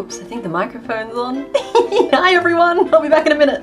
Oops, I think the microphone's on. Hi everyone, I'll be back in a minute.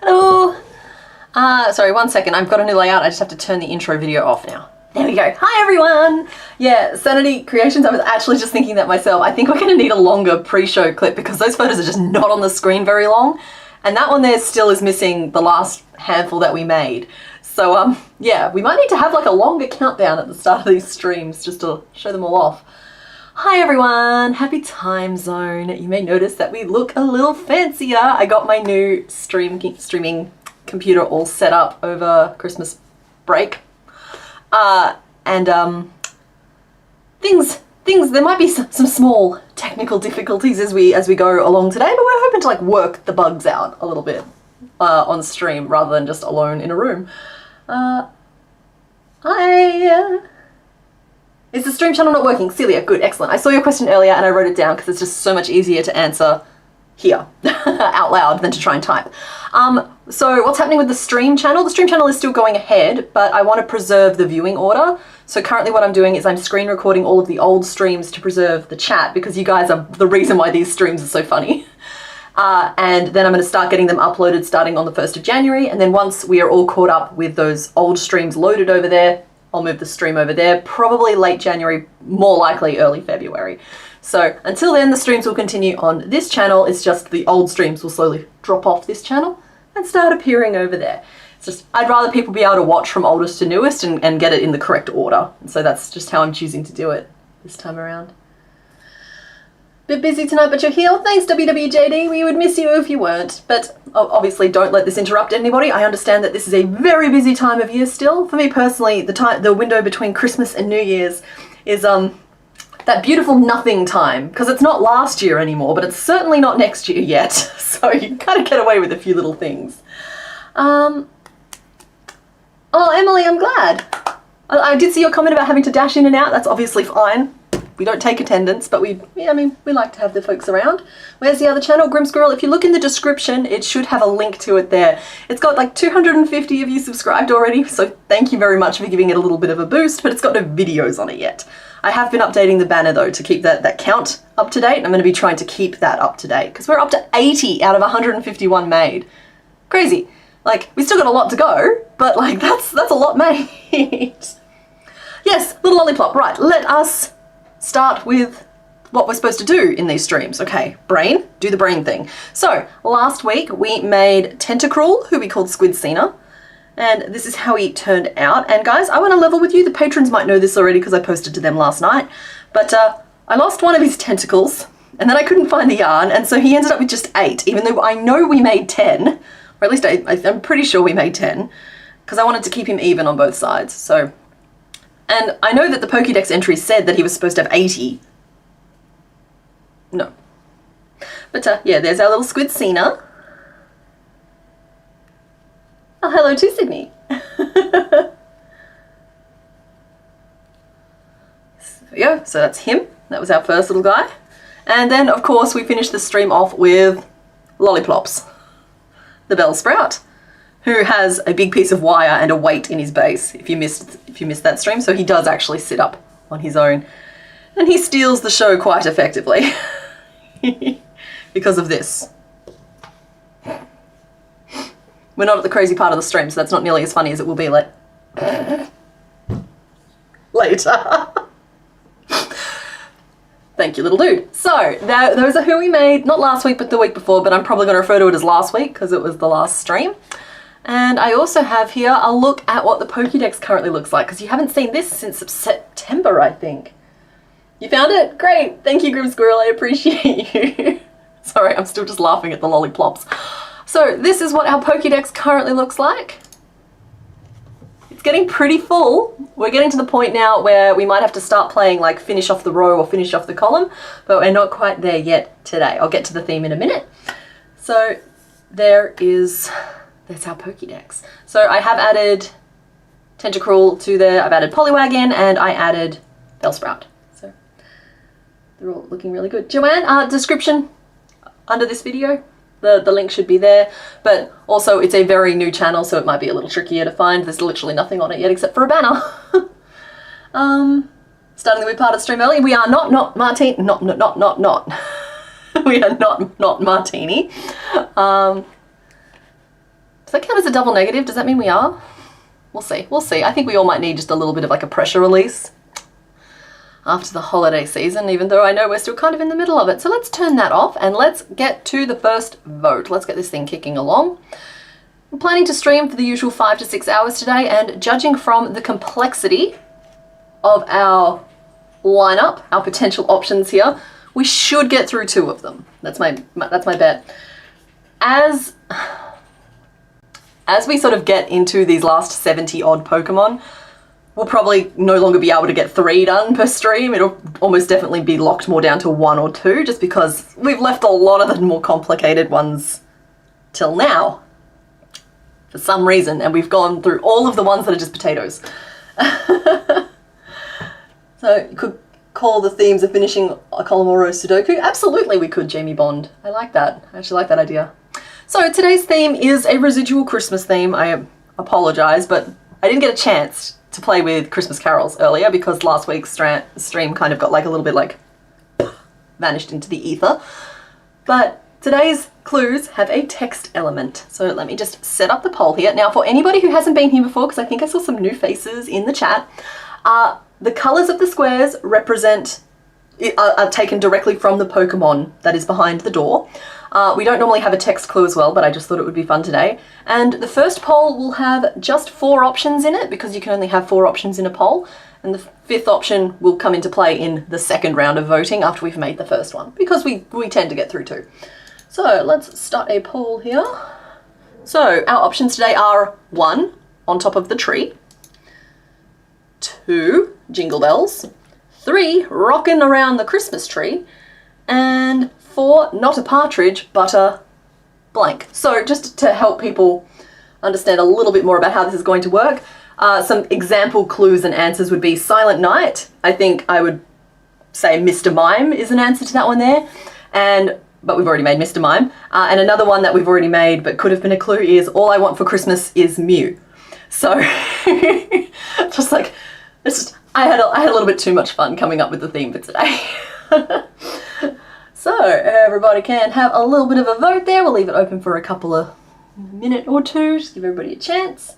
Hello! Sorry, 1 second. I've got a new layout. I just have to turn the intro video off now. There we go. Hi everyone! Yeah, Sanity Creations, I was actually just thinking that myself. I think we're going to need a longer pre-show clip because those photos are just not on the screen very long. And that one there still is missing the last handful that we made. So, yeah, we might need to have like a longer countdown at the start of these streams just to show them all off. Hi everyone, happy time zone. You may notice that we look a little fancier. I got my new streaming computer all set up over Christmas break. There might be some small technical difficulties as we go along today, but we're hoping to like work the bugs out a little bit on stream rather than just alone in a room. Is the stream channel not working? Celia, good, excellent. I saw your question earlier and I wrote it down because it's just so much easier to answer here out loud than to try and type. So what's happening with the stream channel? The stream channel is still going ahead, but I want to preserve the viewing order. So currently what I'm doing is I'm screen recording all of the old streams to preserve the chat because you guys are the reason why these streams are so funny. And then I'm going to start getting them uploaded starting on the 1st of January. And then once we are all caught up with those old streams loaded over there, I'll move the stream over there, probably late January, more likely early February. So until then, the streams will continue on this channel. It's just the old streams will slowly drop off this channel and start appearing over there. It's just, I'd rather people be able to watch from oldest to newest and get it in the correct order. And so that's just how I'm choosing to do it this time around. Bit busy tonight, but you're here. Thanks, WWJD. We would miss you if you weren't. But obviously, don't let this interrupt anybody. I understand that this is a very busy time of year still. For me personally, the window between Christmas and New Year's is that beautiful nothing time, because it's not last year anymore, but it's certainly not next year yet. So you kind of get away with a few little things. Oh, Emily, I'm glad. I did see your comment about having to dash in and out. That's obviously fine. We don't take attendance, but we like to have the folks around. Where's the other channel? Grim Squirrel. If you look in the description, it should have a link to it there. It's got like 250 of you subscribed already, so thank you very much for giving it a little bit of a boost, but it's got no videos on it yet. I have been updating the banner though to keep that count up to date, and I'm going to be trying to keep that up to date because we're up to 80 out of 151 made. Crazy. Like, we still got a lot to go, but like that's a lot made. Yes, little lollipop. Right, let us start with what we're supposed to do in these streams. Okay, brain, do the brain thing. So last week we made Tentacruel, who we called Squidcina, and this is how he turned out. And guys, I want to level with you. The patrons might know this already because I posted to them last night, but I lost one of his tentacles and then I couldn't find the yarn, and so he ended up with just 8, even though I know we made 10, or at least I'm pretty sure we made 10, because I wanted to keep him even on both sides. So, and I know that the Pokedex entry said that he was supposed to have 80, No. But yeah, there's our little squid Cena. Oh, hello to Sydney. There we go, so that's him. That was our first little guy. And then, of course, we finished the stream off with Lollipops, the Bellsprout, who has a big piece of wire and a weight in his base, if you missed that stream. So he does actually sit up on his own. And he steals the show quite effectively because of this. We're not at the crazy part of the stream, so that's not nearly as funny as it will be later. Thank you, little dude. So, those are who we made, not last week, but the week before, but I'm probably going to refer to it as last week because it was the last stream. And I also have here a look at what the Pokedex currently looks like, because you haven't seen this since September, I think. You found it? Great. Thank you, Grim Squirrel. I appreciate you. Sorry, I'm still just laughing at the lollipops. So this is what our Pokedex currently looks like. It's getting pretty full. We're getting to the point now where we might have to start playing like finish off the row or finish off the column, but we're not quite there yet today. I'll get to the theme in a minute. So that's our Pokedex. So I have added Tentacruel to there, I've added Poliwag in, and I added Bellsprout. So they're all looking really good. Joanne, description under this video. The link should be there, but also it's a very new channel, so it might be a little trickier to find. There's literally nothing on it yet except for a banner. Starting the weird part of the stream early. We are not Martini. We are not Martini. Does that count as a double negative? Does that mean we are? We'll see. We'll see. I think we all might need just a little bit of like a pressure release after the holiday season, even though I know we're still kind of in the middle of it. So let's turn that off and let's get to the first vote. Let's get this thing kicking along. I'm planning to stream for the usual 5 to 6 hours today, and judging from the complexity of our lineup, our potential options here, we should get through 2 of them. That's my bet. As we sort of get into these last 70 odd Pokemon, we'll probably no longer be able to get 3 done per stream. It'll almost definitely be locked more down to 1 or 2, just because we've left a lot of the more complicated ones till now for some reason, and we've gone through all of the ones that are just potatoes. So you could call the themes of finishing a column or row Sudoku. Absolutely we could, Jamie Bond. I like that. I actually like that idea. So today's theme is a residual Christmas theme. I apologize, but I didn't get a chance to play with Christmas carols earlier because last week's stream kind of got like a little bit like vanished into the ether. But today's clues have a text element. So let me just set up the poll here. Now for anybody who hasn't been here before, because I think I saw some new faces in the chat, the colors of the squares are taken directly from the Pokemon that is behind the door. We don't normally have a text clue as well, but I just thought it would be fun today. And the first poll will have just 4 options in it, because you can only have 4 options in a poll. And the 5th option will come into play in the second round of voting after we've made the first one, because we tend to get through 2. So let's start a poll here. So our options today are 1, on top of the tree. 2, jingle bells. 3, rockin' around the Christmas tree. And 4, not a partridge, but a blank. So just to help people understand a little bit more about how this is going to work, some example clues and answers would be Silent Night. I think I would say Mr. Mime is an answer to that one there. But we've already made Mr. Mime. And another one that we've already made but could have been a clue is All I Want for Christmas is Mew. So just like, I had a little bit too much fun coming up with the theme for today. So everybody can have a little bit of a vote there. We'll leave it open for a couple of minute or 2, just give everybody a chance.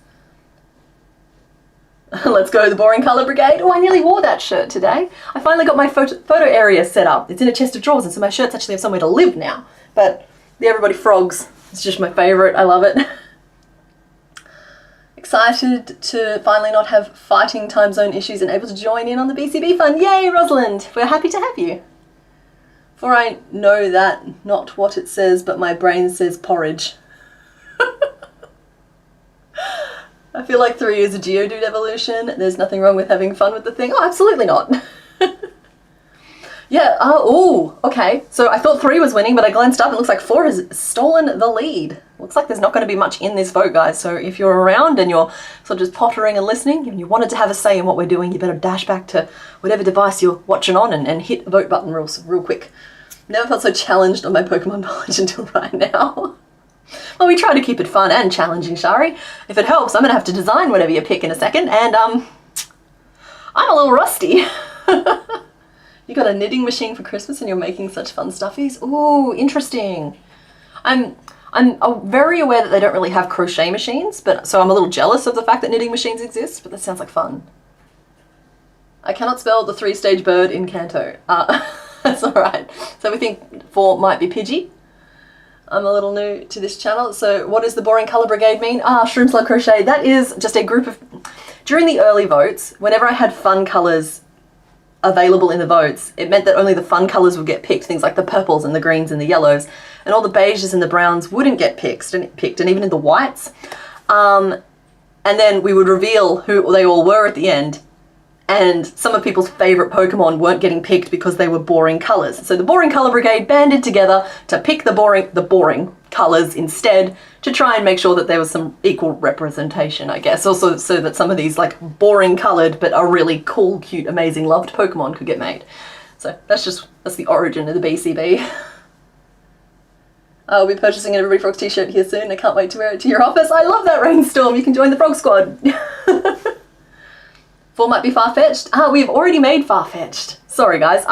Let's go the Boring Colour Brigade. Oh, I nearly wore that shirt today. I finally got my photo area set up. It's in a chest of drawers, and so my shirts actually have somewhere to live now. But the Everybody Frogs is just my favourite. I love it. Excited to finally not have fighting time zone issues and able to join in on the BCB fun. Yay, Rosalind! We're happy to have you. For I know that not what it says, but my brain says porridge. I feel like 3 years of Geodude evolution. There's nothing wrong with having fun with the thing. Oh, absolutely not. Yeah, oh, okay. So I thought 3 was winning, but I glanced up and it looks like 4 has stolen the lead. Looks like there's not going to be much in this vote, guys. So if you're around and you're sort of just pottering and listening and you wanted to have a say in what we're doing, you better dash back to whatever device you're watching on and hit the vote button real quick. Never felt so challenged on my Pokemon knowledge until right now. Well, we try to keep it fun and challenging, Shari. If it helps, I'm going to have to design whatever you pick in a second, and I'm a little rusty. You got a knitting machine for Christmas and you're making such fun stuffies? Ooh, interesting. I'm very aware that they don't really have crochet machines, so I'm a little jealous of the fact that knitting machines exist, but that sounds like fun. I cannot spell the 3-stage bird in Kanto. That's alright. So we think 4 might be Pidgey. I'm a little new to this channel, so what does the boring colour brigade mean? Shrooms Love Crochet. That is just a group of... During the early votes, whenever I had fun colours available in the votes, it meant that only the fun colours would get picked, things like the purples and the greens and the yellows, and all the beiges and the browns wouldn't get picked, and even in the whites. And then we would reveal who they all were at the end, and some of people's favourite Pokemon weren't getting picked because they were boring colours. So the boring colour brigade banded together to pick the boring colours instead, to try and make sure that there was some equal representation, I guess. Also so that some of these like boring coloured but are really cool, cute, amazing, loved Pokemon could get made. So that's the origin of the BCB. I'll be purchasing an Everybody Frogs t-shirt here soon. I can't wait to wear it to your office. I love that, Rainstorm. You can join the Frog Squad. 4 might be Far-Fetched. We've already made Far-Fetched. Sorry, guys.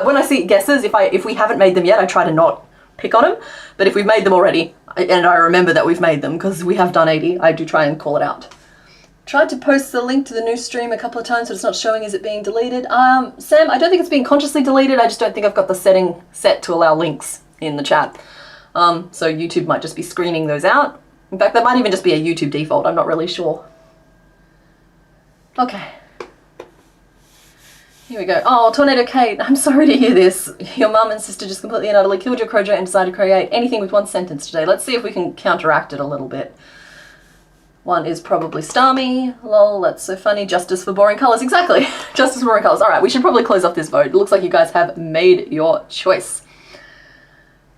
When I see guesses, if we haven't made them yet, I try to not pick on them. But if we've made them already, and I remember that we've made them because we have done 80, I do try and call it out. Tried to post the link to the new stream a couple of times, but it's not showing. Is it being deleted? Sam, I don't think it's being consciously deleted. I just don't think I've got the setting set to allow links in the chat. So YouTube might just be screening those out. In fact, that might even just be a YouTube default. I'm not really sure. Okay. Here we go. Oh, Tornado Kate, I'm sorry to hear this. Your mum and sister just completely and utterly killed your crochet and decided to create anything with one sentence today. Let's see if we can counteract it a little bit. One is probably Starmie. Lol, that's so funny. Justice for boring colours. Exactly. Justice for boring colours. Alright, we should probably close off this vote. It looks like you guys have made your choice.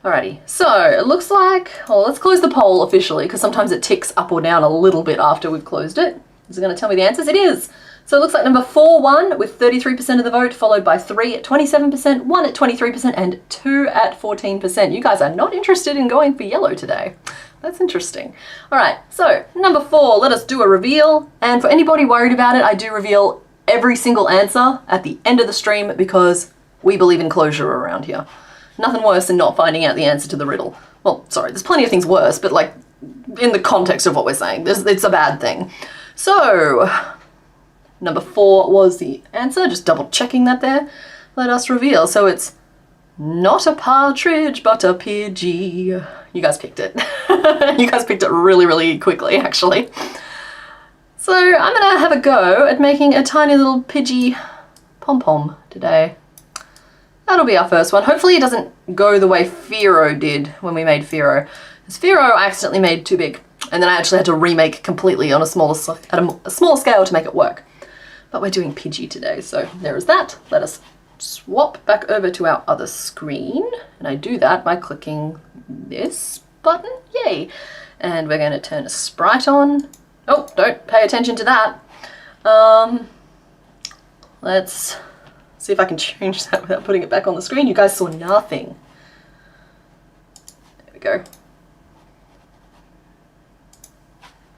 Alrighty, so it looks like... Oh, let's close the poll officially, because sometimes it ticks up or down a little bit after we've closed it. Is it going to tell me the answers? It is! So it looks like number 4 won with 33% of the vote, followed by 3 at 27%, 1 at 23%, and 2 at 14%. You guys are not interested in going for yellow today. That's interesting. All right, so number 4, let us do a reveal. And for anybody worried about it, I do reveal every single answer at the end of the stream because we believe in closure around here. Nothing worse than not finding out the answer to the riddle. Well, sorry, there's plenty of things worse, but like in the context of what we're saying, it's a bad thing. So... Number 4 was the answer, just double checking that there. Let us reveal. So it's not a partridge, but a Pidgey. You guys picked it. You guys picked it really, really quickly, actually. So I'm gonna have a go at making a tiny little Pidgey pom-pom today. That'll be our first one. Hopefully it doesn't go the way Fearow did when we made Fearow. Because Fearow I accidentally made too big. And then I actually had to remake completely on a smaller scale to make it work. But we're doing Pidgey today, so there is that. Let us swap back over to our other screen. And I do that by clicking this button. Yay! And we're going to turn a sprite on. Oh, don't pay attention to that. Let's see if I can change that without putting it back on the screen. You guys saw nothing. There we go.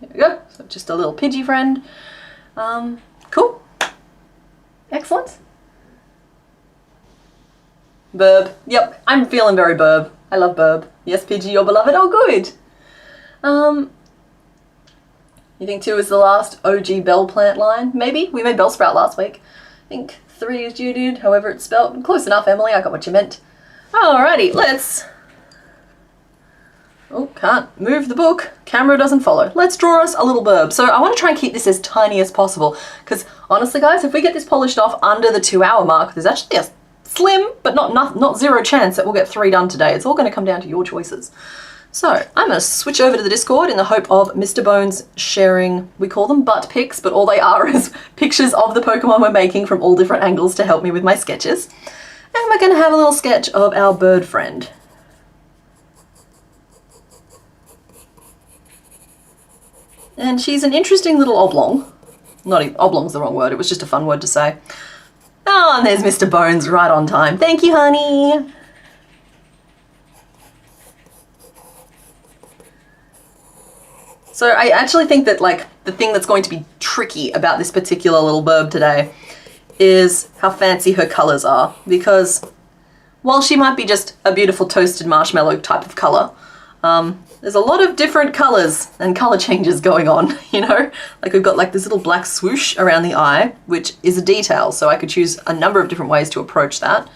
There we go. So just a little Pidgey friend. Cool. Excellent. Burb. Yep, I'm feeling very burb. I love burb. Yes, Pidgey, your beloved. Oh, good. You think 2 is the last OG bell plant line? Maybe. We made Bellsprout last week. I think 3 is you did, however it's spelled. Close enough, Emily. I got what you meant. Alrighty, let's... Oh, can't move the book. Camera doesn't follow. Let's draw us a little burb. So I want to try and keep this as tiny as possible because honestly, guys, if we get this polished off under the 2-hour mark, there's actually a slim, but not zero chance that we'll get 3 done today. It's all going to come down to your choices. So I'm going to switch over to the Discord in the hope of Mr. Bones sharing, we call them butt pics, but all they are is pictures of the Pokemon we're making from all different angles to help me with my sketches. And we're going to have a little sketch of our bird friend. And she's an interesting little oblong. Oblong's the wrong word, it was just a fun word to say. Oh, and there's Mr. Bones right on time. Thank you, honey. So I actually think that like the thing that's going to be tricky about this particular little burb today is how fancy her colors are, because while she might be just a beautiful toasted marshmallow type of color, there's a lot of different colors and color changes going on, you know? Like we've got like this little black swoosh around the eye, which is a detail, so I could choose a number of different ways to approach that.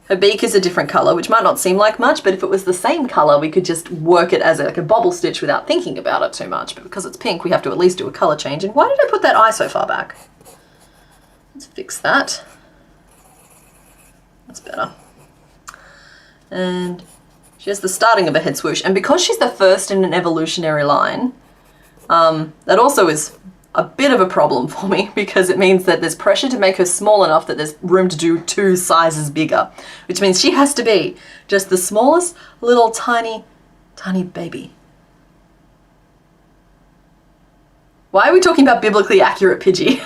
Her beak is a different color, which might not seem like much, but if it was the same color, we could just work it as like a bobble stitch without thinking about it too much. But because it's pink, we have to at least do a color change. And why did I put that eye so far back? Let's fix that. That's better. And she has the starting of a head swoosh. And because she's the first in an evolutionary line, that also is a bit of a problem for me, because it means that there's pressure to make her small enough that there's room to do 2 sizes bigger, which means she has to be just the smallest little tiny baby. Why are we talking about biblically accurate Pidgey?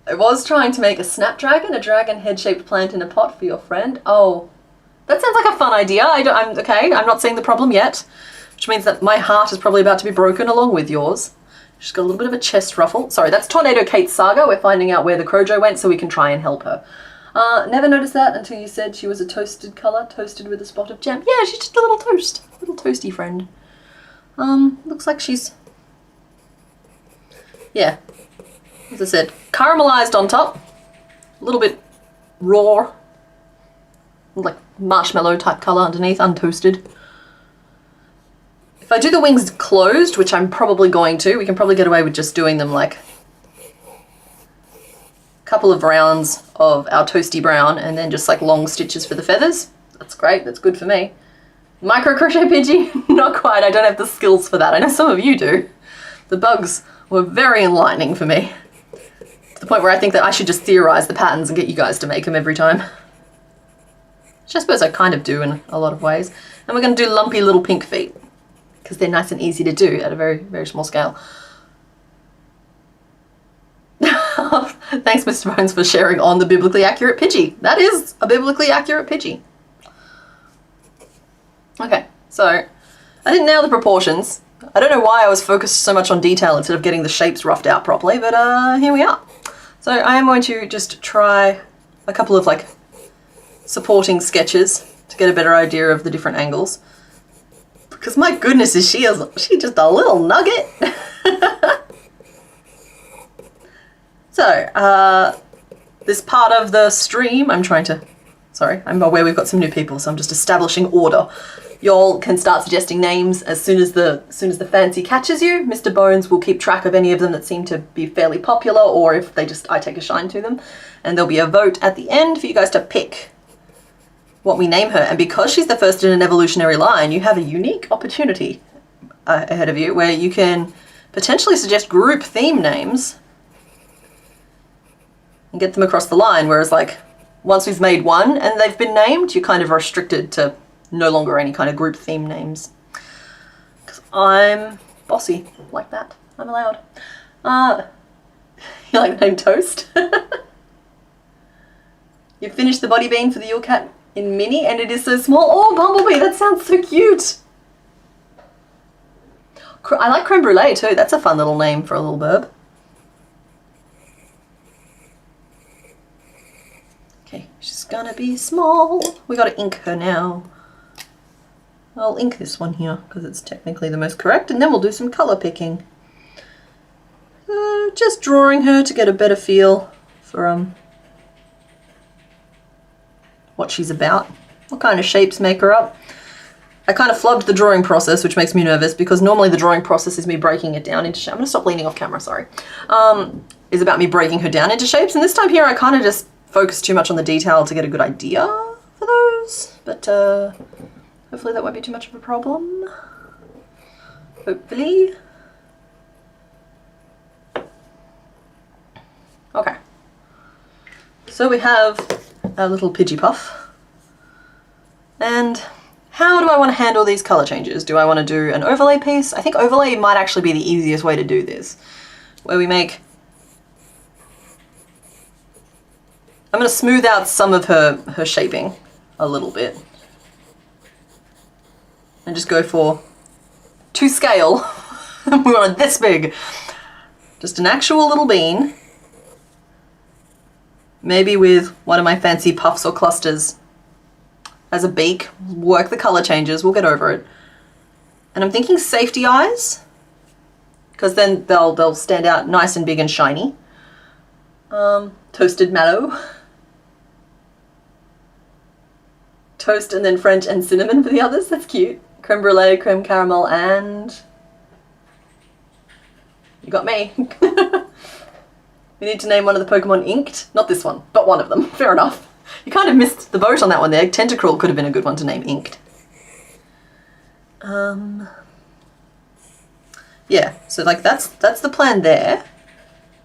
I was trying to make a snapdragon, a dragon head-shaped plant in a pot for your friend. Oh, that sounds like a fun idea. I'm okay, I'm not seeing the problem yet. Which means that my heart is probably about to be broken along with yours. She's got a little bit of a chest ruffle. Sorry, that's Tornado Kate's saga. We're finding out where the Crojo went so we can try and help her. Never noticed that until you said she was a toasted colour, toasted with a spot of jam. Yeah, she's just a little toast. A little toasty friend. Looks like she's... Yeah, as I said, caramelised on top. A little bit raw. Like marshmallow type colour underneath, untoasted. If I do the wings closed, which I'm probably going to, we can probably get away with just doing them like a couple of rounds of our toasty brown and then just like long stitches for the feathers. That's great, that's good for me. Micro crochet Pidgey? Not quite, I don't have the skills for that. I know some of you do. The bugs were very enlightening for me, to the point where I think that I should just theorise the patterns and get you guys to make them every time. Which I suppose I kind of do in a lot of ways. And we're going to do lumpy little pink feet, because they're nice and easy to do at a very, very small scale. Thanks, Mr. Bones, for sharing on the biblically accurate Pidgey. That is a biblically accurate Pidgey. Okay, so I didn't nail the proportions. I don't know why I was focused so much on detail instead of getting the shapes roughed out properly, but here we are. So I am going to just try a couple of like supporting sketches to get a better idea of the different angles. Because my goodness, is she just a little nugget? So, this part of the stream, I'm aware we've got some new people, so I'm just establishing order. Y'all can start suggesting names as soon as the fancy catches you. Mr. Bones will keep track of any of them that seem to be fairly popular, or if I take a shine to them. And there'll be a vote at the end for you guys to pick what we name her. And because she's the first in an evolutionary line, you have a unique opportunity ahead of you where you can potentially suggest group theme names and get them across the line, whereas like once we've made one and they've been named, you're kind of restricted to no longer any kind of group theme names. Because I'm bossy like that. I'm allowed. You like the name Toast? You finished the body bean for the Yule Cat in mini and it is so small. Oh, Bumblebee, that sounds so cute. I like Creme Brulee too. That's a fun little name for a little burb. Okay, she's gonna be small. We gotta ink her now. I'll ink this one here because it's technically the most correct, and then we'll do some colour picking. Just drawing her to get a better feel for what she's about, what kind of shapes make her up. I kind of flubbed the drawing process, which makes me nervous because normally the drawing process is me breaking it down into shapes. I'm going to stop leaning off camera, sorry. Is about me breaking her down into shapes, and this time here I kind of just focused too much on the detail to get a good idea for those, but hopefully that won't be too much of a problem. Hopefully. Okay, So we have our little Pidgey puff. And how do I want to handle these color changes? Do I want to do an overlay piece? I think overlay might actually be the easiest way to do this, where we make... I'm going to smooth out some of her shaping a little bit. And just go for, to scale, we want it this big. Just an actual little bean. Maybe with one of my fancy puffs or clusters as a beak. Work the color changes, we'll get over it. And I'm thinking safety eyes, because then they'll stand out nice and big and shiny. Toasted mallow. Toast and then French and cinnamon for the others, that's cute. Creme brulee, creme caramel, and... you got me. We need to name one of the Pokemon Inked. Not this one, but one of them. Fair enough. You kind of missed the boat on that one there. Tentacruel could have been a good one to name Inked. Yeah, so like that's the plan there.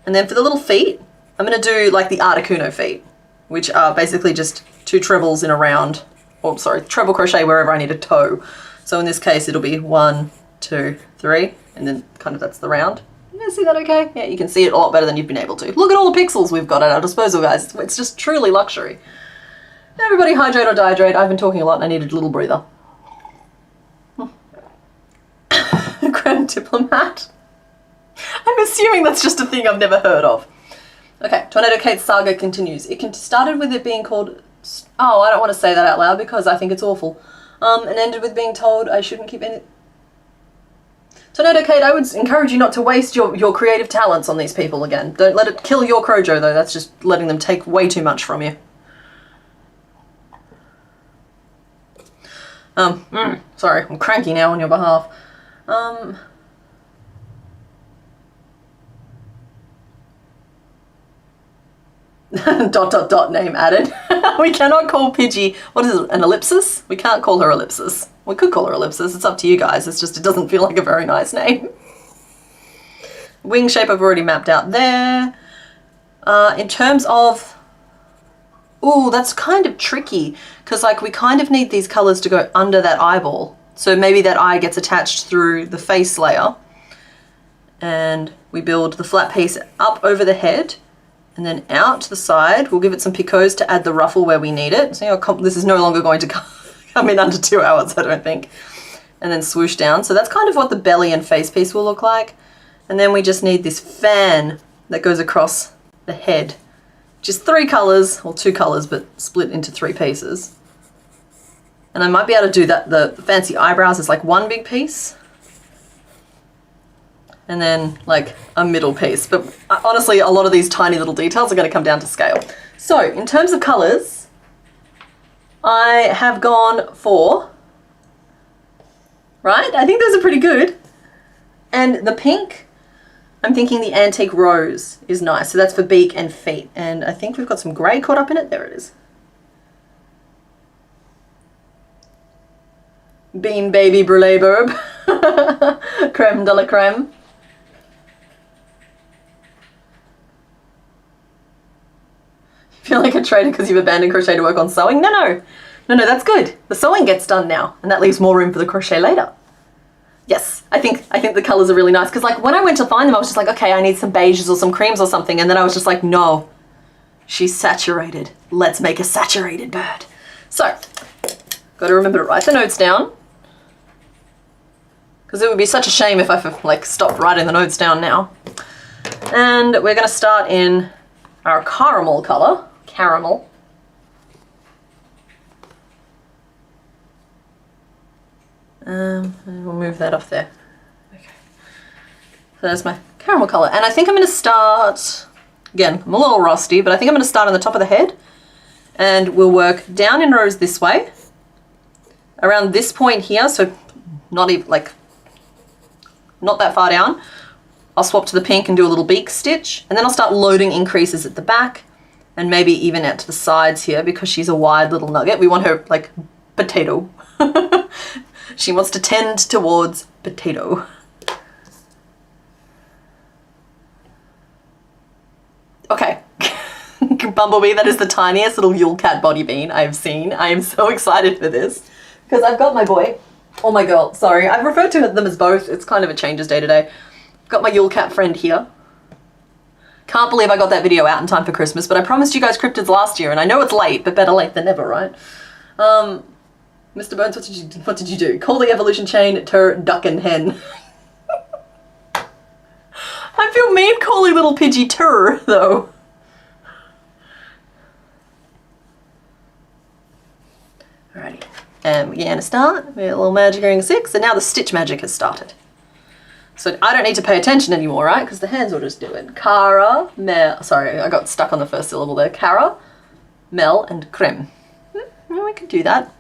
And then for the little feet, I'm going to do like the Articuno feet, which are basically just 2 trebles in a round. Oh, sorry, treble crochet wherever I need a toe. So in this case, it'll be 1, 2, 3, and then kind of that's the round. You guys see that okay? Yeah, you can see it a lot better than you've been able to. Look at all the pixels we've got at our disposal, guys. It's just truly luxury. Everybody hydrate or dehydrate. I've been talking a lot and I needed a little breather. Creme diplomat. I'm assuming that's just a thing I've never heard of. Okay, Tornado Kate's saga continues. It started with it being called... oh, I don't want to say that out loud because I think it's awful. And ended with being told I shouldn't keep any... Tornado Kate, I would encourage you not to waste your creative talents on these people again. Don't let it kill your Crojo though, that's just letting them take way too much from you. Sorry, I'm cranky now on your behalf. ... name added. We cannot call Pidgey, what is it, an ellipsis? We can't call her ellipsis. We could call her ellipsis, it's up to you guys, it's just it doesn't feel like a very nice name. Wing shape I've already mapped out there. In terms of... ooh, that's kind of tricky, because like we kind of need these colours to go under that eyeball. So maybe that eye gets attached through the face layer, and we build the flat piece up over the head, and then out to the side. We'll give it some picots to add the ruffle where we need it. So this is no longer going to come in under 2 hours, I don't think. And then swoosh down. So that's kind of what the belly and face piece will look like. And then we just need this fan that goes across the head. Just 3 colours, or 2 colours, but split into 3 pieces. And I might be able to do that, the fancy eyebrows is like 1 big piece. And then like a middle piece. But honestly, a lot of these tiny little details are going to come down to scale. So in terms of colours, I have gone for, right? I think those are pretty good. And the pink, I'm thinking the Antique Rose is nice. So that's for beak and feet. And I think we've got some grey caught up in it. There it is. Bean Baby Brulee Burb. Creme de la creme. Feel like a traitor because you've abandoned crochet to work on sewing? No, that's good. The sewing gets done now, and that leaves more room for the crochet later. Yes, I think the colours are really nice, because like when I went to find them, I was just like, okay, I need some beiges or some creams or something, and then I was just like, no, she's saturated. Let's make a saturated bird. So, got to remember to write the notes down, because it would be such a shame if I like stopped writing the notes down now. And we're going to start in our caramel colour. Caramel. And we'll move that off there. Okay. So that's my caramel colour. And I think I'm going to start, again, I'm a little rusty, but I think I'm going to start on the top of the head. And we'll work down in rows this way. Around this point here, so not even, like, not that far down. I'll swap to the pink and do a little beak stitch. And then I'll start loading increases at the back. And maybe even out to the sides here, because she's a wide little nugget. We want her like potato. She wants to tend towards potato. Okay, Bumblebee, that is the tiniest little Yule Cat body bean I've seen. I am so excited for this. Because I've got my boy, or my girl, sorry. I've referred to them as both. It's kind of a changes day to day. I've got my Yule Cat friend here. Can't believe I got that video out in time for Christmas, but I promised you guys cryptids last year, and I know it's late, but better late than never, right? Mr. Bones, what did you do? Call the evolution chain duck and hen. I feel mean calling little Pidgey though. Alrighty, and we're gonna start with a little magic ring 6, and now the stitch magic has started. So I don't need to pay attention anymore, right? Because the hands will just do it. Cara, Mel, sorry, I got stuck on the first syllable there. Cara, Mel, and Krem. We could do that.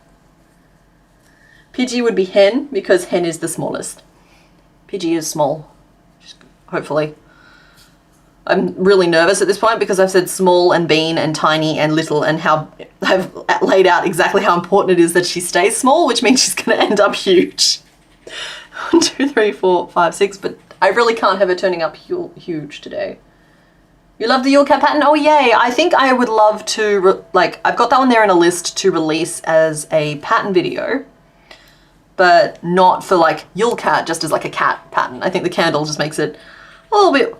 Pidgey would be hen, because hen is the smallest. Pidgey is small, hopefully. I'm really nervous at this point because I've said small and bean and tiny and little, and how I've laid out exactly how important it is that she stays small, which means she's going to end up huge. 1, 2, 3, 4, 5, 6, but I really can't have her turning up huge today. You love the Yule Cat pattern? Oh yay! I think I would love to, I've got that one there in a list to release as a pattern video, but not for like Yule Cat, just as like a cat pattern. I think the candle just makes it a little bit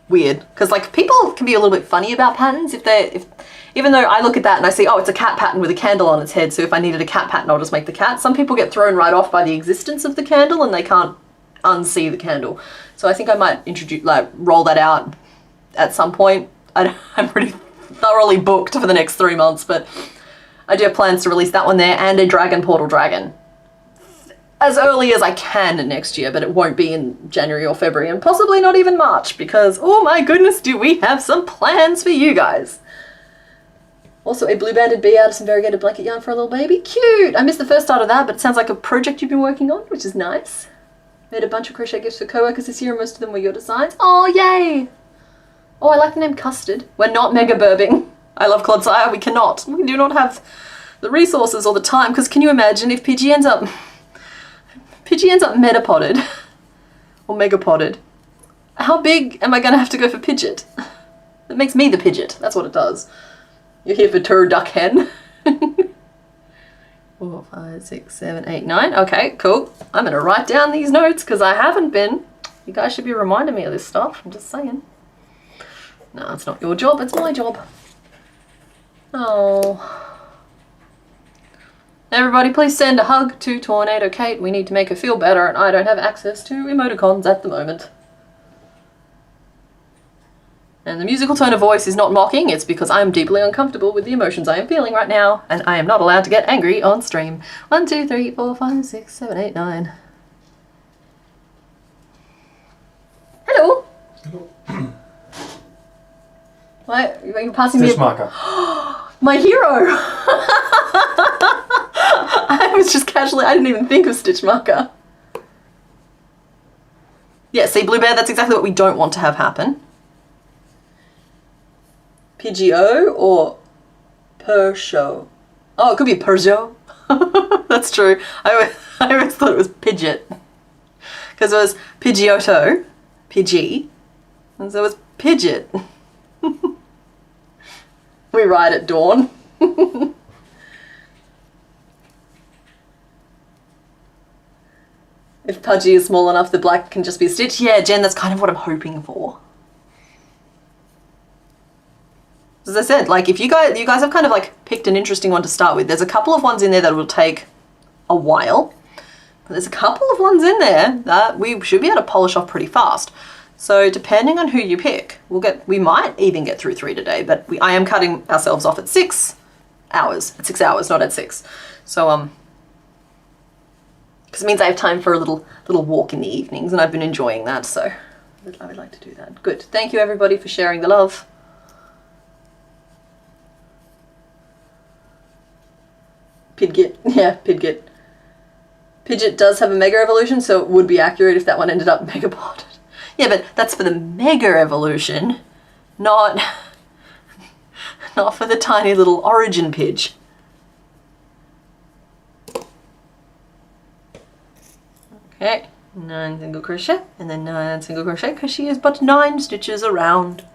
weird, because like people can be a little bit funny about patterns even though I look at that and I see, oh, it's a cat pattern with a candle on its head, so if I needed a cat pattern I'll just make the cat. Some people get thrown right off by the existence of the candle and they can't unsee the candle. So I think I might roll that out at some point. I'm pretty thoroughly booked for the next 3 months, but I do have plans to release that one there, and a Dragon Portal Dragon as early as I can next year, but it won't be in January or February, and possibly not even March, because oh my goodness, do we have some plans for you guys. Also, a blue-banded bee out of some variegated blanket yarn for a little baby. Cute! I missed the first start of that, but it sounds like a project you've been working on, which is nice. Made a bunch of crochet gifts for co-workers this year, and most of them were your designs. Oh, yay! Oh, I like the name Custard. We're not mega burbing. I love Clodsire. We cannot. We do not have the resources or the time, because can you imagine if Pidgey ends up metapoded or megapoded? How big am I going to have to go for Pidgeot? It makes me the Pidgeot. That's what it does. You're here for duck hen. 4, 5, 6, 7, 8, 9. Okay, cool. I'm going to write down these notes because I haven't been. You guys should be reminding me of this stuff. I'm just saying. No, it's not your job. It's my job. Oh. Everybody please send a hug to Tornado Kate. We need to make her feel better, and I don't have access to emoticons at the moment. And the musical tone of voice is not mocking, it's because I am deeply uncomfortable with the emotions I am feeling right now, and I am not allowed to get angry on stream. 1, 2, 3, 4, 5, 6, 7, 8, 9. Hello! Hello. What? You're passing me a... marker. My hero! I was just casually, I didn't even think of stitch marker. Yeah, see, Blue Bear, that's exactly what we don't want to have happen. Pidgey-O or Persho? Oh, it could be Peugeot. That's true. I always thought it was Pidgeot. Because it was Pidgeotto, Pidgey, and so it was Pidgeot. We ride at dawn. If Pudgy is small enough, the black can just be a stitch. Yeah, Jen, that's kind of what I'm hoping for. As I said, like if you guys have kind of like picked an interesting one to start with. There's a couple of ones in there that will take a while, but there's a couple of ones in there that we should be able to polish off pretty fast. So depending on who you pick, we might even get through 3 today, but I am cutting ourselves off at 6 hours. At 6 hours, not at 6. So because it means I have time for a little walk in the evenings, and I've been enjoying that, so I would like to do that. Good. Thank you everybody for sharing the love. Pidgeot, yeah, Pidgeot. Pidgeot does have a mega evolution, so it would be accurate if that one ended up megapoded. Yeah, but that's for the mega evolution, not for the tiny little origin Pidge. Okay, 9 single crochet, and then 9 single crochet, because she is but 9 stitches around.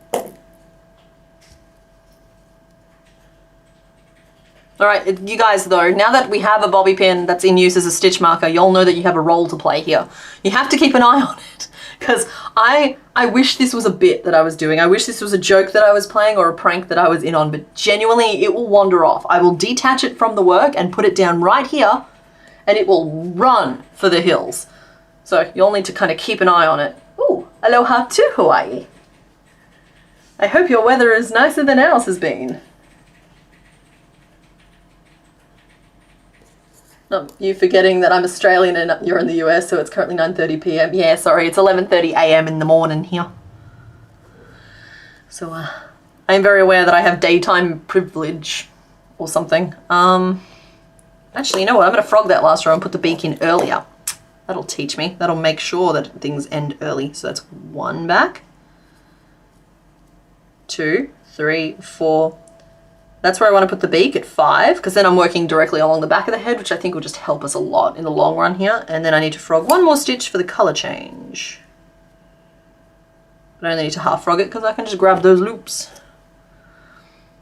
All right, you guys though, now that we have a bobby pin that's in use as a stitch marker, you'll know that you have a role to play here. You have to keep an eye on it, because I wish this was a bit that I was doing. I wish this was a joke that I was playing or a prank that I was in on, but genuinely it will wander off. I will detach it from the work and put it down right here, and it will run for the hills. So you'll need to kind of keep an eye on it. Ooh, aloha to Hawaii. I hope your weather is nicer than ours has been. Not you forgetting that I'm Australian and you're in the US, so it's currently 9:30 p.m. Yeah, sorry, it's 11:30 a.m. in the morning here. So I am very aware that I have daytime privilege or something. Actually, you know what? I'm going to frog that last row and put the beak in earlier. That'll teach me. That'll make sure that things end early. So that's 1 back, 2, 3, 4. That's where I want to put the beak at 5, because then I'm working directly along the back of the head, which I think will just help us a lot in the long run here. And then I need to frog 1 more stitch for the color change. But I only need to half frog it because I can just grab those loops.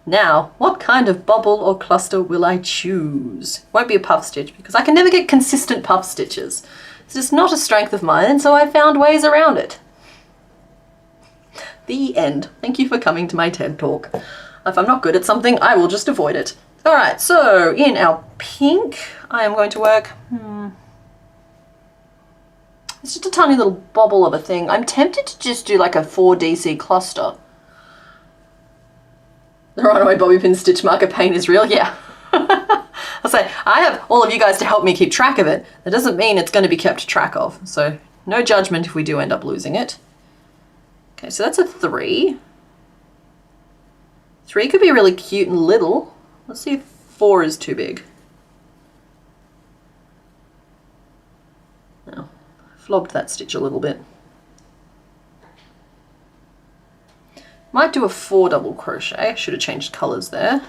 Now, what kind of bubble or cluster will I choose? Won't be a puff stitch because I can never get consistent puff stitches. It's just not a strength of mine, and so I found ways around it. The end. Thank you for coming to my TED Talk. If I'm not good at something, I will just avoid it. All right, so in our pink, I am going to work, it's just a tiny little bobble of a thing. I'm tempted to just do like a 4DC cluster. The runaway bobby pin stitch marker pain is real, yeah. I'll say, I have all of you guys to help me keep track of it. That doesn't mean it's going to be kept track of, so no judgment if we do end up losing it. Okay, so that's a 3. 3 could be really cute and little. Let's see if 4 is too big. No, flobbed that stitch a little bit. Might do a 4 double crochet. Should have changed colours there.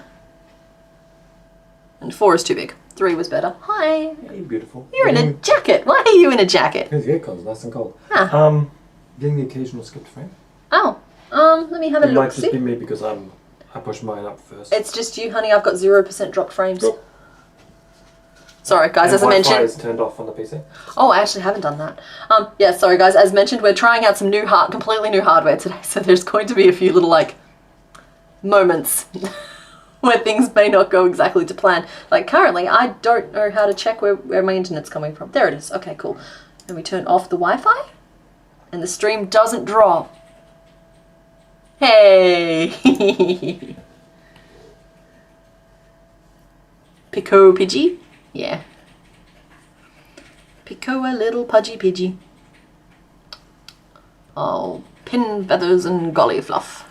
And 4 is too big. 3 was better. Hi. Hey, beautiful. You're in a jacket. Why are you in a jacket? It's good because it's nice and cold. Ah. Getting the occasional skipped frame. Oh, let me have a look. It might just be me because I pushed mine up first. It's just you, honey. I've got 0% dropped frames. Cool. Sorry, guys, as I mentioned. Wi-Fi is turned off on the PC. Oh, I actually haven't done that. Yeah, sorry, guys. As mentioned, we're trying out some completely new hardware today, so there's going to be a few little, like, moments where things may not go exactly to plan. Like, currently, I don't know how to check where my internet's coming from. There it is. Okay, cool. And we turn off the Wi-Fi, and the stream doesn't drop. Hey! Pico Pidgey? Yeah. Pico a little pudgy Pidgey. Oh, pin feathers and golly fluff.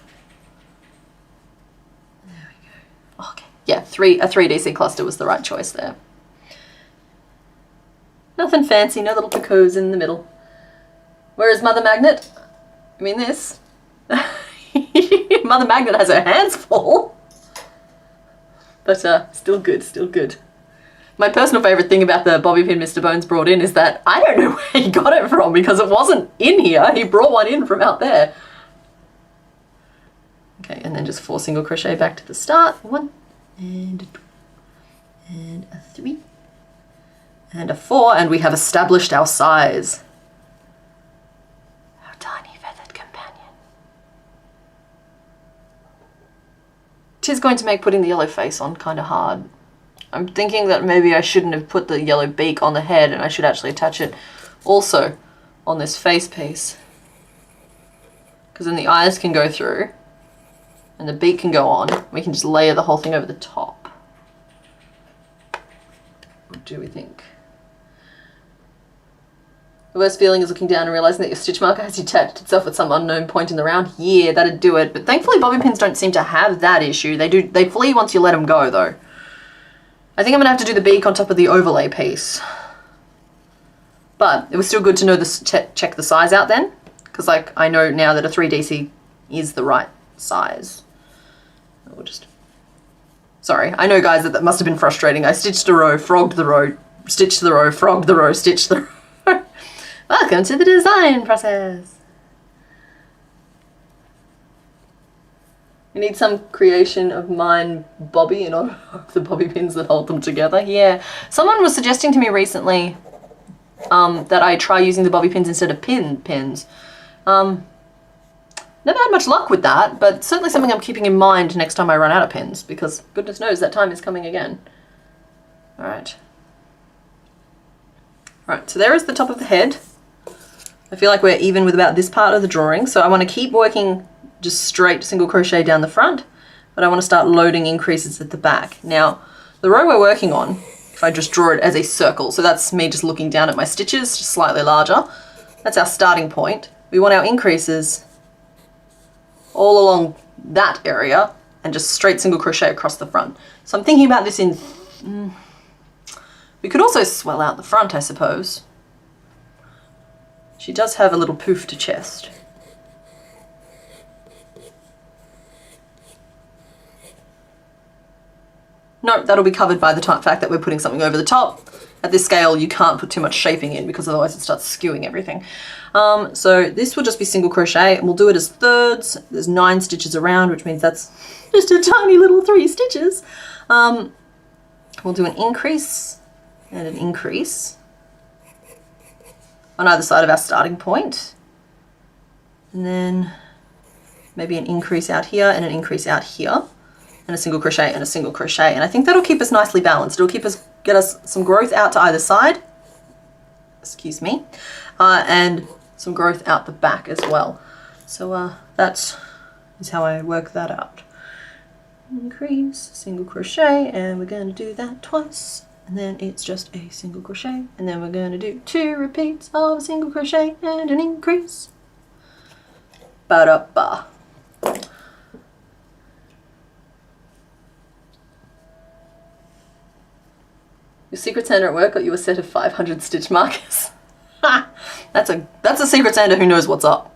There we go. Okay. Yeah, a 3DC cluster was the right choice there. Nothing fancy, no little picos in the middle. Where is Mother Magnet? I mean this. Mother Magnet has her hands full. But still good, still good. My personal favourite thing about the bobby pin Mr. Bones brought in is that I don't know where he got it from because it wasn't in here. He brought one in from out there. Okay, and then just 4 single crochet back to the start. 1 and a 2 and a 3 and a 4, and we have established our size. Our tiny feathered companion. 'Tis going to make putting the yellow face on kind of hard. I'm thinking that maybe I shouldn't have put the yellow beak on the head and I should actually attach it also on this face piece. Because then the eyes can go through and the beak can go on. We can just layer the whole thing over the top. What do we think? The worst feeling is looking down and realising that your stitch marker has detached itself at some unknown point in the round. Yeah, that'd do it. But thankfully bobby pins don't seem to have that issue. They flee once you let them go though. I think I'm going to have to do the beak on top of the overlay piece. But it was still good to know this, check the size out then. Because like I know now that a 3DC is the right size. We'll just... Sorry, I know guys that must have been frustrating. I stitched a row, frogged the row, stitched the row, frogged the row, stitched the row. Welcome to the design process. You need some creation of mine bobby in honor of the bobby pins that hold them together. Yeah. Someone was suggesting to me recently that I try using the bobby pins instead of pins. Never had much luck with that, but certainly something I'm keeping in mind next time I run out of pins, because goodness knows that time is coming again. Alright. Alright, so there is the top of the head. I feel like we're even with about this part of the drawing, so I want to keep working just straight single crochet down the front, but I want to start loading increases at the back. Now, the row we're working on, if I just draw it as a circle, so that's me just looking down at my stitches, just slightly larger. That's our starting point. We want our increases all along that area and just straight single crochet across the front. So I'm thinking about this in, we could also swell out the front, I suppose. She does have a little poof to chest. No, that'll be covered by the fact that we're putting something over the top. At this scale, you can't put too much shaping in because otherwise it starts skewing everything. So this will just be single crochet, and we'll do it as thirds. There's 9 stitches around, which means that's just a tiny little 3 stitches. We'll do an increase and an increase on either side of our starting point. And then maybe an increase out here and an increase out here, and a single crochet and a single crochet. And I think that'll keep us nicely balanced. It'll get us some growth out to either side, excuse me, and some growth out the back as well. So that is how I work that out. Increase, single crochet, and we're going to do that twice, and then it's just a single crochet, and then we're going to do 2 repeats of a single crochet and an increase. Ba-da-ba. Your Secret Santa at work got you a set of 500 stitch markers. That's a Secret Santa who knows what's up.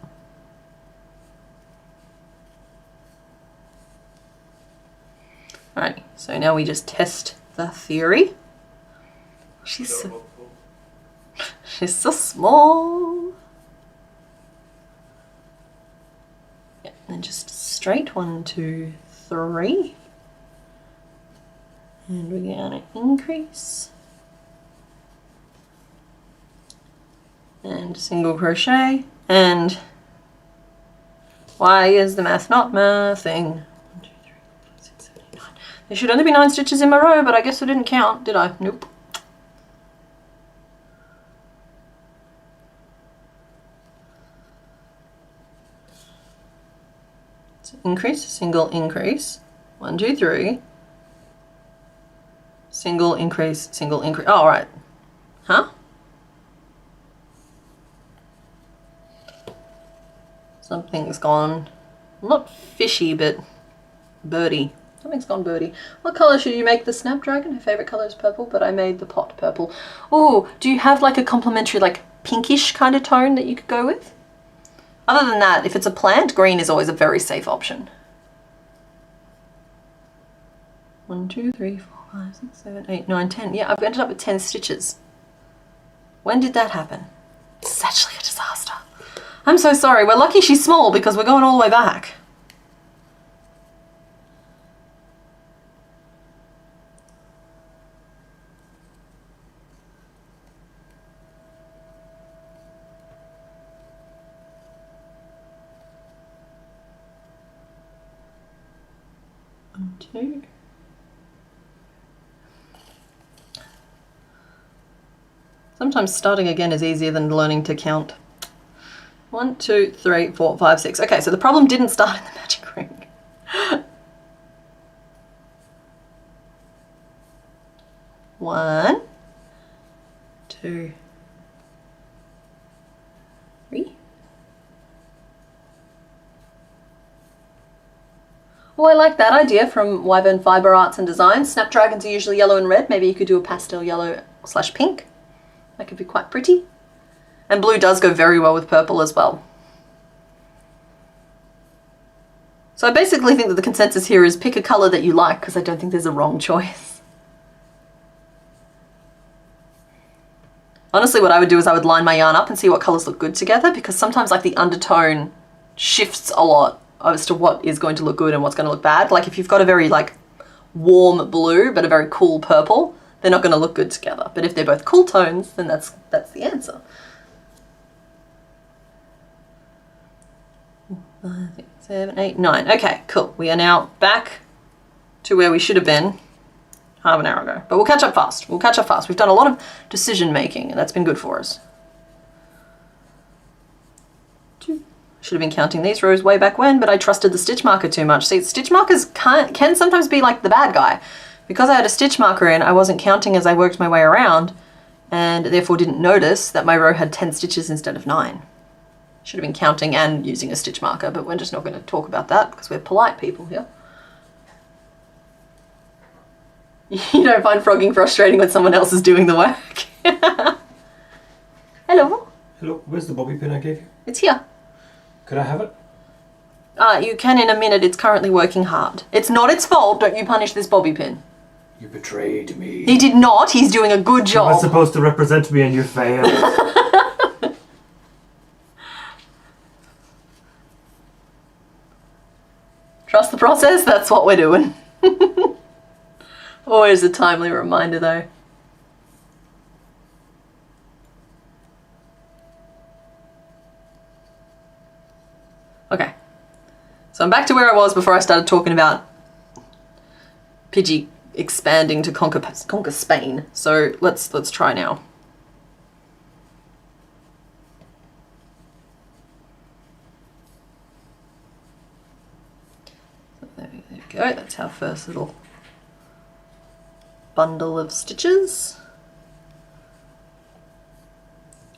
Alright, so now we just test the theory. She's so small. Yeah, and just straight 1, 2, 3. And we're going to increase and single crochet, and why is the math not mathing? 1, 2, 3, 4, 5, 6, 7, 8, 9. There should only be 9 stitches in my row, but I guess I didn't count, did I? Nope. So increase, single, increase. 1, 2, 3. Single, increase, single, increase. Oh, right. Huh? Something's gone, not fishy, but birdie. Something's gone birdie. What color should you make the Snapdragon? Her favorite color is purple, but I made the pot purple. Oh, do you have like a complementary, like pinkish kind of tone that you could go with? Other than that, if it's a plant, green is always a very safe option. 1, 2, 3, 4, 5, 6, 7, 8, 9, 10. Yeah, I've ended up with 10 stitches. When did that happen? It's actually a disaster. I'm so sorry. We're lucky she's small because we're going all the way back. One, 2. Sometimes starting again is easier than learning to count. 1, 2, 3, 4, 5, 6. Okay, so the problem didn't start in the magic ring. 1, 2, 3. Oh, I like that idea from Wyvern Fiber Arts and Designs. Snapdragons are usually yellow and red. Maybe you could do a pastel yellow / pink. That could be quite pretty. And blue does go very well with purple as well. So I basically think that the consensus here is pick a color that you like, because I don't think there's a wrong choice. Honestly, what I would do is I would line my yarn up and see what colors look good together, because sometimes like the undertone shifts a lot as to what is going to look good and what's going to look bad. Like if you've got a very like warm blue but a very cool purple, they're not going to look good together. But if they're both cool tones, then that's the answer. 5, 6, 7, 8, 9. Okay, cool. We are now back to where we should have been half an hour ago. But we'll catch up fast. We'll catch up fast. We've done a lot of decision making, and that's been good for us. Should have been counting these rows way back when, but I trusted the stitch marker too much. See, stitch markers can sometimes be like the bad guy. Because I had a stitch marker in, I wasn't counting as I worked my way around, and therefore didn't notice that my row had 10 stitches instead of 9. Should have been counting and using a stitch marker, but we're just not going to talk about that because we're polite people here. You don't find frogging frustrating when someone else is doing the work. Hello. Hello, where's the bobby pin I gave you? It's here. Could I have it? You can in a minute. It's currently working hard. It's not its fault. Don't you punish this bobby pin. You betrayed me. He did not. He's doing a good job. You were supposed to represent me and you failed. Trust the process. That's what we're doing. Always a timely reminder though. Okay, so I'm back to where I was before I started talking about Pidgey expanding to conquer Spain. So let's try now. So there we go. That's our first little bundle of stitches.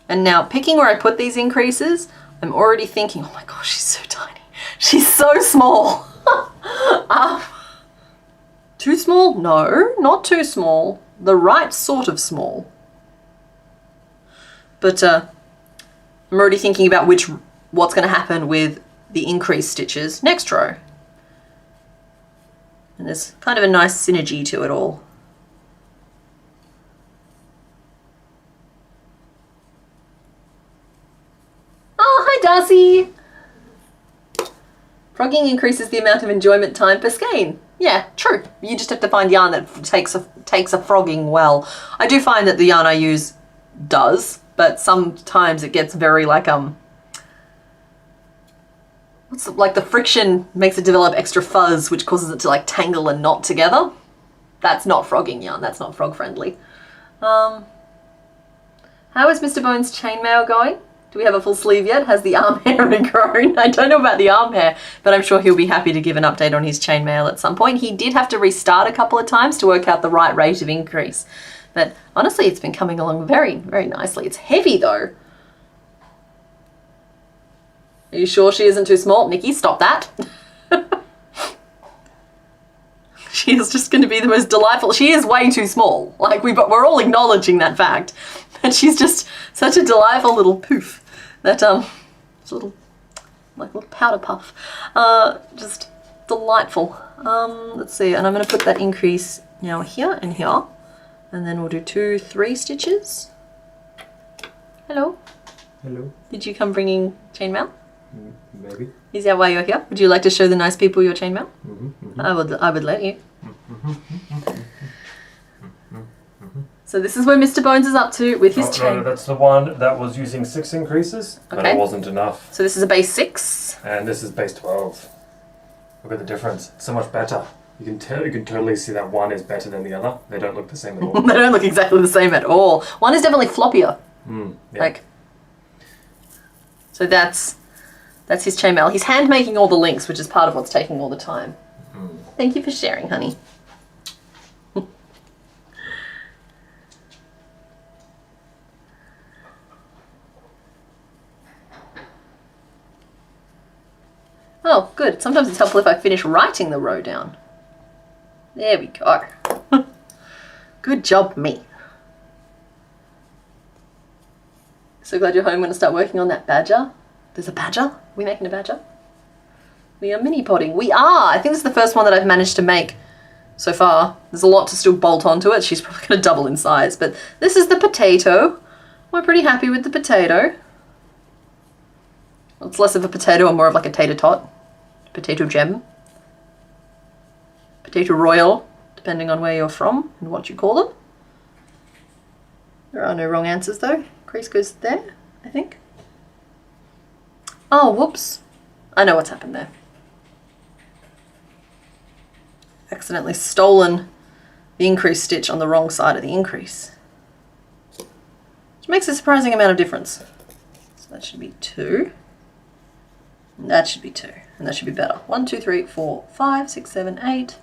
And now picking where I put these increases, I'm already thinking, oh my gosh, she's so tiny. She's so small. Too small? No, not too small. The right sort of small. But I'm already thinking about what's going to happen with the increased stitches next row. And there's kind of a nice synergy to it all. Darcy! Frogging increases the amount of enjoyment time per skein. Yeah, true. You just have to find yarn that takes a frogging well. I do find that the yarn I use does, but sometimes it gets very like like the friction makes it develop extra fuzz, which causes it to like tangle and knot together. That's not frogging yarn. That's not frog friendly. How is Mr. Bones' chainmail going? Do we have a full sleeve yet? Has the arm hair regrown? I don't know about the arm hair, but I'm sure he'll be happy to give an update on his chainmail at some point. He did have to restart a couple of times to work out the right rate of increase. But honestly, it's been coming along very, very nicely. It's heavy though. Are you sure she isn't too small? Nikki, stop that. She is just going to be the most delightful. She is way too small. Like we're all acknowledging that fact. And she's just such a delightful little poof. That it's a little powder puff. Just delightful. Let's see, and I'm going to put that increase now here and here. And then we'll do 2, 3 stitches. Hello. Hello. Did you come bringing chainmail? Maybe. Is that why you're here? Would you like to show the nice people your chainmail? I would let you. So this is where Mr. Bones is up to with his chain. No, that's the one that was using 6 increases, but it wasn't enough. So this is a base 6. And this is base 12. Look at the difference. It's so much better. You can totally see that one is better than the other. They don't look the same at all. They don't look exactly the same at all. One is definitely floppier. Yeah. So that's his chainmail. He's hand making all the links, which is part of what's taking all the time. Thank you for sharing, honey. Oh, good. Sometimes it's helpful if I finish writing the row down. There we go. Good job, me. So glad you're home. I'm going to start working on that badger. There's a badger? Are we making a badger? We are mini potting. We are! I think this is the first one that I've managed to make so far. There's a lot to still bolt onto it. She's probably going to double in size. But this is the potato. We're pretty happy with the potato. It's less of a potato and more of like a tater tot, potato gem, potato royal, depending on where you're from and what you call them. There are no wrong answers though. Crease goes there, I think. Oh, whoops. I know what's happened there. Accidentally stolen the increase stitch on the wrong side of the increase, which makes a surprising amount of difference. So that should be 2. And that should be 2. And that should be better. 1, 2, 3, 4, 5, 6, 7, 8,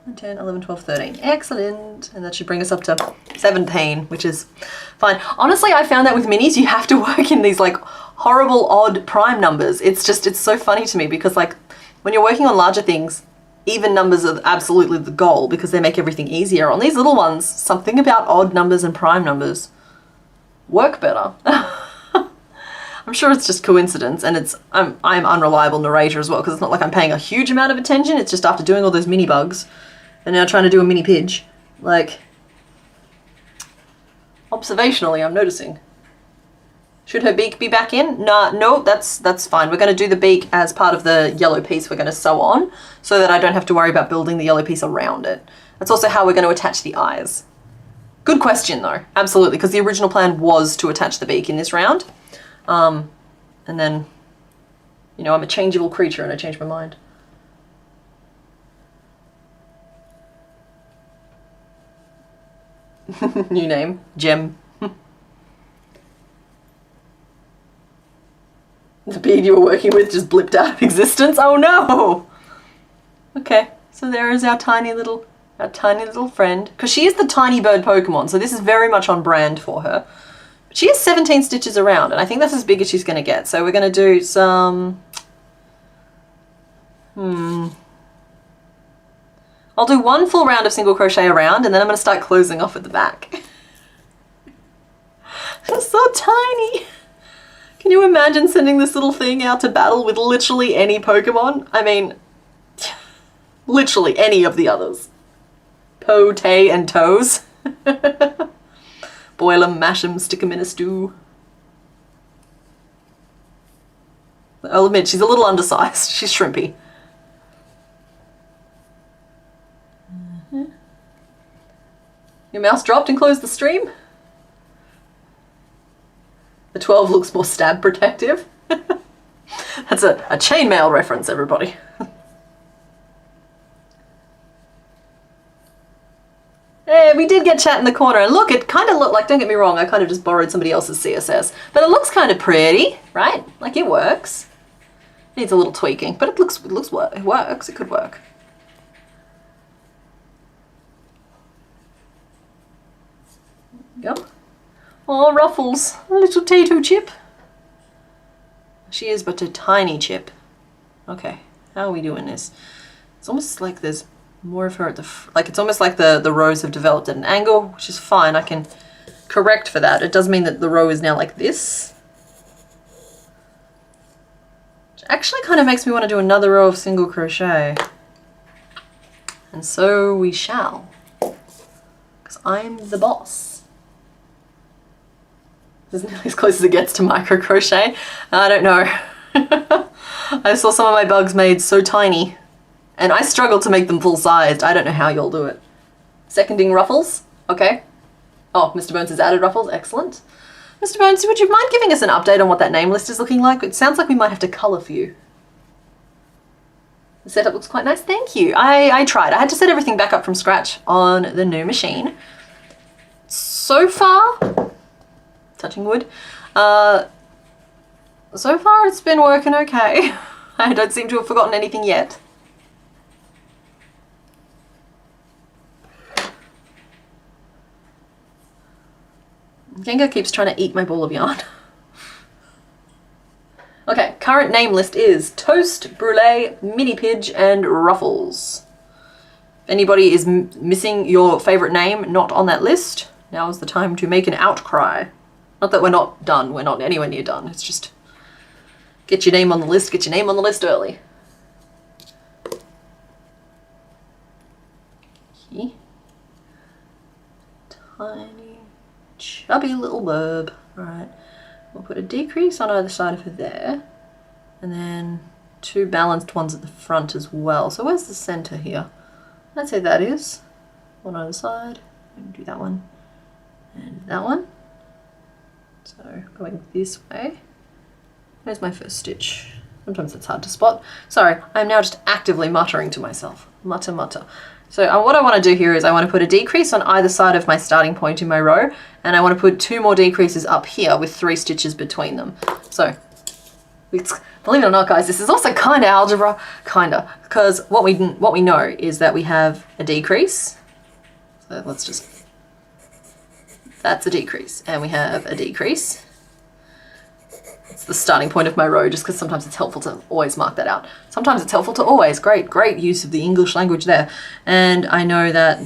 9, 10, 11, 12, 13. Excellent. And that should bring us up to 17, which is fine. Honestly, I found that with minis, you have to work in these like horrible odd prime numbers. It's so funny to me because like when you're working on larger things, even numbers are absolutely the goal because they make everything easier. On these little ones, something about odd numbers and prime numbers work better. I'm sure it's just coincidence, and I'm unreliable narrator as well because it's not like I'm paying a huge amount of attention. It's just after doing all those mini bugs and now trying to do a mini pidge, like observationally I'm noticing. Should her beak be back in? No, that's fine. We're going to do the beak as part of the yellow piece we're going to sew on so that I don't have to worry about building the yellow piece around it. That's also how we're going to attach the eyes. Good question though, absolutely, because the original plan was to attach the beak in this round. And then, you know, I'm a changeable creature and I changed my mind. New name, Gem. The bead you were working with just blipped out of existence. Oh no! Okay, so there is our tiny little friend. Because she is the tiny bird Pokemon, so this is very much on brand for her. But she has 17 stitches around, and I think that's as big as she's going to get. So we're going to do some... I'll do 1 full round of single crochet around, and then I'm going to start closing off at the back. She's so tiny! Can you imagine sending this little thing out to battle with literally any Pokemon? I mean, literally any of the others. Po, Tay, and Toes. Boil 'em, mash 'em, stick 'em in a stew. I'll admit, she's a little undersized. She's shrimpy. Your mouse dropped and closed the stream? The 12 looks more stab protective. That's a chainmail reference, everybody. Hey, we did get chat in the corner, and look, it kind of looked like, don't get me wrong, I kind of just borrowed somebody else's CSS, but it looks kind of pretty, right? Like it works. Needs a little tweaking, but it works, it could work. There we go. Oh, Ruffles, a little tato chip. She is but a tiny chip. Okay, how are we doing this? It's almost like there's more of her at the, like it's almost like the rows have developed at an angle, which is fine. I can correct for that. It does mean that the row is now like this. Which actually kind of makes me want to do another row of single crochet. And so we shall. Because I'm the boss. This is nearly as close as it gets to micro crochet. I don't know. I saw some of my bugs made so tiny and I struggle to make them full sized. I don't know how you'll do it. Seconding Ruffles. Okay. Oh, Mr. Bones has added Ruffles. Excellent. Mr. Bones, would you mind giving us an update on what that name list is looking like? It sounds like we might have to colour for you. The setup looks quite nice. Thank you. I tried. I had to set everything back up from scratch on the new machine. So far, touching wood, so far it's been working okay. I don't seem to have forgotten anything yet. Gengar keeps trying to eat my ball of yarn. Okay, current name list is Toast, Brulee, Mini Pidge, and Ruffles. If anybody is missing your favourite name not on that list, now is the time to make an outcry. Not that we're not done, we're not anywhere near done, it's just get your name on the list, get your name on the list early. Okay. Tiny, chubby little burb. Alright, we'll put a decrease on either side of her there, and then two balanced ones at the front as well. So where's the center here? Let's say that is. One on either side. And do that one. And that one. So going this way. There's my first stitch. Sometimes it's hard to spot. Sorry, I'm now just actively muttering to myself. Mutter, mutter. So what I want to do here is I want to put a decrease on either side of my starting point in my row, and I want to put 2 more decreases up here with 3 stitches between them. So, believe it or not, guys, this is also kind of algebra, because what we know is that we have a decrease. So let's just, that's a decrease, and we have a decrease. It's the starting point of my row, just because sometimes it's helpful to always mark that out. Sometimes it's helpful to always. Great use of the English language there. And I know that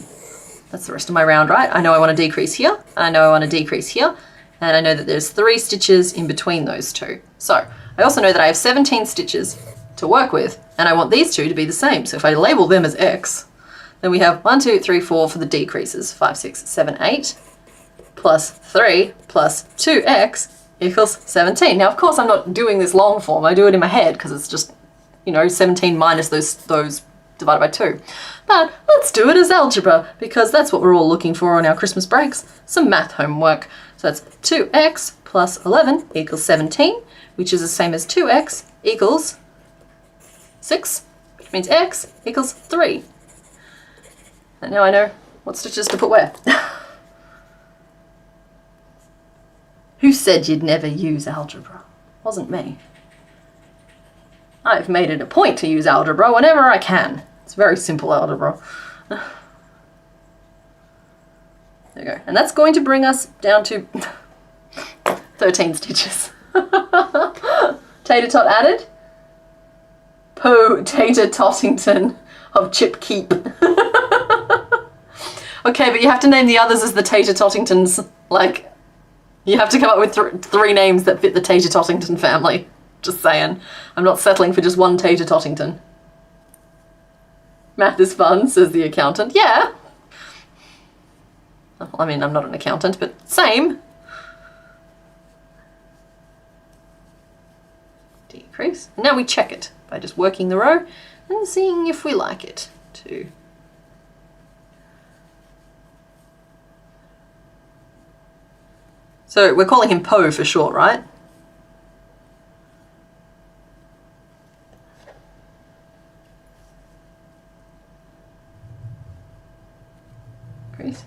that's the rest of my round, right? I know I want to decrease here, and I know I want to decrease here, and I know that there's 3 stitches in between those two. So I also know that I have 17 stitches to work with, and I want these two to be the same. So if I label them as X, then we have 1, 2, 3, 4 for the decreases. 5, 6, 7, 8, plus 3, plus 2X, equals 17. Now, of course, I'm not doing this long form. I do it in my head because it's just, 17 minus those divided by 2. But let's do it as algebra because that's what we're all looking for on our Christmas breaks, some math homework. So that's 2x plus 11 equals 17, which is the same as 2x equals 6, which means x equals 3. And now I know what stitches to put where. Who said you'd never use algebra? Wasn't me. I've made it a point to use algebra whenever I can. It's very simple algebra. There you go. And that's going to bring us down to 13 stitches. Tater tot added. Tater Tottington of Chip Keep. Okay, but you have to name the others as the Tater Tottingtons, like... You have to come up with 3 names that fit the Tater Tottington family. Just saying. I'm not settling for just one Tater Tottington. Math is fun, says the accountant. Yeah. Well, I mean, I'm not an accountant, but same. Decrease. And now we check it by just working the row and seeing if we like it too. So we're calling him Poe for short, right? Great.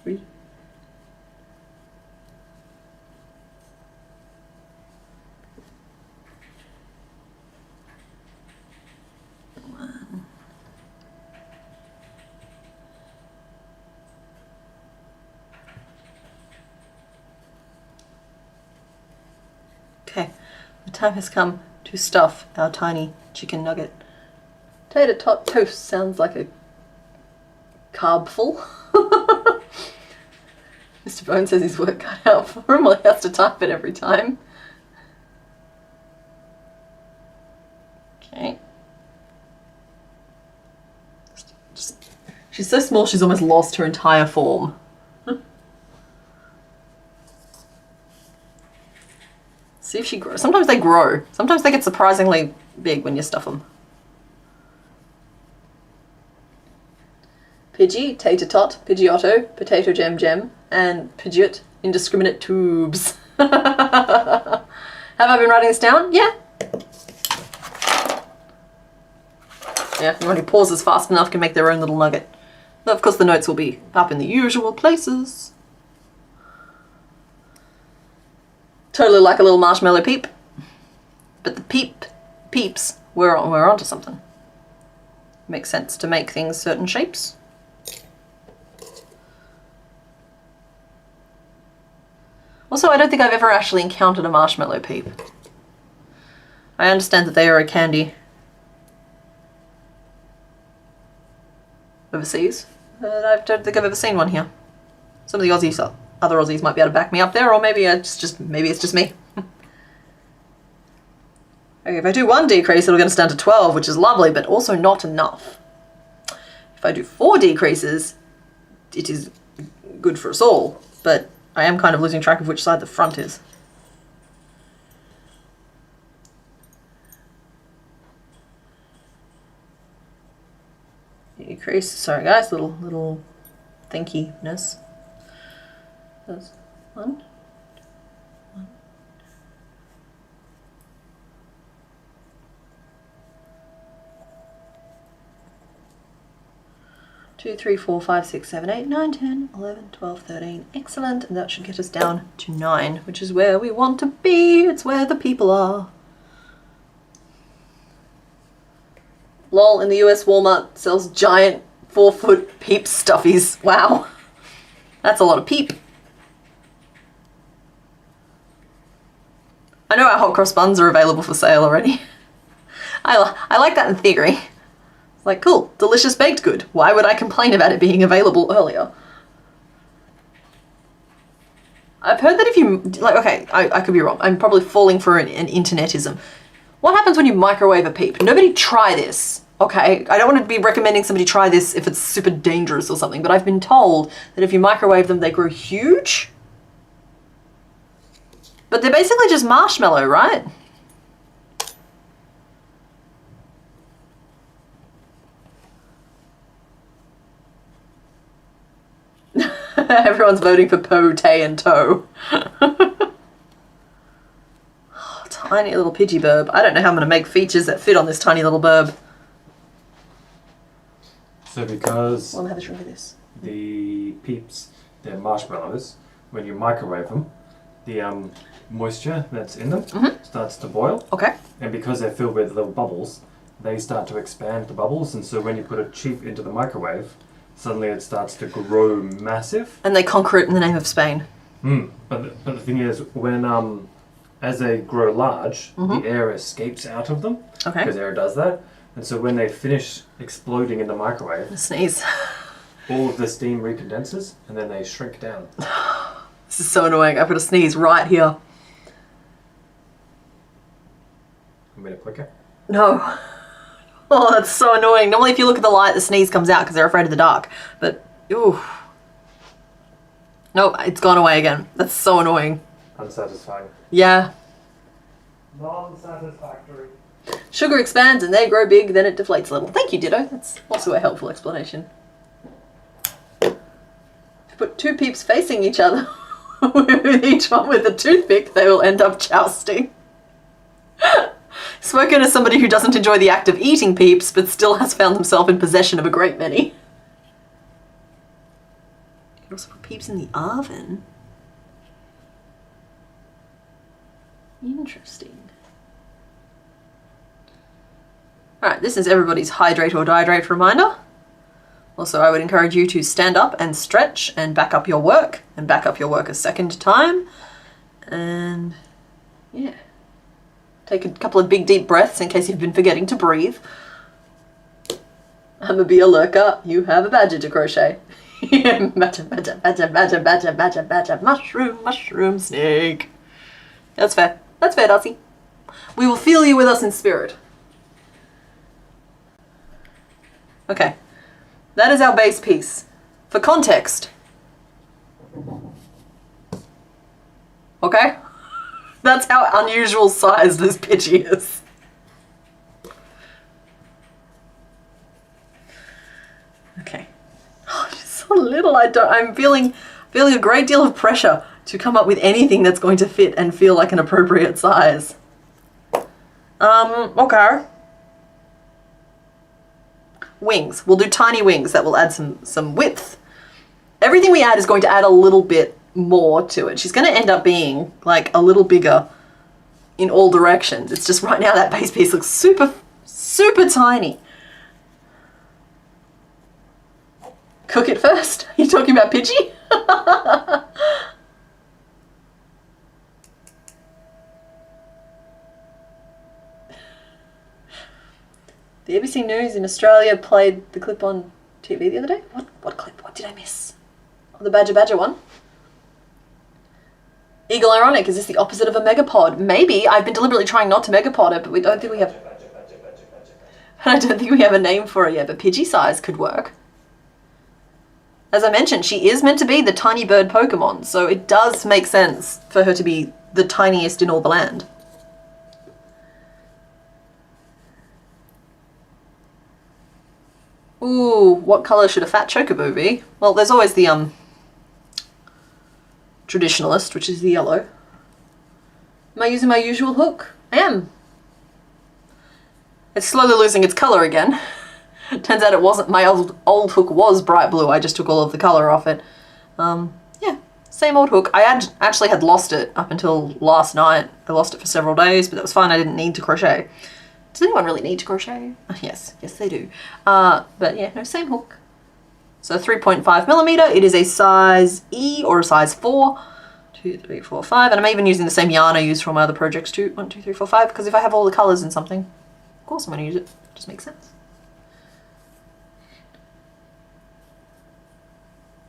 Three. Okay, the time has come to stuff our tiny chicken nugget. Tater tot toast sounds like a carbful. Mr. Bone says his work cut out for him, well, he has to type it every time. Okay. She's so small she's almost lost her entire form. See if she grows. Sometimes they grow. Sometimes they get surprisingly big when you stuff them. Pidgey, tater tot, pidgeotto, potato gem gem, and pidgeot, indiscriminate tubes. Have I been writing this down? Yeah. Yeah, anyone who pauses fast enough can make their own little nugget. Of course the notes will be up in the usual places. Totally like a little marshmallow peep. But the peeps, we're onto something. Makes sense to make things certain shapes. Also, I don't think I've ever actually encountered a marshmallow peep. I understand that they are a candy overseas, but I don't think I've ever seen one here. Some of the other Aussies might be able to back me up there, or maybe it's just me. Okay, if I do 1 decrease, it'll get us down to 12, which is lovely, but also not enough. If I do 4 decreases, it is good for us all, but I am kind of losing track of which side the front is. Decrease, sorry guys, little thinkiness. That's one. 2, 3, 4, 5, 6, 7, 8, 9, 10, 11, 12, 13. Excellent. And that should get us down to 9, which is where we want to be. It's where the people are. Lol, in the US, Walmart sells giant 4-foot peep stuffies. Wow. That's a lot of peep. I know our hot cross buns are available for sale already. I like that in theory. Like, cool, delicious baked good. Why would I complain about it being available earlier? I've heard that if you, like, okay, I could be wrong. I'm probably falling for an internetism. What happens when you microwave a peep? Nobody try this, okay? I don't want to be recommending somebody try this if it's super dangerous or something, but I've been told that if you microwave them, they grow huge. But they're basically just marshmallow, right? Everyone's voting for Po, Tay, and Toe. Oh, tiny little Pidgey burb. I don't know how I'm going to make features that fit on this tiny little burb. So because Well, I'm going to have a shrink of this. the peeps, they're marshmallows, when you microwave them, the moisture that's in them starts to boil. Okay. And because they're filled with little bubbles, they start to expand the bubbles, and so when you put a cheep into the microwave, suddenly it starts to grow massive. And they conquer it in the name of Spain. But the thing is, when as they grow large, the air escapes out of them. Okay. Because air does that. And so when they finish exploding in the microwave, Sneeze. all of the steam recondenses and then they shrink down. This is so annoying. I've got a sneeze right here. I'm going to click it. No. Oh, that's so annoying. Normally if you look at the light, the sneeze comes out because they're afraid of the dark. But, ooh. Nope, it's gone away again. That's so annoying. Unsatisfying. Yeah. Non-satisfactory. Sugar expands and they grow big, then it deflates a little. Thank you, Ditto. That's also a helpful explanation. If you put two peeps facing each other, with each one with a toothpick, they will end up jousting. Spoken as somebody who doesn't enjoy the act of eating peeps, but still has found himself in possession of a great many. You can also put peeps in the oven. Interesting. Alright, this is everybody's hydrate or dihydrate reminder. Also, I would encourage you to stand up and stretch and back up your work, and back up your work a second time. And yeah. Take a couple of big deep breaths in case you've been forgetting to breathe. I'm a bee a lurker, you have a badger to crochet. Badger, badger, badger, badger, badger, badger, badger, mushroom, mushroom, snake. That's fair. That's fair, Darcy. We will feel you with us in spirit. Okay. That is our base piece. For context. Okay? That's how unusual sized this Pidgey is. Okay. Oh, she's so little. I'm feeling a great deal of pressure to come up with anything that's going to fit and feel like an appropriate size. Okay. Wings. We'll do tiny wings that will add some width. Everything we add is going to add a little bit more to it. She's going to end up being like a little bigger in all directions. It's just right now that base piece looks super, super tiny. Cook it first? Are you talking about Pidgey? The ABC News in Australia played the clip on TV the other day. What clip? What did I miss? Oh, the Badger Badger one. Eagle Ironic, is this the opposite of a megapod? Maybe. I've been deliberately trying not to megapod it, but we don't think we have... I don't think we have a name for it yet, but Pidgey size could work. as I mentioned, she is meant to be the tiny bird Pokemon, so it does make sense for her to be the tiniest in all the land. Ooh, what colour should a fat chocobo be? Well, there's always the traditionalist, which is the yellow. Am I using my usual hook? I am. It's slowly losing its colour again. Turns out it wasn't, my old hook was bright blue, I just took all of the colour off it. Yeah, same old hook. I actually had lost it up until last night. I lost it for several days, but that was fine, I didn't need to crochet. Does anyone really need to crochet? Yes, yes they do. But yeah, no, same hook. So 3.5mm, it is a size E or a size 4. 2, 3, 4, 5, and I'm even using the same yarn I use for all my other projects too. 1, 2, 3, 4, 5, because if I have all the colours in something, of course I'm going to use it. It just makes sense.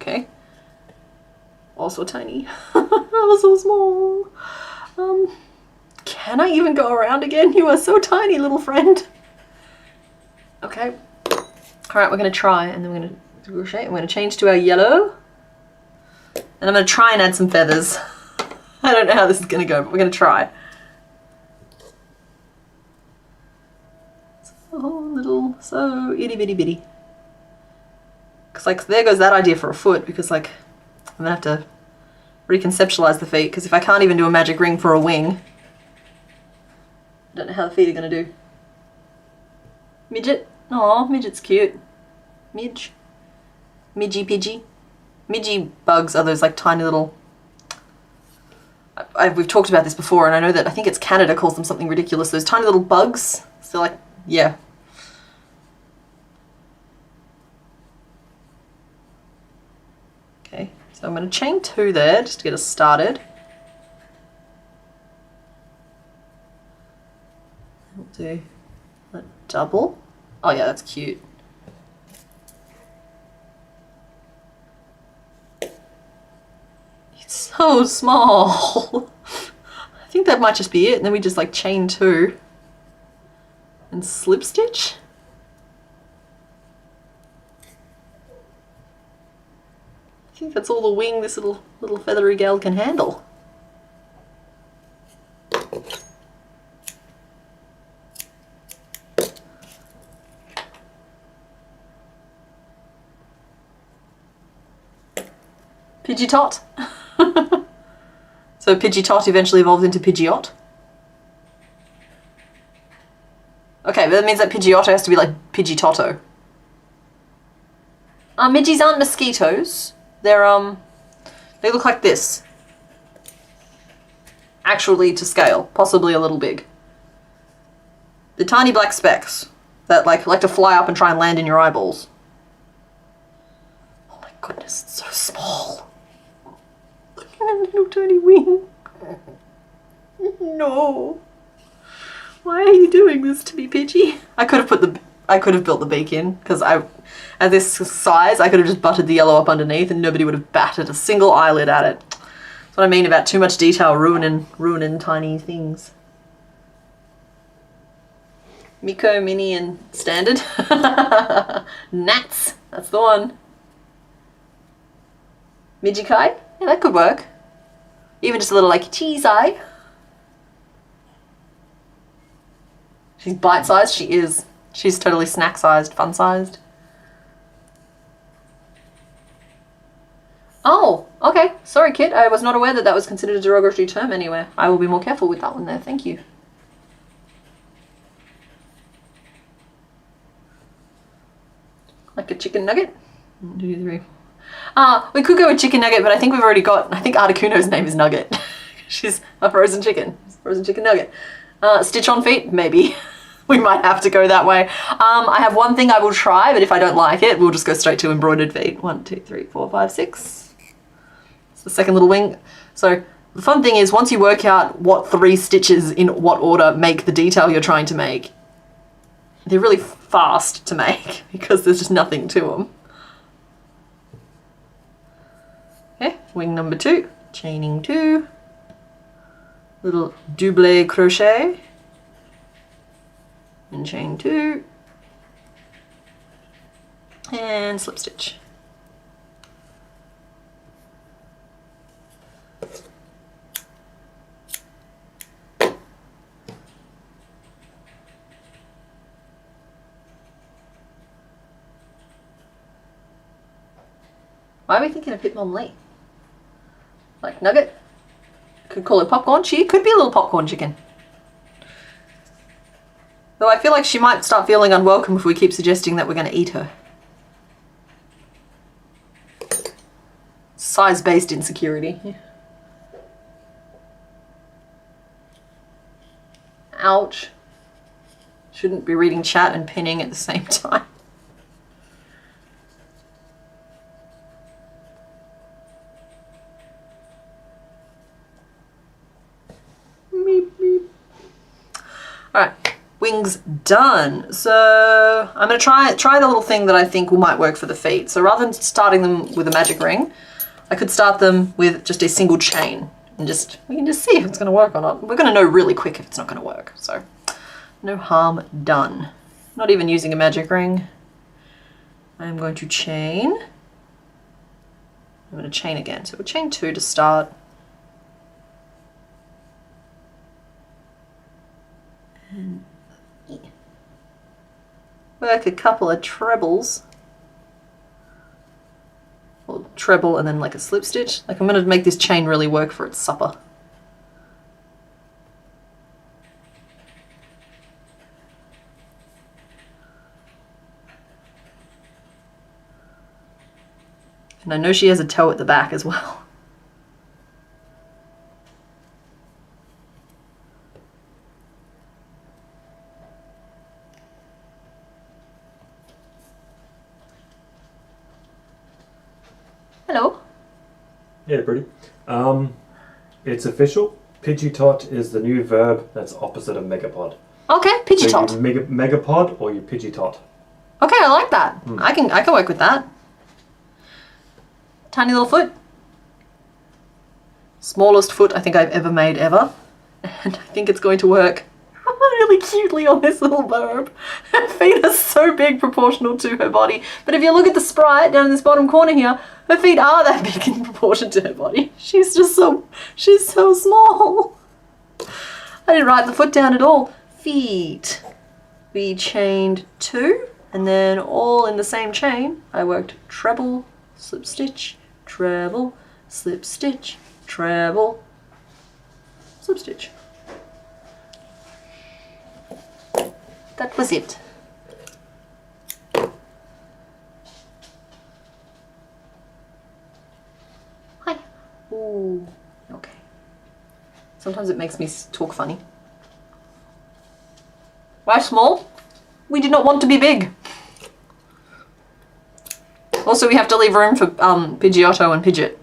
Okay. Also tiny. Also small. Can I even go around again? You are so tiny, little friend. Okay. Alright, we're going to try, and then we're going to crochet. I'm going to change to our yellow. And I'm going to try and add some feathers. I don't know how this is going to go, but we're going to try. So little, so itty bitty bitty. Because like, there goes that idea for a foot, because like, I'm going to have to reconceptualize the feet, because if I can't even do a magic ring for a wing, I don't know how the feet are going to do. Midget. Aw, Midget's cute. Midge. Midgy Pidgey. Midgy bugs are those like tiny little... we've talked about this before, and I know that I think it's Canada calls them something ridiculous. Those tiny little bugs. So like, yeah. Okay, so I'm going to chain 2 there just to get us started. We'll do a double. Oh yeah, that's cute. It's so small. I think that might just be it, and then we just like chain 2 and slip stitch. I think that's all the wing this little feathery gal can handle. Pidgetot. So Pidgetot eventually evolved into Pidgeot. Okay, but that means that Pidgeotto has to be like Pidgeotto. Midgies aren't mosquitoes. They're they look like this. Actually to scale, possibly a little big. The tiny black specks that like to fly up and try and land in your eyeballs. Oh my goodness, it's so small. Look at that little tiny wing. No. Why are you doing this to me, Pidgey? I could have built the beak in, because at this size I could have just buttered the yellow up underneath and nobody would have batted a single eyelid at it. That's what I mean about too much detail ruining tiny things. Miko, Mini, and Standard. Nats, that's the one. Midgikai, yeah, that could work. Even just a little like cheese eye. She's bite-sized, she is. She's totally snack-sized, fun-sized. Oh, okay. Sorry, Kit. I was not aware that that was considered a derogatory term anywhere. I will be more careful with that one there. Thank you. Like a chicken nugget? 1, 2, 3. We could go with chicken nugget, but I think we've already got... I think Articuno's name is Nugget. She's a frozen chicken. Frozen chicken nugget. Stitch on feet? Maybe. We might have to go that way. I have one thing I will try, but if I don't like it, we'll just go straight to embroidered feet. 1, 2, 3, 4, 5, 6. It's the second little wing. So the fun thing is once you work out what 3 stitches in what order make the detail you're trying to make, they're really fast to make because there's just nothing to them. Okay, wing number 2, chaining 2, little double crochet, and chain 2, and slip stitch. Why are we thinking of Hitmonlee? Like Nugget? Could call her Popcorn. She could be a little popcorn chicken. Though I feel like she might start feeling unwelcome if we keep suggesting that we're going to eat her. Size-based insecurity. Ouch. Shouldn't be reading chat and pinning at the same time. Meep, meep. Alright, wings done. So I'm going to try the little thing that I think might work for the feet. So rather than starting them with a magic ring, I could start them with just a single chain. And we can just see if it's going to work or not. We're going to know really quick if it's not going to work. So no harm done. Not even using a magic ring. I'm going to chain. I'm going to chain again. So we'll chain 2 to start. And work a couple of trebles. Or treble and then like a slip stitch. Like I'm going to make this chain really work for its supper. And I know she has a toe at the back as well. Hello. Yeah, pretty. It's official. Pidgey-tot is the new verb that's opposite of megapod. Okay, Pidgey-tot. So you megapod or you Pidgey-tot. Okay, I like that. I can work with that. Tiny little foot. Smallest foot I think I've ever made ever. And I think it's going to work really cutely on this little verb. Her feet are so big proportional to her body. But if you look at the sprite down in this bottom corner here, her feet are that big in proportion to her body. She's so small. I didn't write the foot down at all. Feet. We chained 2 and then all in the same chain I worked treble, slip stitch, treble, slip stitch, treble, slip stitch. That was it. Hi. Ooh, okay. Sometimes it makes me talk funny. Why small? We did not want to be big. Also, we have to leave room for Pidgeotto and Pidgeot.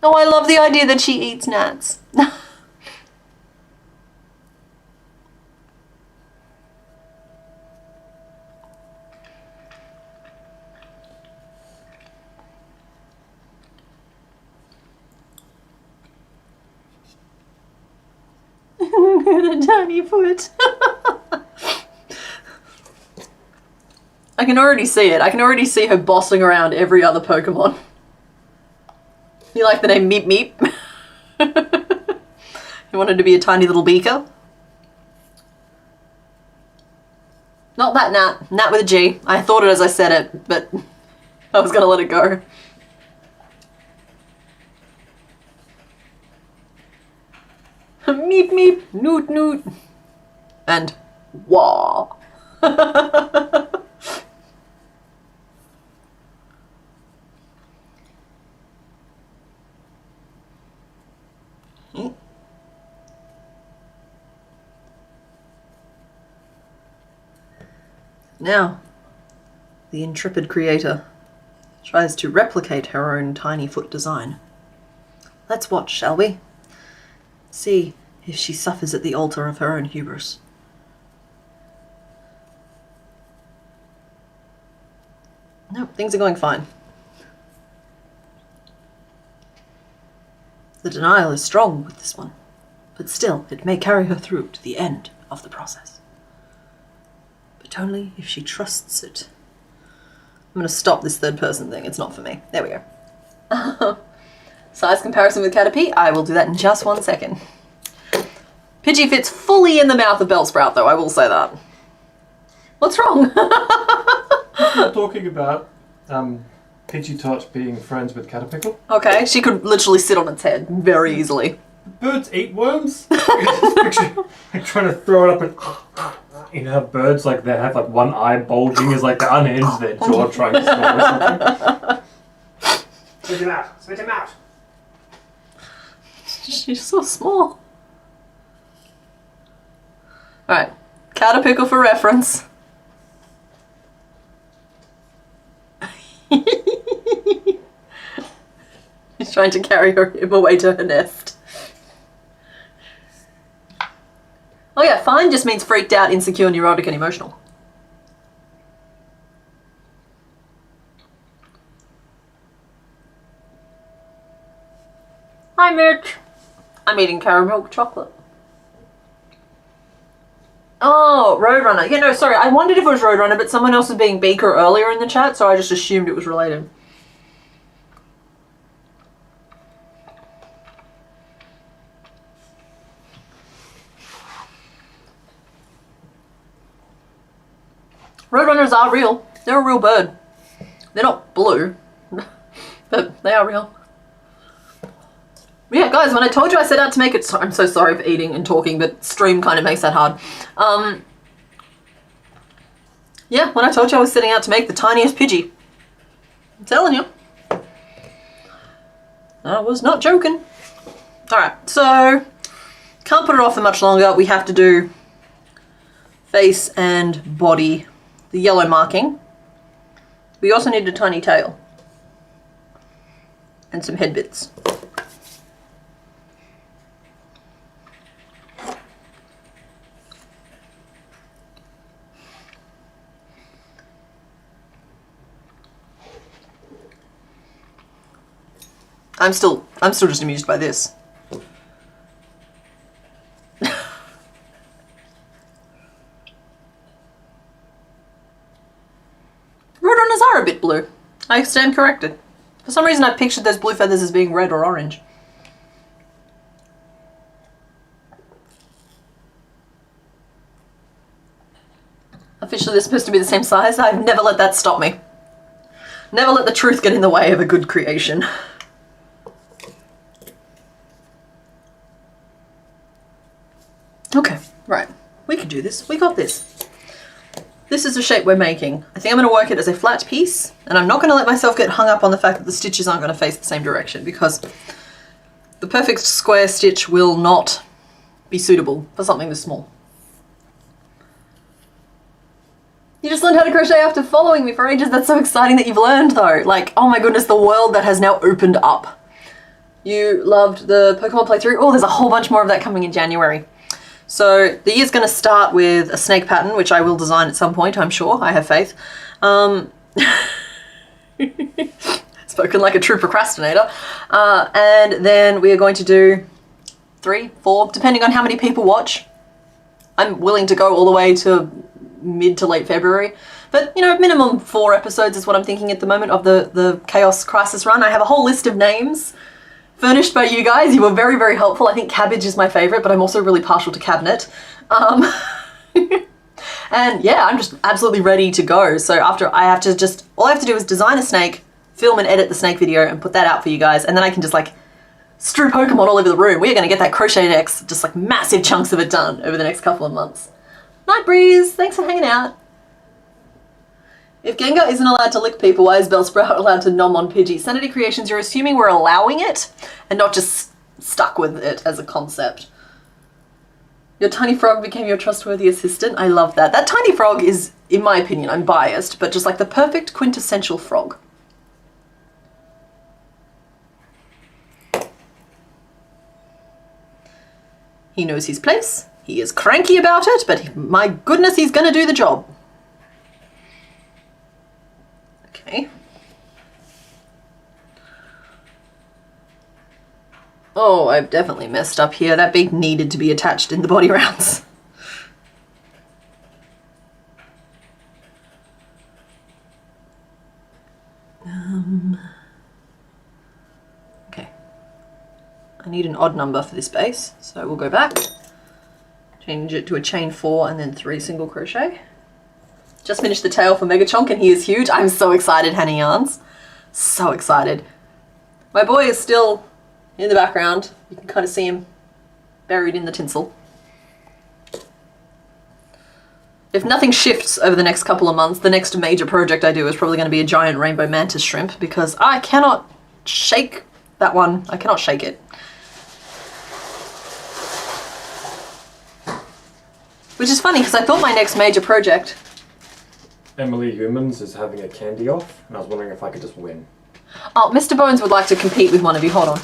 Oh, I love the idea that she eats gnats. A tiny foot. I can already see it. I can already see her bossing around every other Pokemon. You like the name Meep Meep? You wanted to be a tiny little beaker? Not that Nat. Nat with a G. I thought it as I said it, but I was gonna let it go. Meep Meep, Noot Noot, and Wah. Now, the intrepid creator tries to replicate her own tiny foot design. Let's watch, shall we? See if she suffers at the altar of her own hubris. No, things are going fine. The denial is strong with this one, but still it may carry her through to the end of the process. But only if she trusts it. I'm going to stop this third person thing, it's not for me. There we go. Size comparison with Caterpie, I will do that in just 1 second. Pidgey fits fully in the mouth of Bellsprout though, I will say that. What's wrong? We're talking about Pidgey Tot being friends with Caterpickle. Okay, she could literally sit on its head very easily. Birds eat worms? Picture like trying to throw it up and you know how birds like they have like one eye bulging is like they unhinge their jaw trying to swallow something. Spit him out! Spit him out! She's so small. Alright, Caterpickle for reference. She's trying to carry him away to her nest. Oh yeah, fine just means freaked out, insecure, neurotic, and emotional. Hi Mitch. I'm eating caramel chocolate. Oh, Roadrunner. Yeah, no, sorry. I wondered if it was Roadrunner, but someone else was being Beaker earlier in the chat, so I just assumed it was related. Roadrunners are real. They're a real bird. They're not blue, but they are real. Yeah, guys, when I told you I set out to make it... I'm so sorry for eating and talking, but stream kind of makes that hard. Yeah, when I told you I was setting out to make the tiniest Pidgey. I'm telling you. I was not joking. Alright, so... Can't put it off for much longer. We have to do face and body. The yellow marking. We also need a tiny tail. And some head bits. I'm still just amused by this. Roadrunners are a bit blue. I stand corrected. For some reason I pictured those blue feathers as being red or orange. Officially they're supposed to be the same size. I've never let that stop me. Never let the truth get in the way of a good creation. Okay, right. We can do this. We got this. This is the shape we're making. I think I'm going to work it as a flat piece, and I'm not going to let myself get hung up on the fact that the stitches aren't going to face the same direction, because the perfect square stitch will not be suitable for something this small. You just learned how to crochet after following me for ages. That's so exciting that you've learned though. Like, oh my goodness, the world that has now opened up. You loved the Pokemon playthrough. Oh, there's a whole bunch more of that coming in January. So the year's going to start with a snake pattern, which I will design at some point, I'm sure. I have faith. Spoken like a true procrastinator. And then we are going to do 3, 4, depending on how many people watch. I'm willing to go all the way to mid to late February. But, you know, minimum 4 episodes is what I'm thinking at the moment of the Chaos Crisis run. I have a whole list of names furnished by you guys. You were very, very helpful. I think Cabbage is my favorite, but I'm also really partial to Cabinet. And yeah, I'm just absolutely ready to go. So after all I have to do is design a snake, film and edit the snake video and put that out for you guys. And then I can just like strew Pokemon all over the room. We're going to get that Crochetdex, just like massive chunks of it done over the next couple of months. Night Breeze, thanks for hanging out. If Gengar isn't allowed to lick people, why is Bellsprout allowed to nom on Pidgey? Sanity Creations, you're assuming we're allowing it and not just stuck with it as a concept. Your tiny frog became your trustworthy assistant. I love that. That tiny frog is, in my opinion, I'm biased, but just like the perfect quintessential frog. He knows his place. He is cranky about it, but my goodness, he's gonna do the job. Okay. Oh, I've definitely messed up here. That beak needed to be attached in the body rounds. Okay. I need an odd number for this base, so we'll go back. Change it to a chain 4 and then 3 single crochet. Just finished the tail for Megachonk and he is huge. I'm so excited, Hannah Yarns. So excited. My boy is still in the background. You can kind of see him buried in the tinsel. If nothing shifts over the next couple of months, the next major project I do is probably going to be a giant rainbow mantis shrimp because I cannot shake that one. I cannot shake it. Which is funny because I thought my next major project... Emily Humans is having a candy off, and I was wondering if I could just win. Oh, Mr. Bones would like to compete with one of you. Hold on.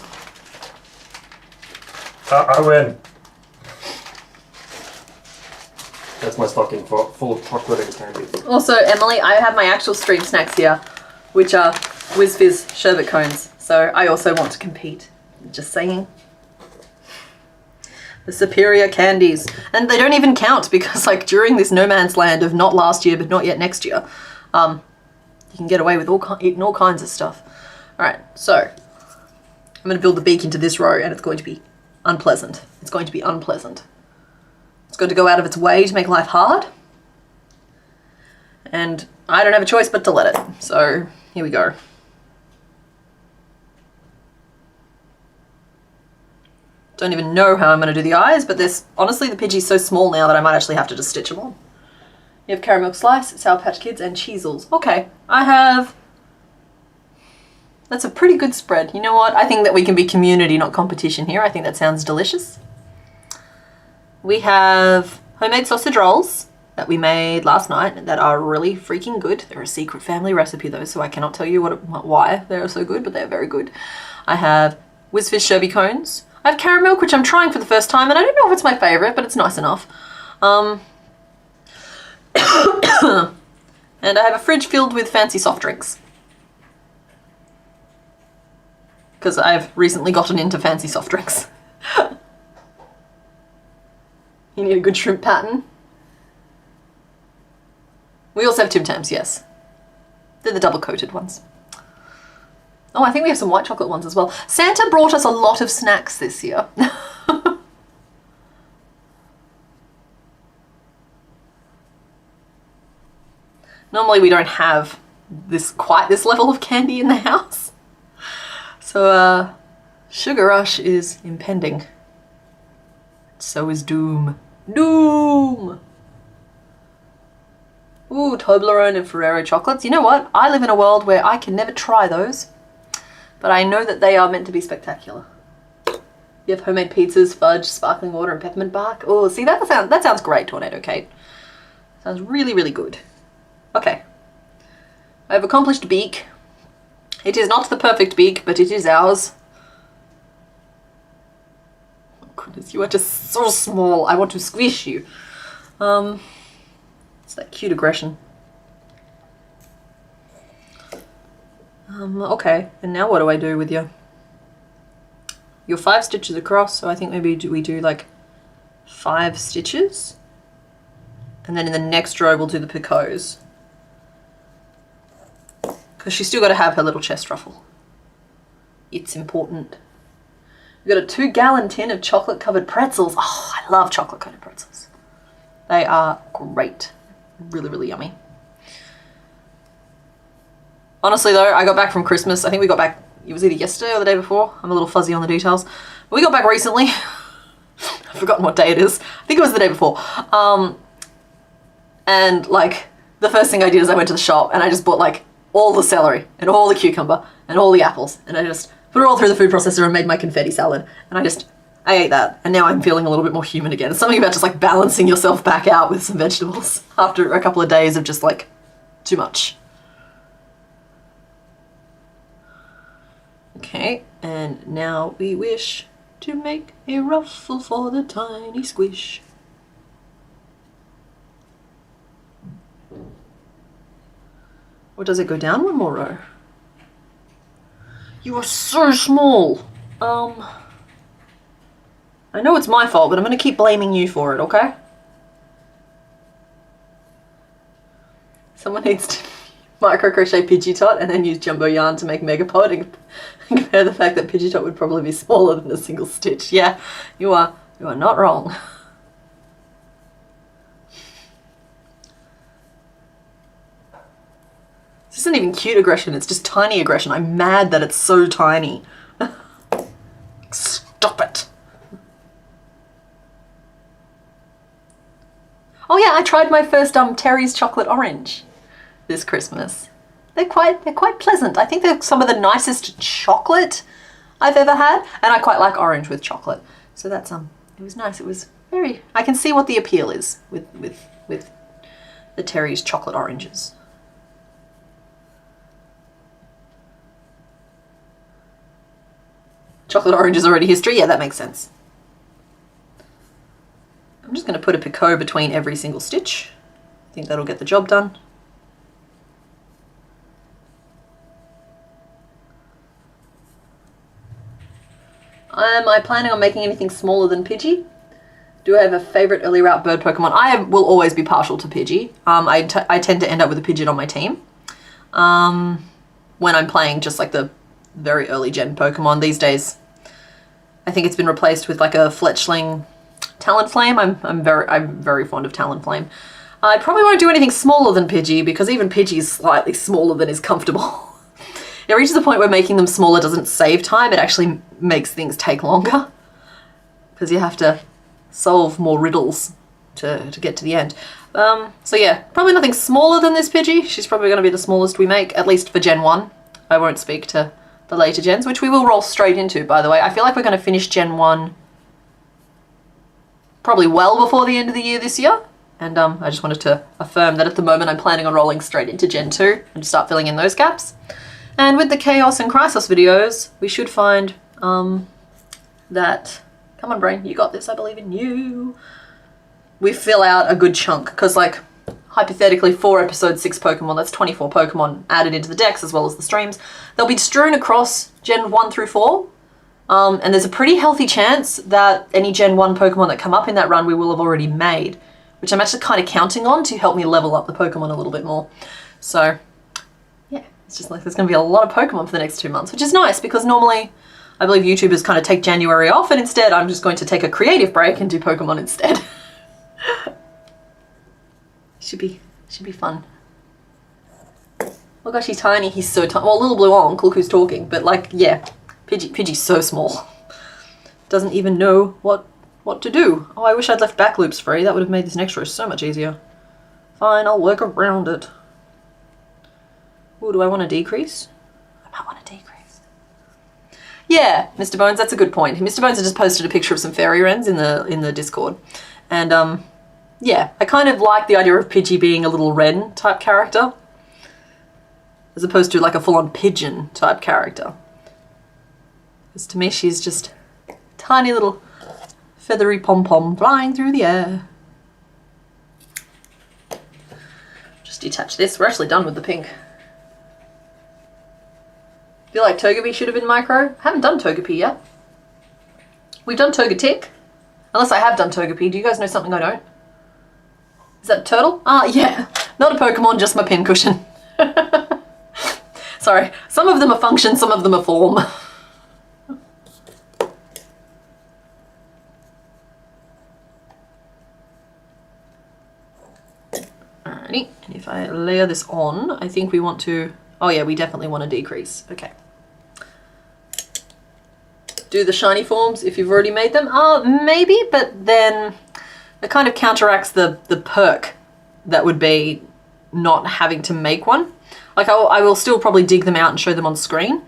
I win. That's my stocking full of chocolate and candy. Also, Emily, I have my actual stream snacks here, which are Whiz Fizz sherbet cones. So I also want to compete. Just saying. The superior candies. And they don't even count because like during this no man's land of not last year but not yet next year, you can get away with eating all kinds of stuff. Alright, so I'm going to build the beak into this row and it's going to be unpleasant. It's going to be unpleasant. It's going to go out of its way to make life hard. And I don't have a choice but to let it. So here we go. Don't even know how I'm going to do the eyes, but there's honestly the Pidgey's so small now that I might actually have to just stitch them on. You have Caramel Slice, Sour Patch Kids, and Cheezels. Okay, I have... That's a pretty good spread. You know what? I think that we can be community, not competition here. I think that sounds delicious. We have homemade sausage rolls that we made last night that are really freaking good. They're a secret family recipe though, so I cannot tell you why they're so good, but they're very good. I have Whiz Fizz Sherbet cones. I have caramel, which I'm trying for the first time, and I don't know if it's my favourite, but it's nice enough. And I have a fridge filled with fancy soft drinks. Because I've recently gotten into fancy soft drinks. You need a good shrimp pattern. We also have Tim Tams, yes. They're the double-coated ones. Oh, I think we have some white chocolate ones as well. Santa brought us a lot of snacks this year. Normally we don't have quite this level of candy in the house. So, Sugar Rush is impending. So is Doom. Doom! Ooh, Toblerone and Ferrero chocolates. You know what? I live in a world where I can never try those. But I know that they are meant to be spectacular. You have homemade pizzas, fudge, sparkling water, and peppermint bark. Oh, see, that sounds great, Tornado Kate. Sounds really, really good. Okay. I have accomplished beak. It is not the perfect beak, but it is ours. Oh goodness, you are just so small. I want to squish you. It's that cute aggression. Okay, and now what do I do with you? You're 5 stitches across, so I think maybe we do like 5 stitches. And then in the next row we'll do the picots. Because she's still got to have her little chest ruffle. It's important. We've got a 2-gallon tin of chocolate-covered pretzels. Oh, I love chocolate-covered pretzels. They are great. Really, really yummy. Honestly though, I got back from Christmas. I think we got back, it was either yesterday or the day before. I'm a little fuzzy on the details. But we got back recently. I've forgotten what day it is. I think it was the day before. And like, the first thing I did is I went to the shop and I just bought like all the celery and all the cucumber and all the apples. And I just put it all through the food processor and made my confetti salad. And I ate that. And now I'm feeling a little bit more human again. It's something about just like balancing yourself back out with some vegetables after a couple of days of just like too much. Okay, and now we wish to make a ruffle for the tiny squish. Or does it go down one more row? You are so small. I know it's my fault, but I'm going to keep blaming you for it, okay? Someone needs to micro crochet Pidgey Tot and then use jumbo yarn to make Megapod and compare the fact that Pidgey Tot would probably be smaller than a single stitch. Yeah, you are not wrong. isn't even cute aggression, it's just tiny aggression. I'm mad that it's so tiny. Stop it. Oh yeah, I tried my first Terry's chocolate orange this Christmas. They're quite pleasant. I think they're some of the nicest chocolate I've ever had, and I quite like orange with chocolate. So that's it was nice. It was very, I can see what the appeal is with the Terry's chocolate oranges. Chocolate orange is already history. Yeah, that makes sense. I'm just going to put a picot between every single stitch. I think that'll get the job done. Am I planning on making anything smaller than Pidgey? Do I have a favourite early route bird Pokemon? I will always be partial to Pidgey. I tend to end up with a Pidgeot on my team. When I'm playing just like the very early gen Pokemon. These days, I think it's been replaced with like a Fletchling Talonflame. I'm very fond of Talonflame. I probably won't do anything smaller than Pidgey because even Pidgey is slightly smaller than is comfortable. It reaches a point where making them smaller doesn't save time, it actually makes things take longer because you have to solve more riddles to get to the end. So yeah, probably nothing smaller than this Pidgey. She's probably going to be the smallest we make, at least for Gen 1. I won't speak to the later gens, which we will roll straight into, by the way. I feel like we're going to finish Gen 1 probably well before the end of the year this year. And I just wanted to affirm that at the moment I'm planning on rolling straight into Gen 2 and start filling in those gaps. And with the Chaos and Chrysos videos, we should find that, come on brain, you got this, I believe in you. We fill out a good chunk, because like, hypothetically 4 episode 6 Pokemon, that's 24 Pokemon added into the decks as well as the streams. They'll be strewn across Gen 1 through 4. And there's a pretty healthy chance that any Gen 1 Pokemon that come up in that run we will have already made, which I'm actually kind of counting on to help me level up the Pokemon a little bit more. So yeah, it's just like there's going to be a lot of Pokemon for the next 2 months, which is nice because normally I believe YouTubers kind of take January off, and instead I'm just going to take a creative break and do Pokemon instead. Should be fun. Oh gosh, he's tiny. He's so tiny. Well, little blue onk, look who's talking. But like, yeah, Pidgey's so small. Doesn't even know what to do. Oh, I wish I'd left back loops free. That would have made this next row so much easier. Fine, I'll work around it. Ooh, do I want to decrease? I might want to decrease. Yeah, Mr. Bones, that's a good point. Mr. Bones has just posted a picture of some fairy wrens in the Discord. And yeah, I kind of like the idea of Pidgey being a little wren type character, as opposed to like a full-on pigeon type character. Because to me, she's just a tiny little feathery pom-pom flying through the air. Just detach this. We're actually done with the pink. Feel like Togepi should have been micro. I haven't done Togepi yet. We've done Togetic. Unless I have done Togepi. Do you guys know something I don't? Is that a turtle? Ah, yeah. Not a Pokemon, just my pincushion. Sorry. Some of them are function, some of them are form. Alrighty. And if I layer this on, I think we want to... Oh yeah, we definitely want to decrease. Okay. Do the shiny forms if you've already made them? Maybe, but then it kind of counteracts the perk that would be not having to make one. Like I will still probably dig them out and show them on screen,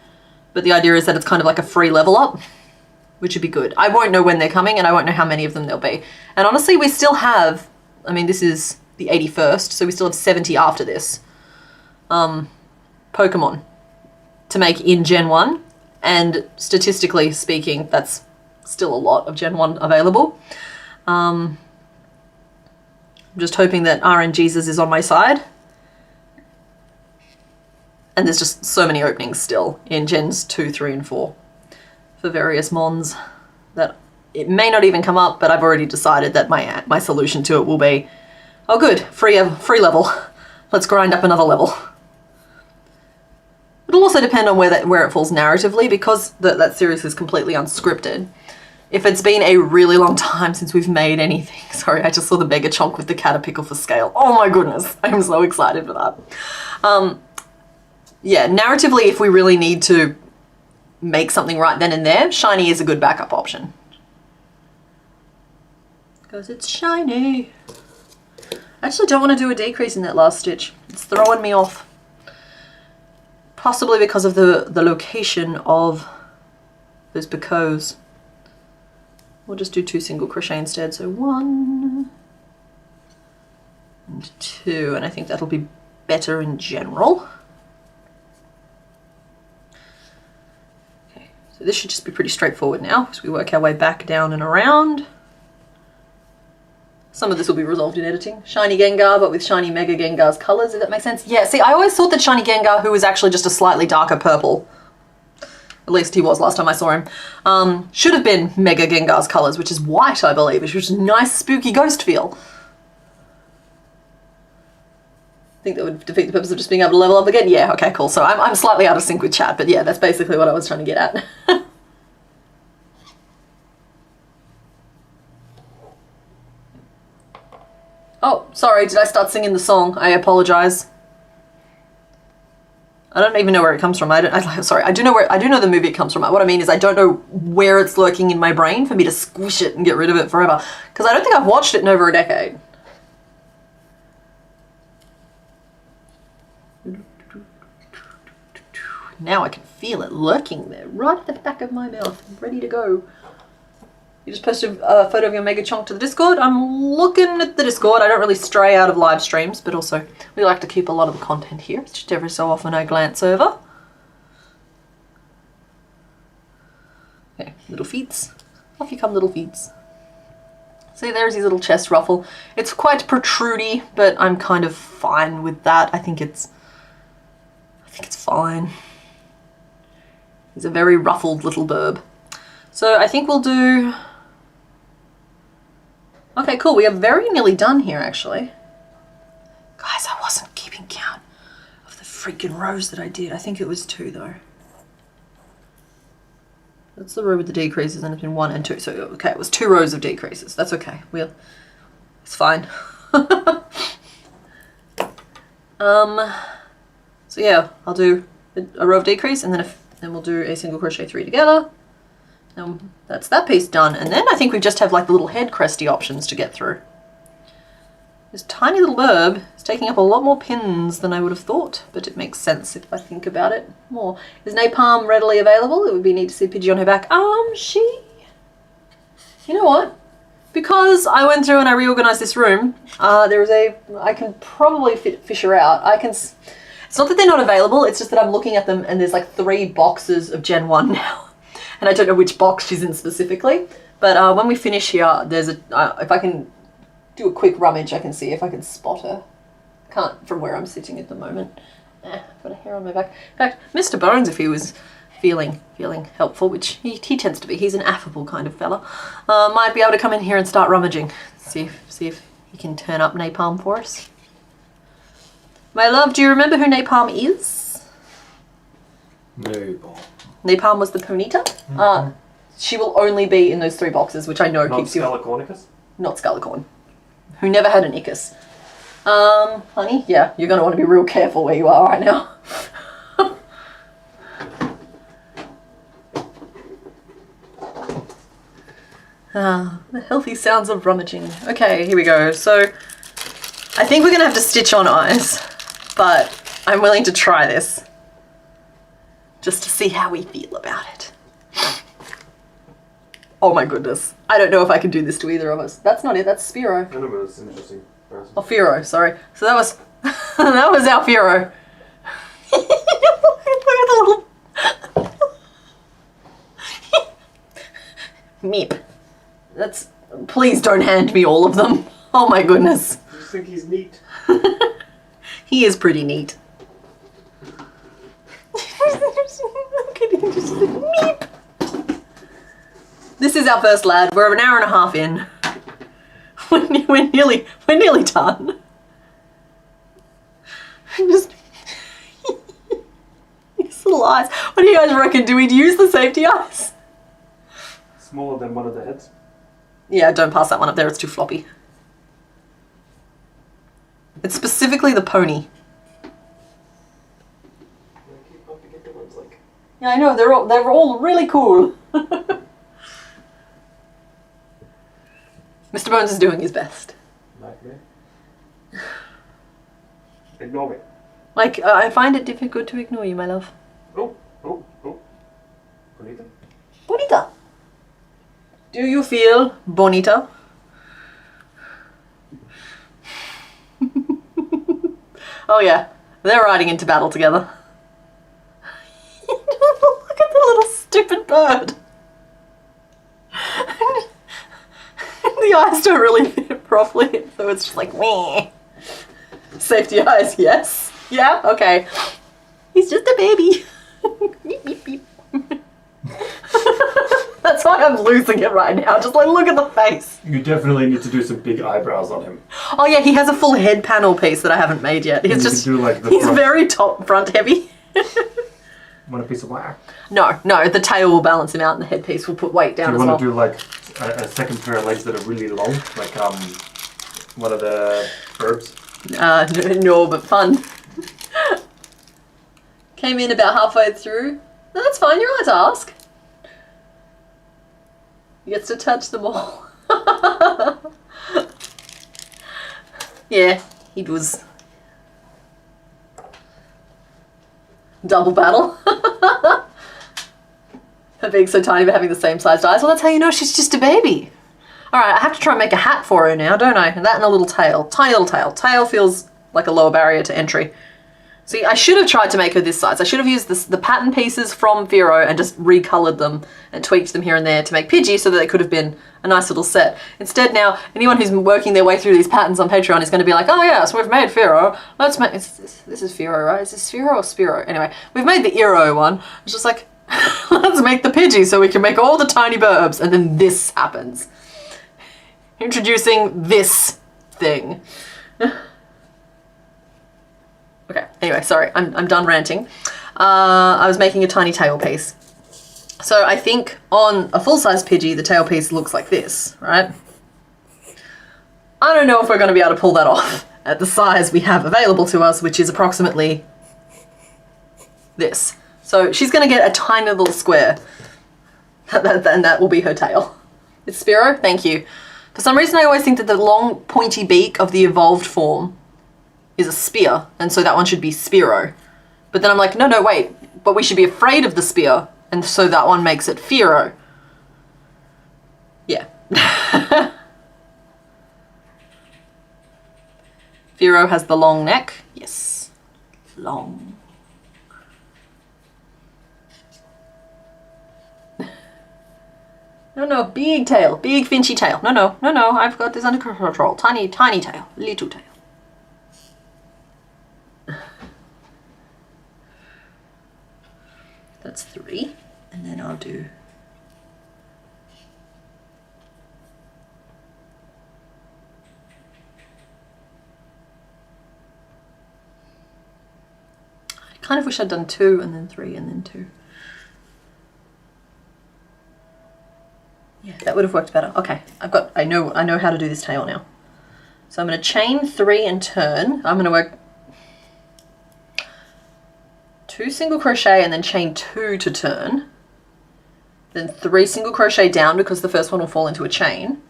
but the idea is that it's kind of like a free level up, which would be good. I won't know when they're coming and I won't know how many of them there'll be. And honestly, we still have, I mean, this is the 81st, so we still have 70 after this Pokemon to make in Gen 1. And statistically speaking, that's still a lot of Gen 1 available. I'm just hoping that RNGesus is on my side. And there's just so many openings still in Gens 2, 3, and 4 for various mons that it may not even come up, but I've already decided that my solution to it will be, oh good, free level. Let's grind up another level. It'll also depend on where it falls narratively, because that series is completely unscripted. If it's been a really long time since we've made anything... Sorry, I just saw the Mega Chonk with the Caterpillar for scale. Oh my goodness, I'm so excited for that. yeah, narratively, if we really need to make something right then and there, shiny is a good backup option. Because it's shiny. I actually don't want to do a decrease in that last stitch. It's throwing me off. Possibly because of the location of those picots. We'll just do 2 single crochet instead. So 1 and 2, and I think that'll be better in general. Okay, so this should just be pretty straightforward now as we work our way back down and around. Some of this will be resolved in editing. Shiny Gengar, but with shiny Mega Gengar's colors, if that makes sense. Yeah, see, I always thought that shiny Gengar, who was actually just a slightly darker purple, at least he was last time I saw him, should have been Mega Gengar's colors, which is white, I believe, which is a nice spooky ghost feel. I think that would defeat the purpose of just being able to level up again. Yeah, okay, cool. So I'm slightly out of sync with chat, but yeah, that's basically what I was trying to get at. Oh, sorry, did I start singing the song? I apologize. I don't even know where it comes from. Sorry, I do know the movie it comes from. What I mean is I don't know where it's lurking in my brain for me to squish it and get rid of it forever. Because I don't think I've watched it in over a decade. Now I can feel it lurking there, right at the back of my mouth, ready to go. You just posted a photo of your Mega Chonk to the Discord. I'm looking at the Discord. I don't really stray out of live streams, but also we like to keep a lot of the content here. It's just every so often I glance over. Okay, little feet. Off you come, little feet. See, there's his little chest ruffle. It's quite protrudy, but I'm kind of fine with that. I think it's fine. He's a very ruffled little burb. So I think we'll do... Okay, cool. We are very nearly done here, actually. Guys, I wasn't keeping count of the freaking rows that I did. I think it was 2, though. That's the row with the decreases, and it's been 1 and 2. So, okay, it was 2 rows of decreases. That's okay. It's fine. So yeah, I'll do a row of decrease, and then we'll do a single crochet 3 together. That's that piece done, and then I think we just have like the little head cresty options to get through. This tiny little burb is taking up a lot more pins than I would have thought, but it makes sense if I think about it more. Is napalm readily available? It would be neat to see Pidgey on her back. You know what? Because I went through and I reorganized this room, I can probably fish her out. It's not that they're not available, it's just that I'm looking at them and there's like 3 boxes of Gen 1 now. And I don't know which box she's in specifically. But when we finish here, there's if I can do a quick rummage, I can see if I can spot her. Can't from where I'm sitting at the moment. I've got a hair on my back. In fact, Mr. Bones, if he was feeling helpful, which he tends to be, he's an affable kind of fella, might be able to come in here and start rummaging. See if he can turn up napalm for us. My love, do you remember who Napalm is? No. Napalm was the Ponyta. Mm-hmm. She will only be in those 3 boxes, which I know keeps you... Not Scalacornicus? Not Scalacorn. Who never had an Icus. Honey, yeah, you're going to want to be real careful where you are right now. The healthy sounds of rummaging. Okay, here we go. So, I think we're going to have to stitch on eyes, but I'm willing to try this. Just to see how we feel about it. Oh my goodness. I don't know if I can do this to either of us. That's not it, that's Spiro. I know, but it's interesting. Oh, Firo, sorry. So that was that was our Firo. Look at the little Meep. That's... Please don't hand me all of them. Oh my goodness. I just think he's neat. He is pretty neat. Meep. This is our first lad. We're an hour and a half in. We're nearly done. Just these little eyes. What do you guys reckon? Do we use the safety eyes? Smaller than one of the heads. Yeah, don't pass that one up there. It's too floppy. It's specifically the pony. Yeah, I know, they're all really cool. Mr. Bones is doing his best. Like me. Ignore me. Like, I find it difficult to ignore you, my love. Oh. Bonita? Bonita. Do you feel bonita? Oh yeah, they're riding into battle together. Look at the little stupid bird. The eyes don't really fit properly, so it's just like, meh. Safety eyes, yes. Yeah, okay. He's just a baby. Beep, beep, beep. That's why I'm losing it right now. Just like, look at the face. You definitely need to do some big eyebrows on him. Oh yeah, he has a full head panel piece that I haven't made yet. He's just, do like the he's very top front heavy. Want a piece of wire? No, the tail will balance him out and the headpiece will put weight down Do you as well. want to do like a second pair of legs that are really long? Like one of the birds? No, but fun. Came in about halfway through. No, that's fine, you're allowed to ask. He gets to touch them all. Yeah, he was. Double battle. Her being so tiny but having the same sized eyes. Well, that's how you know she's just a baby. Alright, I have to try and make a hat for her now, don't I? And that and a little tail. Tiny little tail. Tail feels like a lower barrier to entry. See, I should have tried to make her this size. I should have used the pattern pieces from Firo and just recolored them and tweaked them here and there to make Pidgey so that they could have been a nice little set. Instead now, anyone who's working their way through these patterns on Patreon is going to be like, oh yeah, so we've made Firo. Let's make, this is Firo, right? Is this Firo or Spiro? Anyway, we've made the Eero one. It's just like, let's make the Pidgey so we can make all the tiny burbs, and then this happens. Introducing this thing. Okay, anyway, sorry, I'm done ranting. I was making a tiny tail piece. So I think on a full-size Pidgey, the tail piece looks like this, right? I don't know if we're going to be able to pull that off at the size we have available to us, which is approximately this. So she's going to get a tiny little square, and that will be her tail. It's Spiro, thank you. For some reason I always think that the long pointy beak of the evolved form is a spear, and so that one should be Spiro. But then I'm like, no, wait, but we should be afraid of the spear, and so that one makes it Firo. Yeah. Firo has the long neck. Yes. Long. No, big tail, big finchy tail. No, I've got this under control. Tiny tail, little tail. That's 3, and then I'll do I kind of wish I'd done 2 and then 3 and then 2. Yeah, that would have worked better. Okay, I know how to do this tail now. So I'm going to chain 3 and turn. I'm going to work 2 single crochet and then chain 2 to turn. Then 3 single crochet down because the first one will fall into a chain.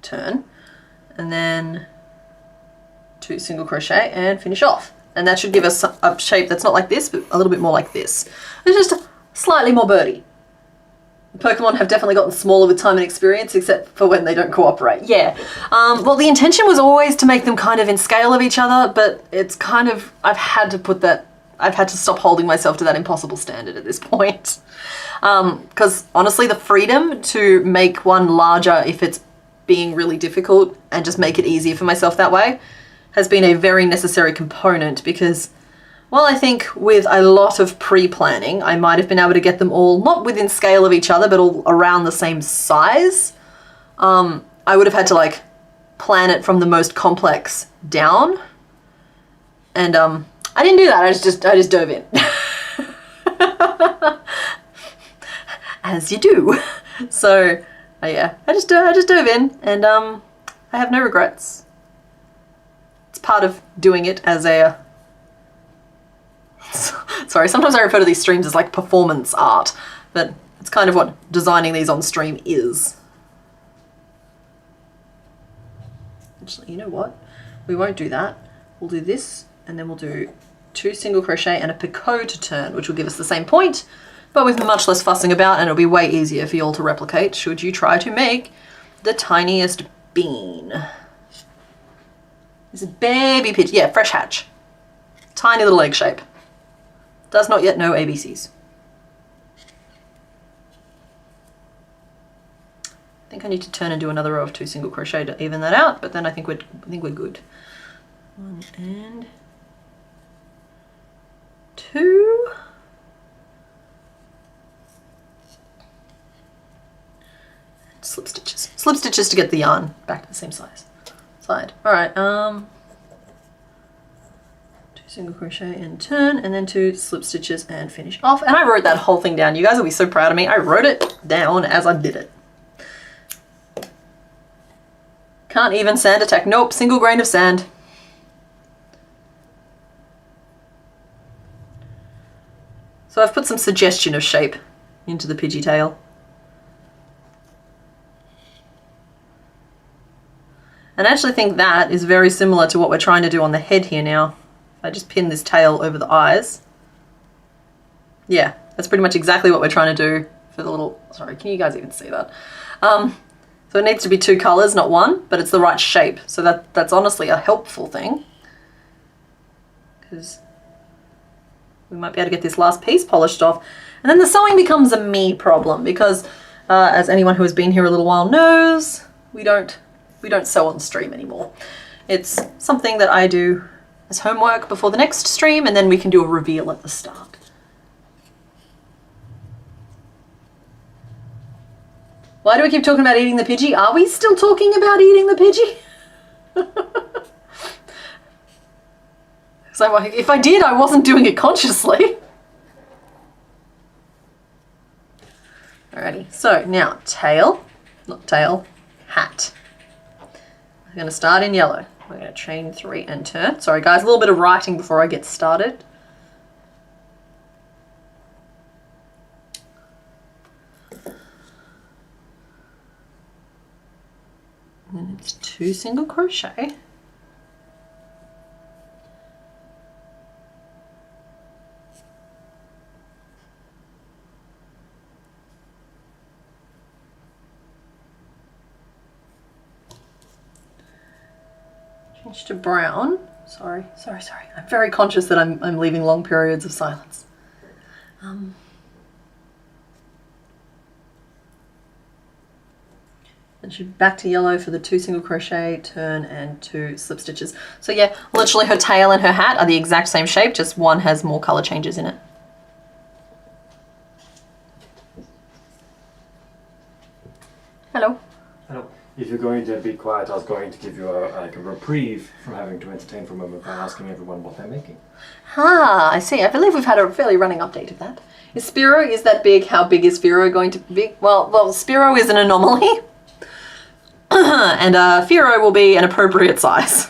Turn. And then 2 single crochet and finish off. And that should give us a shape that's not like this, but a little bit more like this. It's just slightly more birdie. Pokemon have definitely gotten smaller with time and experience, except for when they don't cooperate. Yeah. Well, the intention was always to make them kind of in scale of each other, but it's kind of, I've had to stop holding myself to that impossible standard at this point. Because honestly, the freedom to make one larger if it's being really difficult and just make it easier for myself that way has been a very necessary component because, well, I think with a lot of pre-planning, I might have been able to get them all not within scale of each other, but all around the same size. I would have had to like plan it from the most complex down. And I didn't do that. I just dove in. As you do. So yeah, I just dove in, and I have no regrets. It's part of doing it as a it's Sorry, sometimes I refer to these streams as like performance art, but it's kind of what designing these on stream is. Actually, you know what? We won't do that. We'll do this, and then we'll do 2 single crochet and a picot turn, which will give us the same point, but with much less fussing about, and it'll be way easier for you all to replicate should you try to make the tiniest bean. This is baby Pidgey, yeah, fresh hatch. Tiny little egg shape. Does not yet know ABCs. I think I need to turn and do another row of 2 single crochet to even that out, but then I think we're good. 1 and 2. Slip stitches. Slip stitches to get the yarn back to the same side. Alright, 2 single crochet and turn, and then 2 slip stitches and finish off. And I wrote that whole thing down. You guys will be so proud of me. I wrote it down as I did it. Can't even sand attack. Nope, single grain of sand. So I've put some suggestion of shape into the Pidgey tail. And I actually think that is very similar to what we're trying to do on the head here now. If I just pin this tail over the eyes. Yeah, that's pretty much exactly what we're trying to do for the little... Sorry, can you guys even see that? So it needs to be 2 colours, not 1, but it's the right shape. So that's honestly a helpful thing. Because we might be able to get this last piece polished off. And then the sewing becomes a me problem because as anyone who has been here a little while knows, we don't sew on stream anymore. It's something that I do as homework before the next stream, and then we can do a reveal at the start. Why do we keep talking about eating the Pidgey? Are we still talking about eating the Pidgey? So if I did, I wasn't doing it consciously. Alrighty, so now tail, not tail, hat. We're going to start in yellow. We're going to chain 3 and turn. Sorry guys, a little bit of writing before I get started. And then it's 2 single crochet. Change to brown. Sorry. I'm very conscious that I'm leaving long periods of silence. Then she's back to yellow for the 2 single crochet, turn, and 2 slip stitches. So yeah, literally her tail and her hat are the exact same shape, just one has more color changes in it. Hello. Hello. If you're going to be quiet, I was going to give you a reprieve from having to entertain for a moment by asking everyone what they're making. Ah, I see. I believe we've had a fairly running update of that. Is Spearow that big? How big is Spearow going to be? Well, Spearow is an anomaly. And Fearow will be an appropriate size.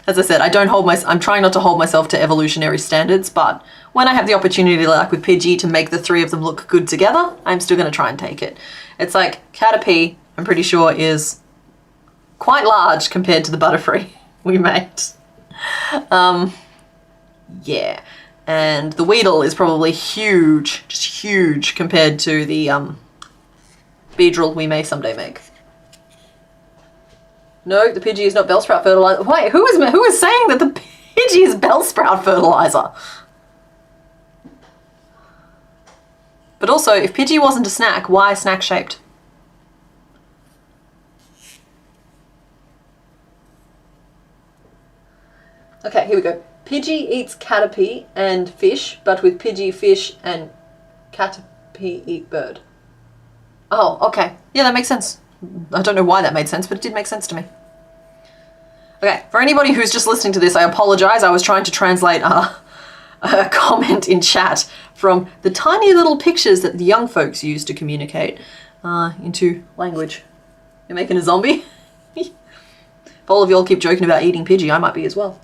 As I said, I'm trying not to hold myself to evolutionary standards, but when I have the opportunity, like with Pidgey, to make the 3 of them look good together, I'm still going to try and take it. It's like Caterpie, I'm pretty sure, is quite large compared to the Butterfree we made. Yeah. And the Weedle is probably huge, just huge compared to the Beedrill we may someday make. No, the Pidgey is not Bellsprout fertilizer. Wait, who is saying that the Pidgey is Bellsprout fertilizer? But also, if Pidgey wasn't a snack, why snack shaped? Okay, here we go. Pidgey eats Caterpie and fish, but with Pidgey, fish and Caterpie eat bird. Oh, okay. Yeah, that makes sense. I don't know why that made sense, but it did make sense to me. Okay, for anybody who's just listening to this, I apologize. I was trying to translate a comment in chat from the tiny little pictures that the young folks use to communicate into language. You're making a zombie? If all of y'all keep joking about eating Pidgey, I might be as well.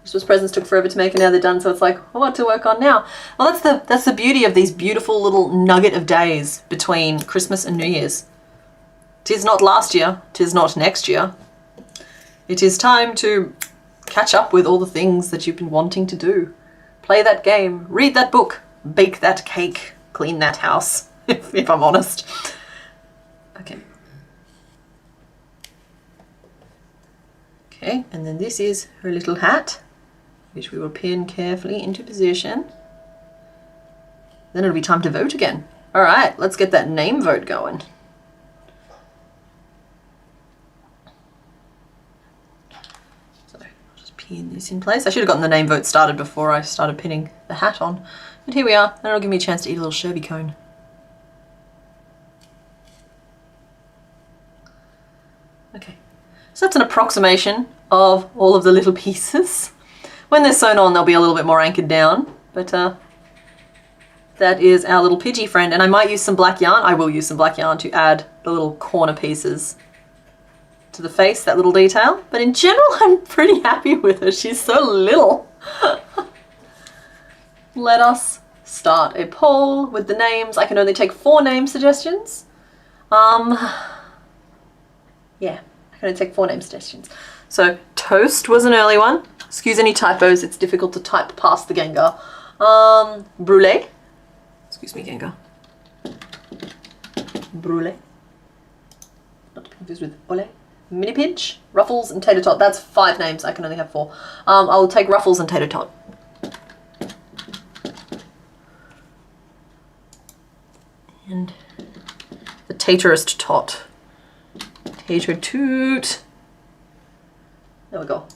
Christmas presents took forever to make and now they're done, so it's like, what to work on now? Well, that's the beauty of these beautiful little nugget of days between Christmas and New Year's. 'Tis not last year, 'tis not next year. It is time to catch up with all the things that you've been wanting to do. Play that game, read that book, bake that cake, clean that house, if I'm honest. Okay. Okay, and then this is her little hat, which we will pin carefully into position. Then it'll be time to vote again. All right, let's get that name vote going. So I'll just pin this in place. I should have gotten the name vote started before I started pinning the hat on. But here we are, and it'll give me a chance to eat a little sherbet cone. Okay, so that's an approximation of all of the little pieces. When they're sewn on, they'll be a little bit more anchored down, but that is our little Pidgey friend. And I might use some black yarn. I will use some black yarn to add the little corner pieces to the face, that little detail. But in general, I'm pretty happy with her. She's so little. Let us start a poll with the names. I can only take 4 name suggestions. Yeah, I can only take 4 name suggestions. So Toast was an early one. Excuse any typos, it's difficult to type past the Gengar. Brulee. Excuse me, Gengar. Brulee. Not to be confused with Ole. Mini Pidge, Ruffles, and Tater Tot. That's 5 names, I can only have 4. I'll take Ruffles and Tater Tot. And the Taterist Tot. Tater Toot. There we go.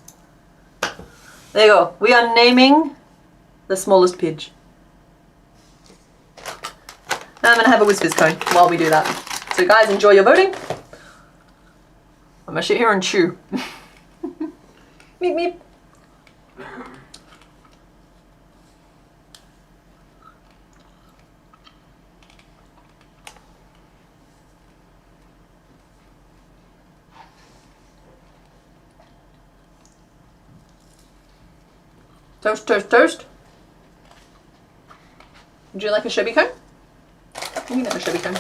There you go. We are naming the smallest Pidge. Now I'm going to have a Whiz cone while we do that. So guys, enjoy your voting. I'm going to sit here and chew. Meep meep. Toast, toast, toast. Would you like a sherbet cone? You can have a sherbet cone.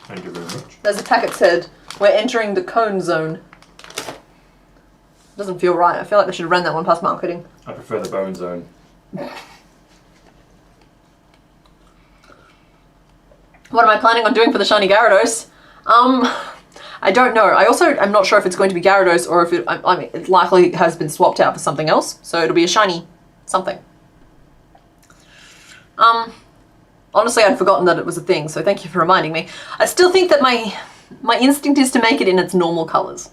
Thank you very much. As the packet said, we're entering the cone zone. Doesn't feel right. I feel like I should have ran that one past marketing. I prefer the bone zone. What am I planning on doing for the shiny Gyarados? I don't know. I'm not sure if it's going to be Gyarados or if it likely has been swapped out for something else. So it'll be a shiny something. Honestly, I'd forgotten that it was a thing, so thank you for reminding me. I still think that my instinct is to make it in its normal colors.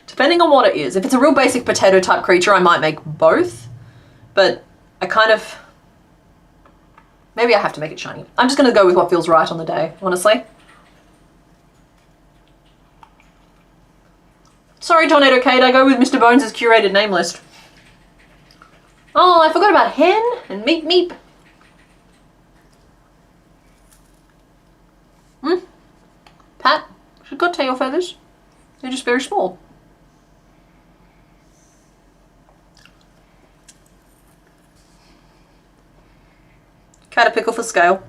Depending on what it is. If it's a real basic potato type creature, I might make both. But I kind of... Maybe I have to make it shiny. I'm just going to go with what feels right on the day, honestly. Sorry, Tornado Kate, I go with Mr. Bones' curated name list. Oh, I forgot about Hen and Meep Meep. Pat, should got tail feathers. They're just very small. Caterpickle for scale.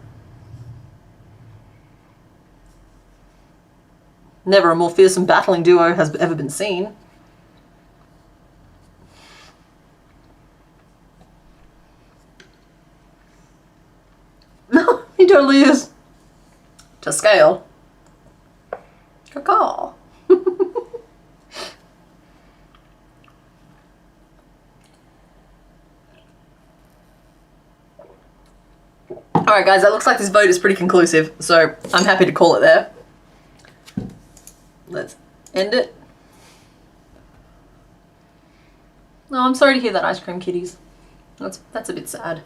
Never a more fearsome battling duo has ever been seen. No, he totally is. To scale. Caw. Alright guys, that looks like this vote is pretty conclusive, so I'm happy to call it there. Let's end it. No, I'm sorry to hear that, ice cream kitties. That's a bit sad.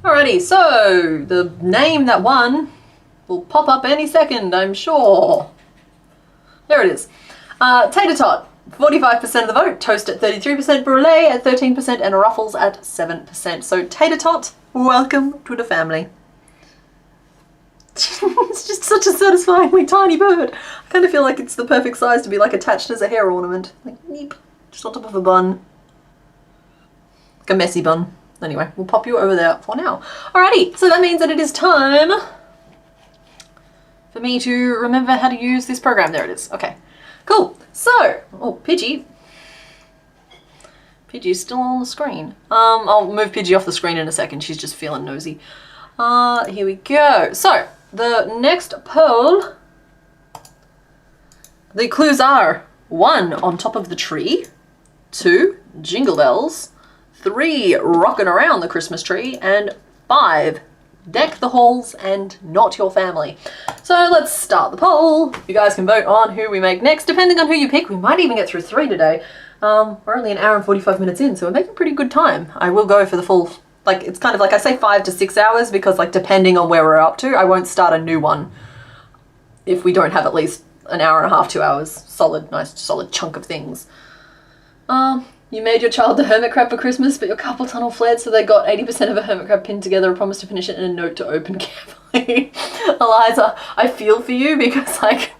Alrighty, so the name that won will pop up any second, I'm sure. There it is. Tater Tot, 45% of the vote. Toast at 33%, Brulee at 13%, and Ruffles at 7%. So Tater Tot, welcome to the family. It's just such a satisfyingly tiny bird. I kind of feel like it's the perfect size to be like attached as a hair ornament. Like, neep, just on top of a bun. Like a messy bun. Anyway, we'll pop you over there for now. Alrighty, so that means that it is time for me to remember how to use this program. There it is. Okay, cool. So, oh, Pidgey. Pidgey's still on the screen. I'll move Pidgey off the screen in a second. She's just feeling nosy. Here we go. So, the next poll, the clues are 1, on top of the tree, 2, jingle bells, 3, rocking around the Christmas tree, and 5, deck the halls and not your family. So let's start the poll. You guys can vote on who we make next. Depending on who you pick, we might even get through 3 today. We're only an hour and 45 minutes in, so we're making pretty good time. I will go for the full, like, it's kind of like I say 5 to 6 hours because, like, depending on where we're up to, I won't start a new one if we don't have at least an hour and a half, 2 hours. Solid, nice, solid chunk of things. You made your child the hermit crab for Christmas, but your carpal tunnel flared, so they got 80% of a hermit crab pinned together, a promise to finish it, and a note to open carefully. Eliza, I feel for you because, like,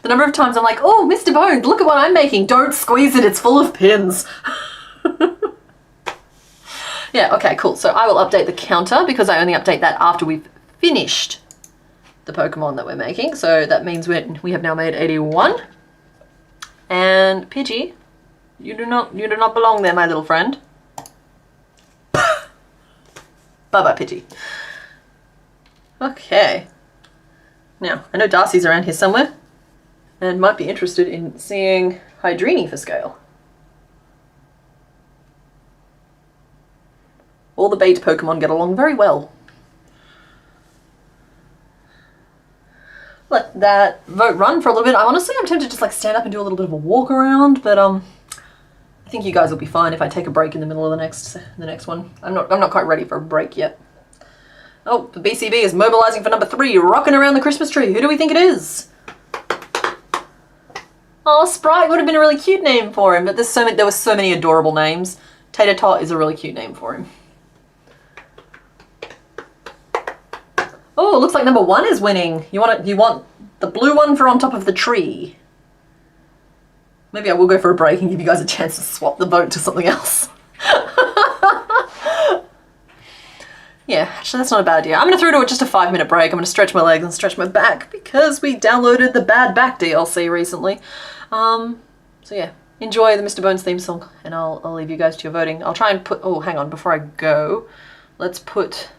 the number of times I'm like, oh, Mr. Bones, look at what I'm making. Don't squeeze it, it's full of pins. Yeah, okay, cool. So I will update the counter because I only update that after we've finished the Pokemon that we're making. So that means we have now made 81. And Pidgey, you do not belong there, my little friend. Bye-bye, Pidgey. Okay. Now, I know Darcy's around here somewhere and might be interested in seeing Hydrini for scale. All the bait Pokemon get along very well. Let that vote run for a little bit. Honestly, I'm tempted to just like stand up and do a little bit of a walk around, but I think you guys will be fine if I take a break in the middle of the next one. I'm not quite ready for a break yet. Oh, the BCB is mobilizing for number 3, rocking around the Christmas tree. Who do we think it is? Oh, Sprite would have been a really cute name for him, but there were so many adorable names. Tater Tot is a really cute name for him. Oh, it looks like number 1 is winning. You want the blue one for on top of the tree. Maybe I will go for a break and give you guys a chance to swap the vote to something else. Yeah, actually that's not a bad idea. I'm going to throw to just a 5-minute break. I'm going to stretch my legs and stretch my back because we downloaded the Bad Back DLC recently. So yeah, enjoy the Mr. Bones theme song and I'll leave you guys to your voting. I'll try and put, oh hang on, before I go, let's put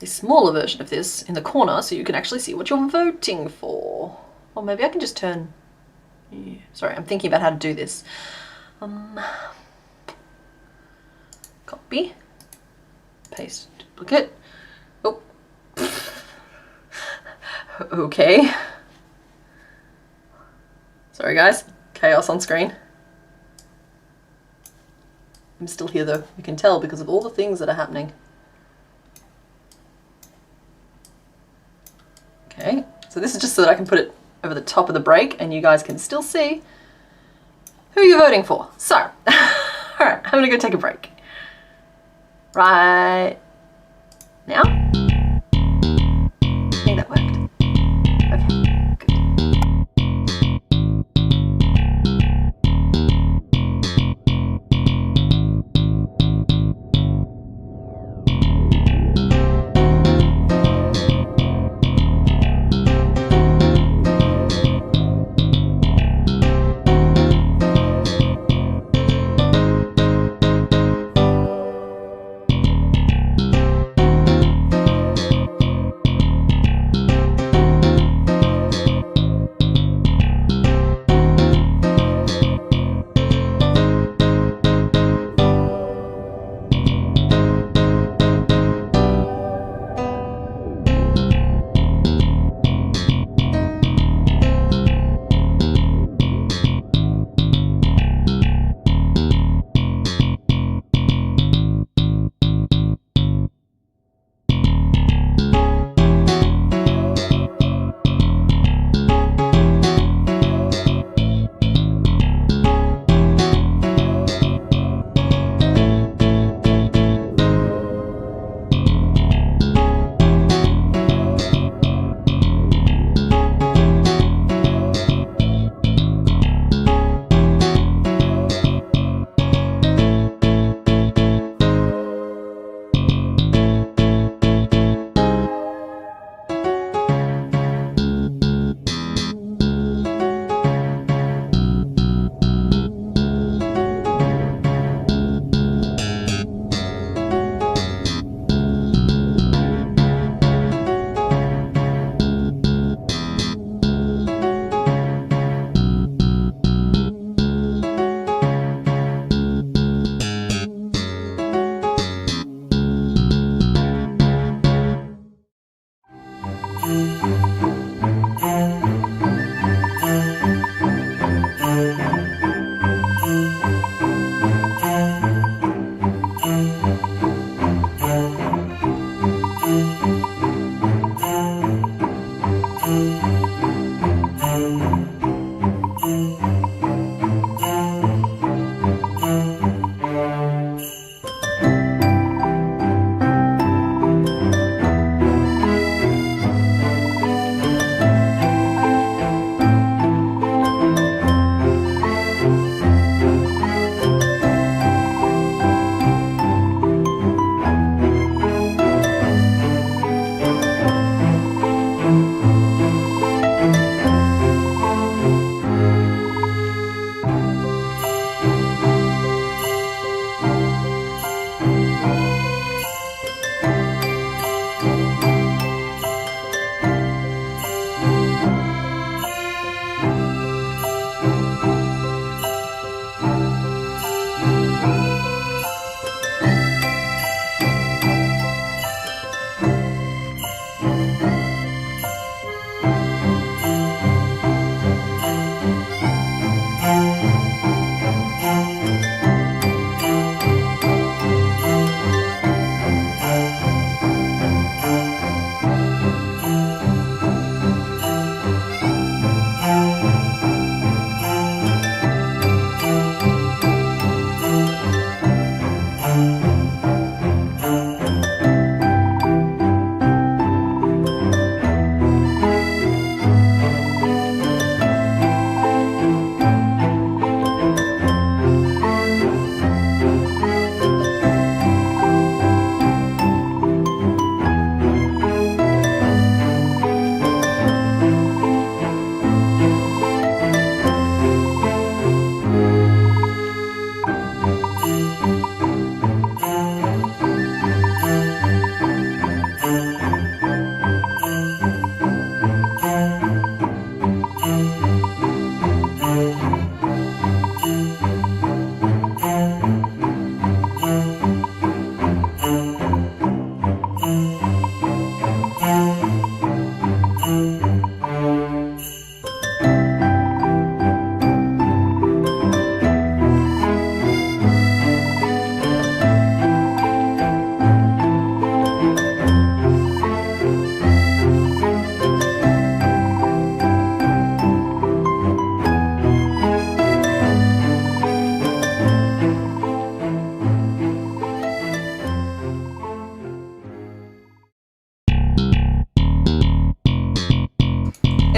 a smaller version of this in the corner so you can actually see what you're voting for. Or maybe I can just turn, yeah, sorry, I'm thinking about how to do this. Copy. Paste, duplicate. Oh. Okay. Sorry guys, chaos on screen. I'm still here though, you can tell because of all the things that are happening. Okay, so this is just so that I can put it over the top of the break and you guys can still see who you're voting for. So, alright, I'm gonna go take a break. Right now. I think that worked. Okay, good.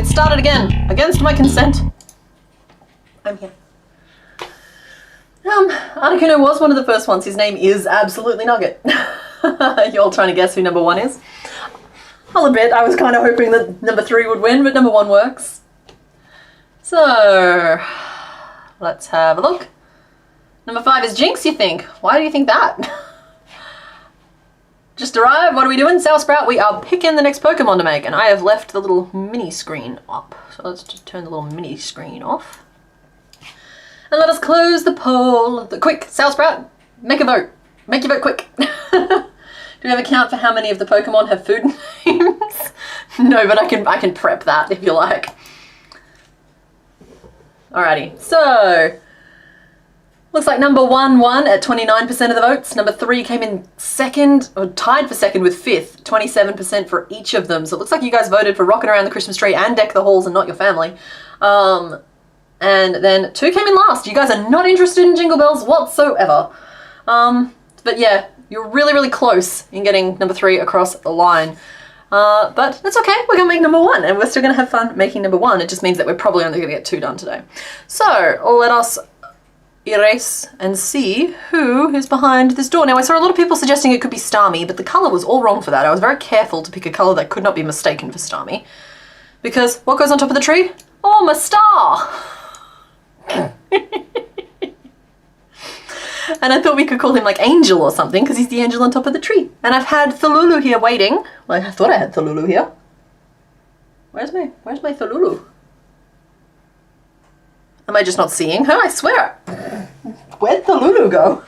get started again, against my consent. I'm here. Articuno was one of the first ones. His name is absolutely Nugget. You're all trying to guess who number 1 is. I'll admit, I was kind of hoping that number 3 would win, but number 1 works. So, let's have a look. Number 5 is Jinx, you think? Why do you think that? Just arrived, what are we doing? Sour Sprout, we are picking the next Pokemon to make, and I have left the little mini screen up. So let's just turn the little mini screen off. And let us close the poll. Quick, Sour Sprout, make a vote. Make your vote quick. Do we have a count for how many of the Pokemon have food names? No, but I can prep that if you like. Alrighty, so looks like number 1 won at 29% of the votes. Number 3 came in second, or tied for second with 5th, 27% for each of them. So it looks like you guys voted for Rockin' Around the Christmas Tree and Deck the Halls and not your family. And then 2 came in last. You guys are not interested in Jingle Bells whatsoever. But yeah, you're really, really close in getting number 3 across the line. But that's okay, we're gonna make number 1 and we're still gonna have fun making number 1. It just means that we're probably only gonna get 2 done today. So let us erase and see who is behind this door. Now I saw a lot of people suggesting it could be Starmie, but the colour was all wrong for that. I was very careful to pick a colour that could not be mistaken for Starmie. Because what goes on top of the tree? Oh, my star! And I thought we could call him like Angel or something because he's the angel on top of the tree. And I've had Thalulu here waiting. Well, I thought I had Thalulu here. Where's my Thalulu? Am I just not seeing her? I swear. Where'd Thalulu go?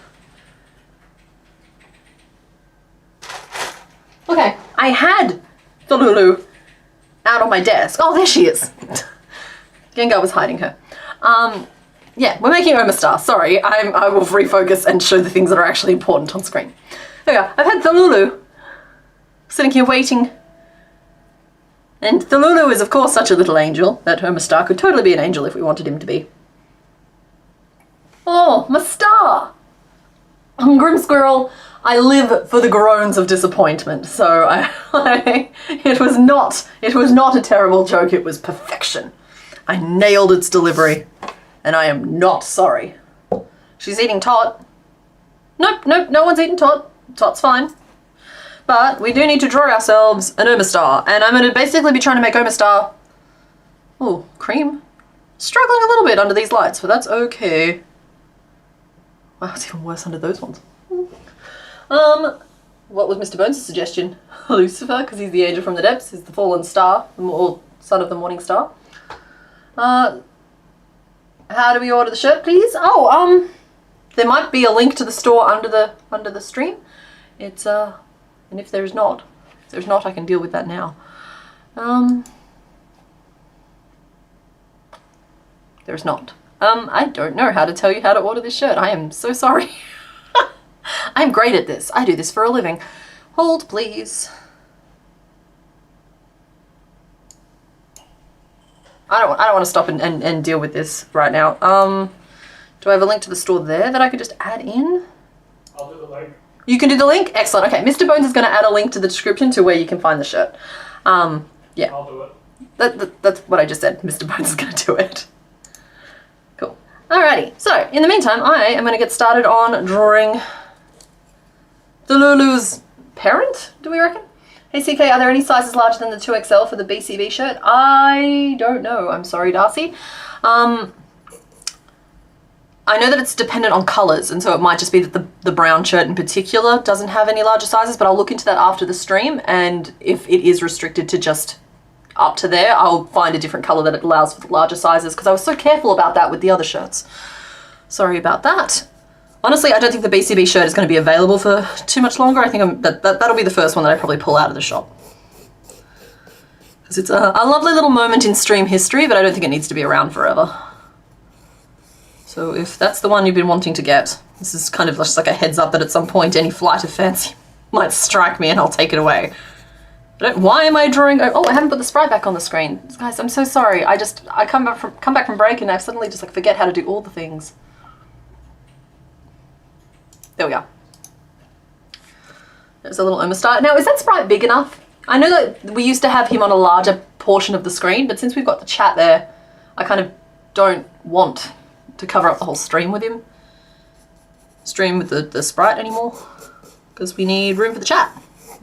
Okay, I had Thalulu out on my desk. Oh, there she is. Gengar was hiding her. Yeah, we're making Omastar. Sorry, I will refocus and show the things that are actually important on screen. There we go. I've had Thalulu sitting here waiting. And Thalulu is, of course, such a little angel that Omastar could totally be an angel if we wanted him to be. Oh, my star! Grim Squirrel, I live for the groans of disappointment, so it was not a terrible joke, it was perfection. I nailed its delivery. And I am not sorry. She's eating Tot. Nope, no one's eating Tot. Tot's fine. But we do need to draw ourselves an Omastar. And I'm going to basically be trying to make Omastar... Oh, cream. Struggling a little bit under these lights, but that's okay. Wow, it's even worse under those ones. What was Mr. Bones' suggestion? Lucifer, because he's the angel from the depths, he's the fallen star, or son of the morning star. How do we order the shirt, please? Oh, there might be a link to the store under the stream. It's and if there's not, I can deal with that now. There's not. I don't know how to tell you how to order this shirt. I am so sorry. I'm great at this. I do this for a living. Hold, please. I don't want to stop and deal with this right now. Do I have a link to the store there that I could just add in? I'll do the link. You can do the link? Excellent. Okay, Mr. Bones is going to add a link to the description to where you can find the shirt. Yeah. I'll do it. That's what I just said. Mr. Bones is going to do it. Cool. Alrighty. So, in the meantime, I am going to get started on drawing Thalulu's parent, do we reckon? Hey CK, are there any sizes larger than the 2XL for the BCB shirt? I don't know. I'm sorry, Darcy. I know that it's dependent on colours, and so it might just be that the brown shirt in particular doesn't have any larger sizes, but I'll look into that after the stream, and if it is restricted to just up to there, I'll find a different colour that it allows for the larger sizes, because I was so careful about that with the other shirts. Sorry about that. Honestly, I don't think the BCB shirt is going to be available for too much longer. I think that'll be the first one that I probably pull out of the shop. Because it's a lovely little moment in stream history, but I don't think it needs to be around forever. So if that's the one you've been wanting to get, this is kind of just like a heads up that at some point any flight of fancy might strike me and I'll take it away. Why am I drawing? Oh, I haven't put the sprite back on the screen. Guys, I'm so sorry. I come back from break and I suddenly just like forget how to do all the things. There we go. There's a little Omastar. Now, is that sprite big enough? I know that we used to have him on a larger portion of the screen, but since we've got the chat there, I kind of don't want to cover up the whole stream with the sprite anymore, because we need room for the chat.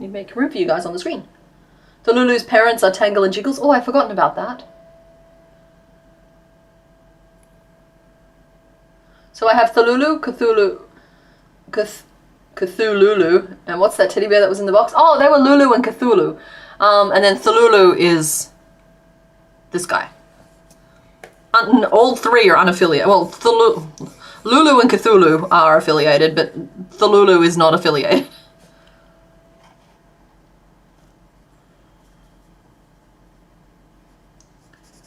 We need to make room for you guys on the screen. Thalulu's parents are Tangle and Jiggles. Oh, I've forgotten about that. So I have Thalulu, Cthulhu, and what's that teddy bear that was in the box? Oh, they were Lulu and Cthulhu. And then Thalulu is this guy. All three are unaffiliated. Well, Lulu and Cthulhu are affiliated, but Thalulu is not affiliated.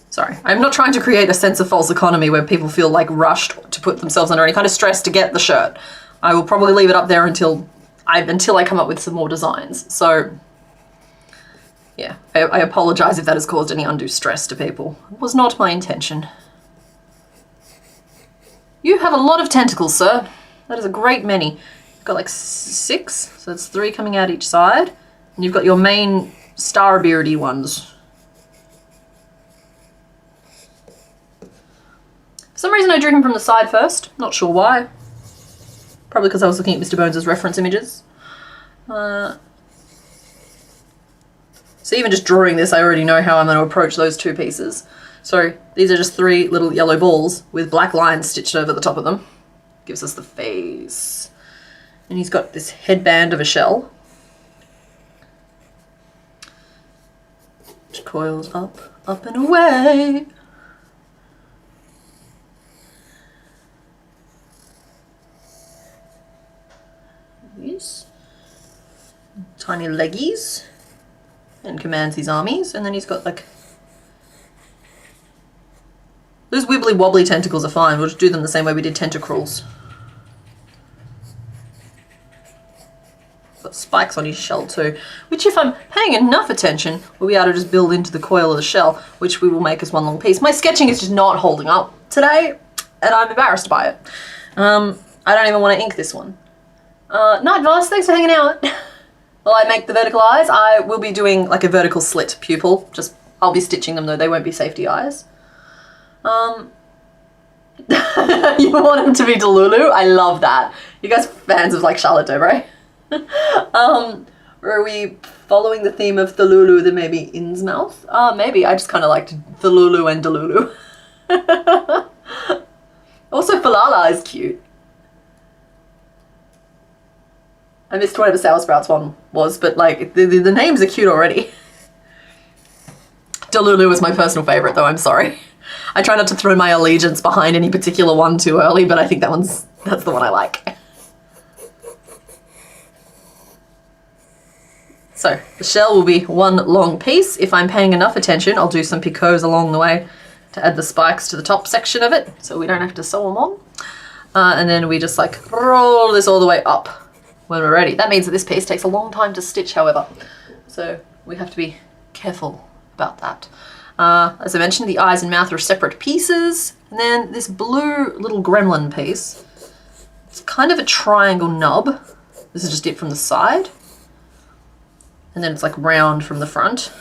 Sorry, I'm not trying to create a sense of false economy where people feel like rushed to put themselves under any kind of stress to get the shirt. I will probably leave it up there until I come up with some more designs. So yeah, I apologize if that has caused any undue stress to people. It was not my intention. You have a lot of tentacles, sir. That is a great many. You've got like 6, so that's 3 coming out each side. And you've got your main star-beardy ones. For some reason I drew him from the side first. Not sure why. Probably because I was looking at Mr. Bones' reference images. So even just drawing this, I already know how I'm going to approach those 2 pieces. So these are just 3 little yellow balls with black lines stitched over the top of them. Gives us the face. And he's got this headband of a shell, which coils up and away. These tiny leggies, and commands his armies, and then he's got like those wibbly wobbly tentacles are fine. We'll just do them the same way we did tentacruels. Got spikes on his shell too, which if I'm paying enough attention, we'll be able to just build into the coil of the shell, which we will make as one long piece. My sketching is just not holding up today, and I'm embarrassed by it. I don't even want to ink this one. Night Voss, thanks for hanging out. While I make the vertical eyes, I will be doing like a vertical slit pupil. Just, I'll be stitching them though, they won't be safety eyes. You want him to be Delulu? I love that. You guys fans of like Charlotte Dobre? Are we following the theme of Thalulu than maybe Innsmouth? Maybe, I just kind of liked Thalulu and Delulu. Also, Falala is cute. I missed whatever Sour Sprouts one was, but like, the names are cute already. Delulu was my personal favourite though, I'm sorry. I try not to throw my allegiance behind any particular one too early, but I think that's the one I like. So, the shell will be one long piece. If I'm paying enough attention, I'll do some picots along the way to add the spikes to the top section of it, so we don't have to sew them on. And then we just like roll this all the way up when we're ready. That means that this piece takes a long time to stitch, however. So we have to be careful about that. As I mentioned, the eyes and mouth are separate pieces. And then this blue little gremlin piece, it's kind of a triangle nub. This is just it from the side. And then it's like round from the front.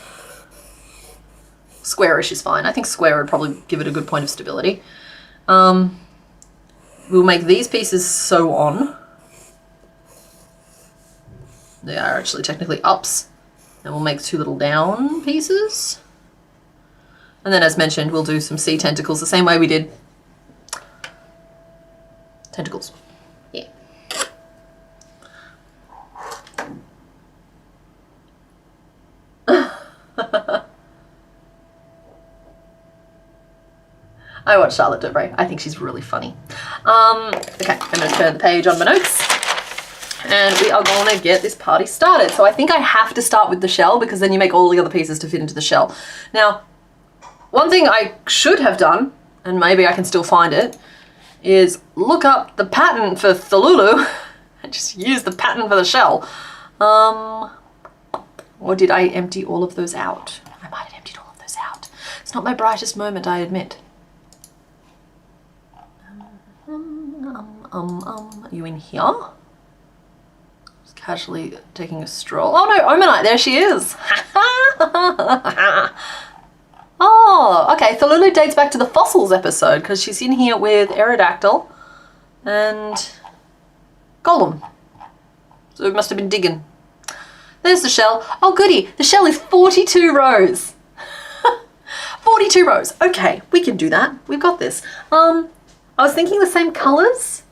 Squarish is fine. I think square would probably give it a good point of stability. We'll make these pieces sew on. They are actually technically ups. And we'll make 2 little down pieces. And then as mentioned, we'll do some sea tentacles the same way we did tentacles. Yeah. I watch Charlotte Dobre. I think she's really funny. Okay, I'm going to turn the page on my notes. And we are going to get this party started. So I think I have to start with the shell because then you make all the other pieces to fit into the shell. Now, one thing I should have done, and maybe I can still find it, is look up the pattern for Thalulu and just use the pattern for the shell. Or did I empty all of those out? I might have emptied all of those out. It's not my brightest moment, I admit. Are you in here? Just casually taking a stroll. Oh no, Omanyte, there she is. Oh, okay. Thalulu dates back to the fossils episode because she's in here with Aerodactyl and Golem. So it must have been digging. There's the shell. Oh, goody. The shell is 42 rows. 42 rows. Okay, we can do that. We've got this. I was thinking the same colors,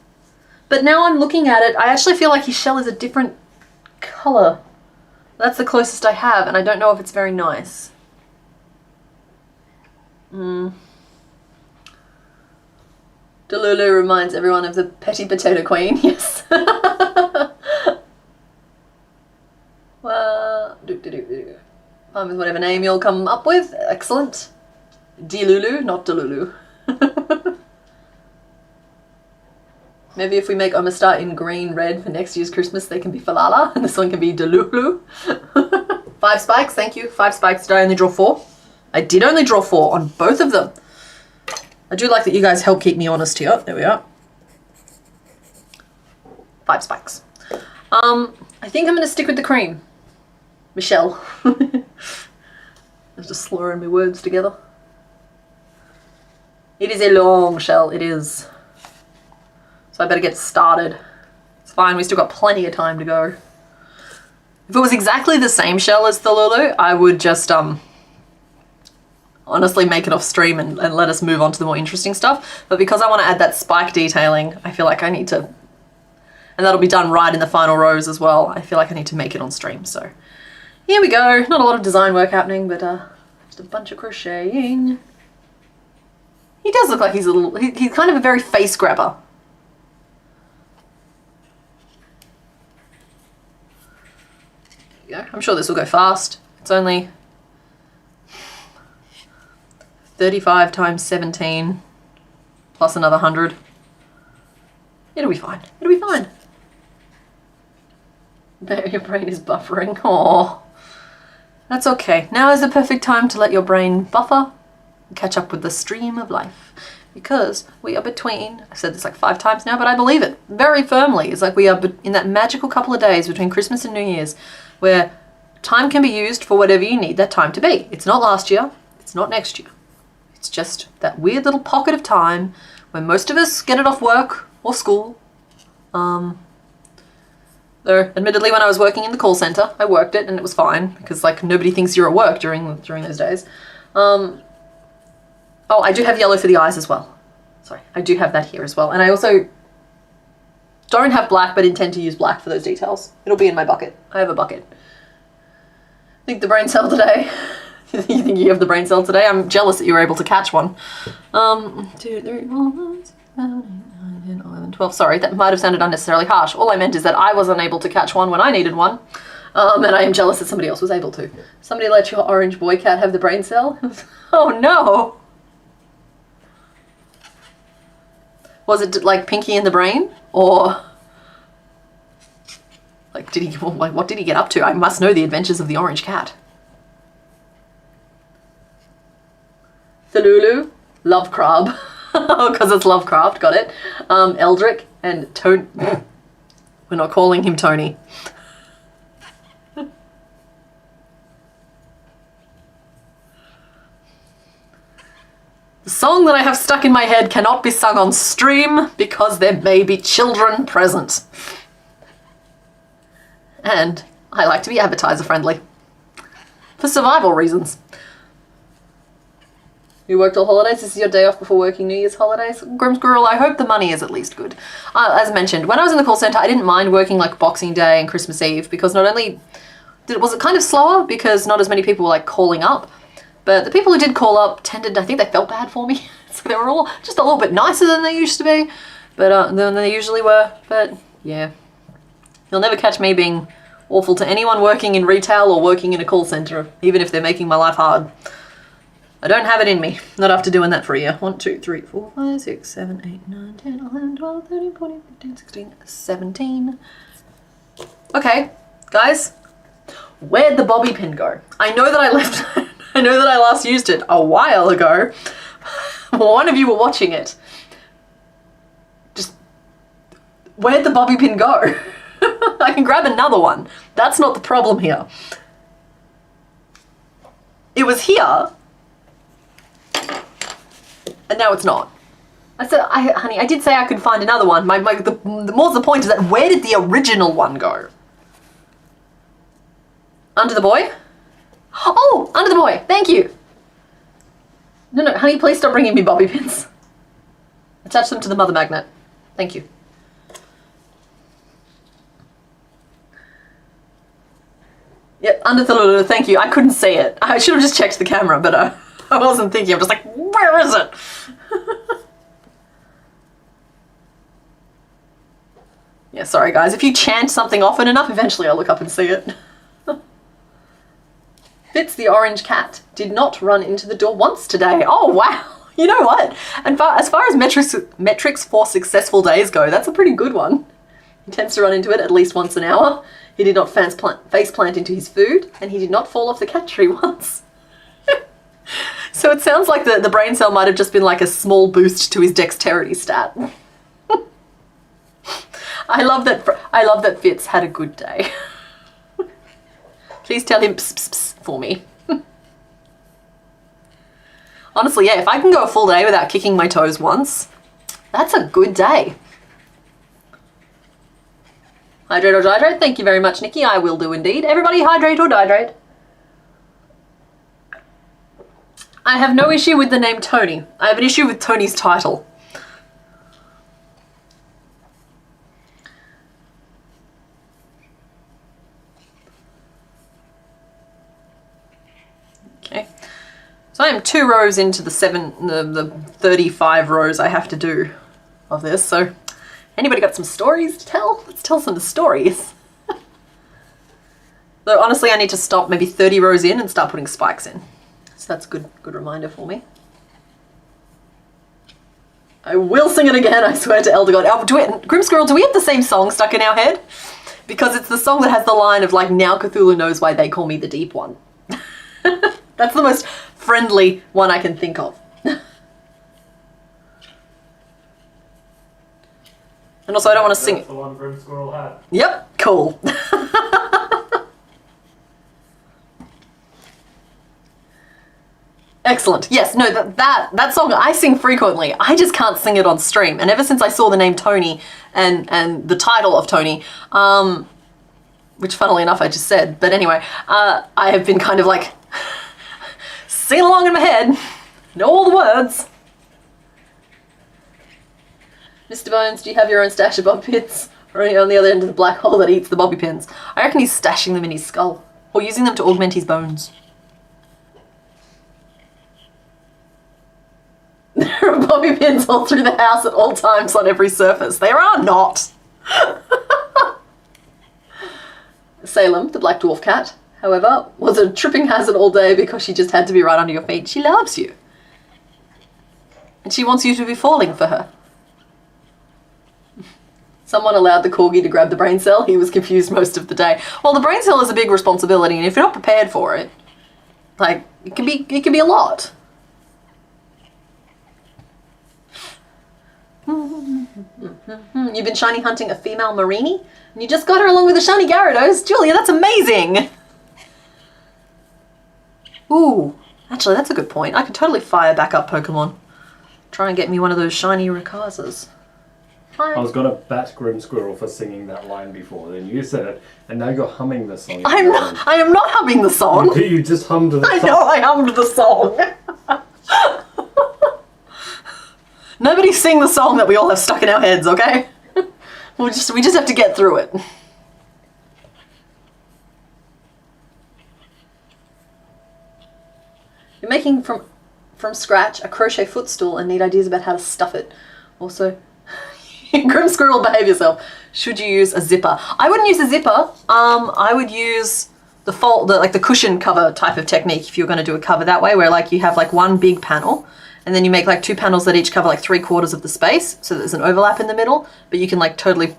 but now I'm looking at it. I actually feel like his shell is a different color. That's the closest I have, and I don't know if it's very nice. Delulu reminds everyone of the Petty Potato Queen. Yes. Well, fine with whatever name you'll come up with. Excellent. Delulu, not Delulu. Maybe if we make Omastar in green, red for next year's Christmas, they can be Falala, and this one can be Delulu. 5 spikes, thank you. 5 spikes. Did I only draw 4? I did only draw 4 on both of them. I do like that you guys help keep me honest here. There we are. 5 spikes. I think I'm going to stick with the cream. Michelle. I'm just slurring my words together. It is a long shell, it is. So I better get started. It's fine, we still got plenty of time to go. If it was exactly the same shell as the Lulu, I would just honestly make it off stream and let us move on to the more interesting stuff. But because I want to add that spike detailing, I feel like I need to, and that'll be done right in the final rows as well, I feel like I need to make it on stream. So here we go. Not a lot of design work happening, but just a bunch of crocheting. He does look like he's a little, he's kind of a very face grabber. There you go. I'm sure this will go fast. It's only 35 times 17 plus another 100. It'll be fine. It'll be fine. There, your brain is buffering. Aww. That's okay. Now is the perfect time to let your brain buffer and catch up with the stream of life. Because we are between, I've said this like 5 times now, but I believe it very firmly. It's like we are in that magical couple of days between Christmas and New Year's where time can be used for whatever you need that time to be. It's not last year. It's not next year. It's just that weird little pocket of time when most of us get it off work or school. Though, admittedly, when I was working in the call center, I worked it and it was fine because like nobody thinks you're at work during those days. Oh, I do have yellow for the eyes as well. Sorry, I do have that here as well. And I also don't have black, but intend to use black for those details. It'll be in my bucket. I have a bucket. Think the brain cell today. You think you have the brain cell today? I'm jealous that you were able to catch one. 2, 3, 4, 5, 6, 7, 8, 9, 10, 11, 12. Sorry, that might have sounded unnecessarily harsh. All I meant is that I was unable to catch one when I needed one. And I am jealous that somebody else was able to. Somebody let your orange boy cat have the brain cell? Oh no! Was it like Pinky in the Brain? Or like what did he get up to? I must know the adventures of the orange cat. Thalulu, Love Crab, because it's Lovecraft, got it. Eldrick and Tony. We're not calling him Tony. The song that I have stuck in my head cannot be sung on stream because there may be children present. And I like to be advertiser friendly. For survival reasons. You worked all holidays? This is your day off before working New Year's holidays? Grim Squirrel, I hope the money is at least good. As mentioned, when I was in the call center, I didn't mind working like Boxing Day and Christmas Eve because not only was it kind of slower because not as many people were like calling up, but the people who did call up tended, I think they felt bad for me. So they were all just a little bit nicer than they used to be, but than they usually were. But yeah, you'll never catch me being awful to anyone working in retail or working in a call center, even if they're making my life hard. I don't have it in me. Not after doing that for a year. 1, 2, 3, 4, 5, 6, 7, 8, 9, 10, 11, 12, 13, 14, 15, 16, 17. Okay, guys. Where'd the bobby pin go? I know that I left I know that I last used it a while ago. One of you were watching it. Just where'd the bobby pin go? I can grab another one. That's not the problem here. It was here. And now it's not. I said, honey, I did say I could find another one. The more's the point is that where did the original one go? Under the boy? Oh, under the boy. Thank you. No, honey, please stop bringing me bobby pins. Attach them to the mother magnet. Thank you. Yep, under the thank you. I couldn't see it. I should have just checked the camera, but I wasn't thinking. I'm just like, where is it? Yeah, sorry guys. If you chant something often enough, eventually I'll look up and see it. Fitz the orange cat did not run into the door once today. Oh, wow. You know what? And as far as metrics for successful days go, that's a pretty good one. He tends to run into it at least once an hour. He did not face plant into his food, and he did not fall off the cat tree once. So it sounds like the brain cell might have just been like a small boost to his dexterity stat. I love that Fitz had a good day. Please tell him pss, pss, pss for me. Honestly, yeah, if I can go a full day without kicking my toes once, that's a good day. Hydrate or dihydrate? Thank you very much, Nikki. I will do indeed. Everybody hydrate or dihydrate. I have no issue with the name Tony. I have an issue with Tony's title. Okay. So I am 2 rows into the 35 rows I have to do of this, so anybody got some stories to tell? Let's tell some stories. Though honestly, I need to stop maybe 30 rows in and start putting spikes in. So that's a good reminder for me. I will sing it again, I swear to Elder God. Grim Squirrel, do we have the same song stuck in our head? Because it's the song that has the line of like, now Cthulhu knows why they call me the deep one. That's the most friendly one I can think of. And also I don't want to sing it. That's the one Grim Squirrel had. Yep, cool. Excellent. Yes, no, that song I sing frequently. I just can't sing it on stream. And ever since I saw the name Tony and the title of Tony, which funnily enough I just said, but anyway, I have been kind of like singing along in my head, know all the words. Mr. Bones, do you have your own stash of bobby pins? Or are you on the other end of the black hole that eats the bobby pins? I reckon he's stashing them in his skull. Or using them to augment his bones. There are bobby pins all through the house at all times on every surface. There are not. Salem, the black dwarf cat, however, was a tripping hazard all day because she just had to be right under your feet. She loves you. And she wants you to be falling for her. Someone allowed the corgi to grab the brain cell. He was confused most of the day. Well, the brain cell is a big responsibility, and if you're not prepared for it, like, it can be a lot. You've been shiny hunting a female Marini, and you just got her along with a shiny Gyarados. Julia, that's amazing! Ooh, actually, that's a good point. I could totally fire back up Pokemon. Try and get me one of those shiny Rayquazas. I was gonna bat Grim Squirrel for singing that line before, then you said it, and now you're humming the song. I am not humming the song. You just hummed the song. I know I hummed the song. Nobody sing the song that we all have stuck in our heads, okay? we just have to get through it. You're making from scratch a crochet footstool and need ideas about how to stuff it. Also, Grim Squirrel, behave yourself. Should you use a zipper? I wouldn't use a zipper. I would use the cushion cover type of technique if you're going to do a cover that way, where like you have like one big panel, and then you make like 2 panels that each cover like 3/4 of the space, so there's an overlap in the middle, but you can like totally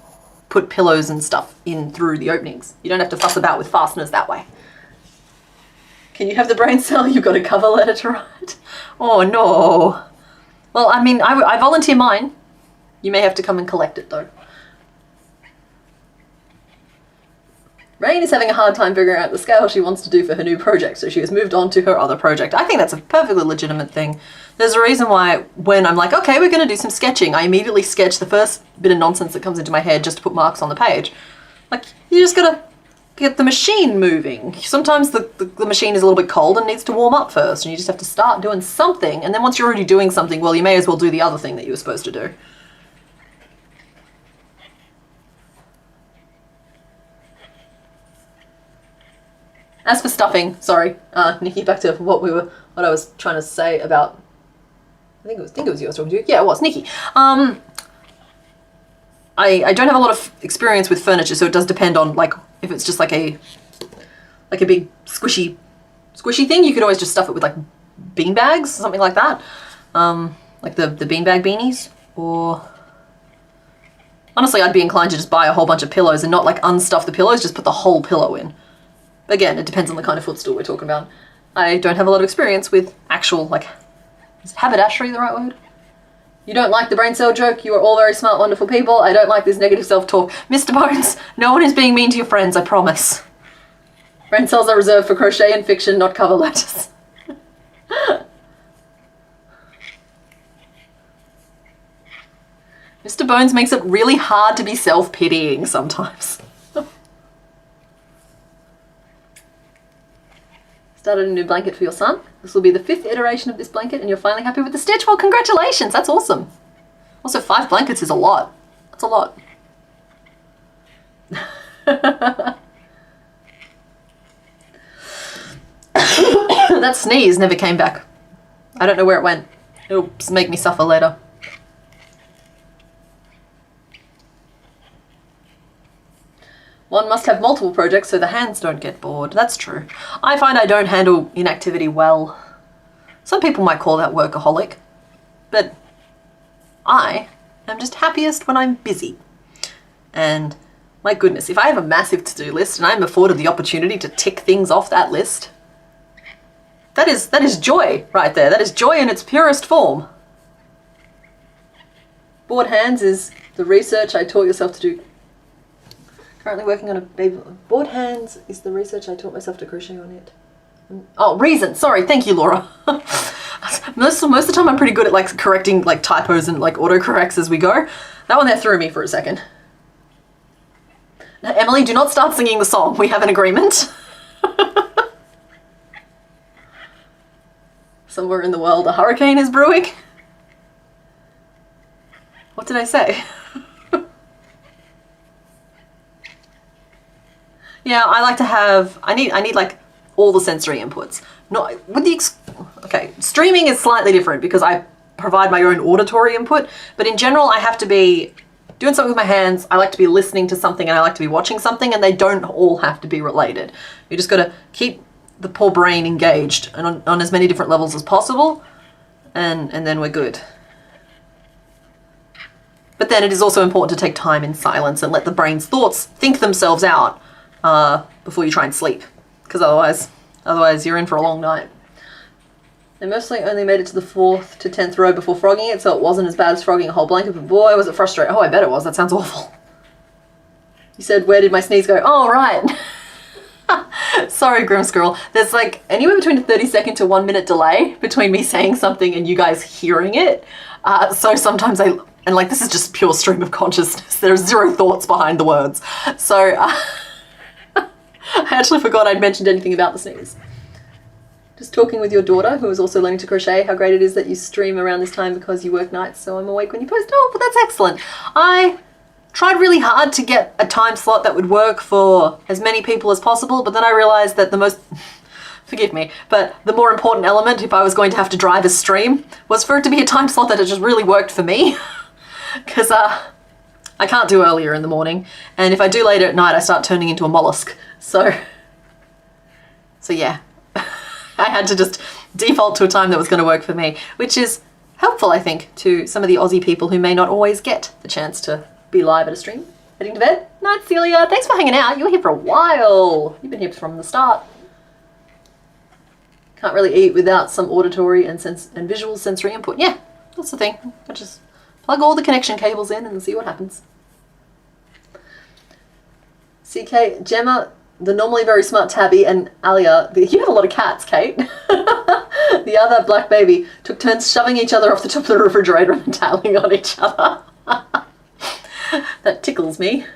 put pillows and stuff in through the openings. You don't have to fuss about with fasteners that way. Can you have the brain cell? You've got a cover letter to write. Oh no. Well, I mean, I volunteer mine. You may have to come and collect it though. Rain is having a hard time figuring out the scale she wants to do for her new project, so she has moved on to her other project. I think that's a perfectly legitimate thing. There's a reason why when I'm like, okay, we're going to do some sketching, I immediately sketch the first bit of nonsense that comes into my head just to put marks on the page. Like, you just got to get the machine moving. Sometimes the machine is a little bit cold and needs to warm up first, and you just have to start doing something, and then once you're already doing something, well, you may as well do the other thing that you were supposed to do. As for stuffing, sorry, Nikki, back to what I was trying to say about. I think it was you I was talking to. Yeah, it was Nikki. I don't have a lot of experience with furniture, so it does depend on like if it's just like a big squishy thing. You could always just stuff it with like bean bags, something like that, like the beanbag beanies. Or honestly, I'd be inclined to just buy a whole bunch of pillows and not like unstuff the pillows, just put the whole pillow in. Again, it depends on the kind of footstool we're talking about. I don't have a lot of experience with actual, like, is haberdashery the right word? You don't like the brain cell joke? You are all very smart, wonderful people. I don't like this negative self-talk. Mr. Bones, no one is being mean to your friends, I promise. Brain cells are reserved for crochet and fiction, not cover letters. Mr. Bones makes it really hard to be self-pitying sometimes. Started a new blanket for your son. This will be the 5th iteration of this blanket and you're finally happy with the stitch. Well, congratulations, that's awesome. Also, 5 blankets is a lot. That's a lot. That sneeze never came back. I don't know where it went. It'll make me suffer later. One must have multiple projects so the hands don't get bored. That's true. I find I don't handle inactivity well. Some people might call that workaholic, but I am just happiest when I'm busy. And my goodness, if I have a massive to-do list and I'm afforded the opportunity to tick things off that list, that is joy right there. That is joy in its purest form. Bored hands is the research I taught yourself to do. Currently working on a baby. Bored hands is the research I taught myself to crochet on it. Oh, reason. Sorry. Thank you, Laura. most of the time I'm pretty good at like correcting like typos and like autocorrects as we go. That one there threw me for a second. Now, Emily, do not start singing the song. We have an agreement. Somewhere in the world a hurricane is brewing. What did I say? Yeah, I like to have, I need like all the sensory inputs. Not with the, okay, streaming is slightly different because I provide my own auditory input, but in general I have to be doing something with my hands, I like to be listening to something, and I like to be watching something, and they don't all have to be related. You just gotta keep the poor brain engaged and on as many different levels as possible, and then we're good. But then it is also important to take time in silence and let the brain's thoughts think themselves out before you try and sleep, because otherwise you're in for a long night. They mostly only made it to the 4th to 10th row before frogging it, so it wasn't as bad as frogging a whole blanket, but boy, was it frustrating. Oh, I bet it was. That sounds awful. You said, where did my sneeze go? Oh, right. Sorry, Grim Squirrel. There's like anywhere between a 30-second to 1 minute delay between me saying something and you guys hearing it. So sometimes and like this is just pure stream of consciousness. There's zero thoughts behind the words. So I actually forgot I'd mentioned anything about the sneeze. Just talking with your daughter, who is also learning to crochet, how great it is that you stream around this time because you work nights, so I'm awake when you post. Oh, but that's excellent. I tried really hard to get a time slot that would work for as many people as possible, but then I realized that the most, forgive me, but the more important element, if I was going to have to drive a stream, was for it to be a time slot that had just really worked for me. Because I can't do earlier in the morning, and if I do later at night, I start turning into a mollusk. So yeah. I had to just default to a time that was going to work for me, which is helpful, I think, to some of the Aussie people who may not always get the chance to be live at a stream. Heading to bed? Night, Celia. Thanks for hanging out. You were here for a while. You've been here from the start. Can't really eat without some auditory and visual sensory input. Yeah, that's the thing. I just plug all the connection cables in and see what happens. CK, Gemma the normally very smart Tabby and Alia, you have a lot of cats, Kate. The other black baby took turns shoving each other off the top of the refrigerator and tailing on each other. That tickles me.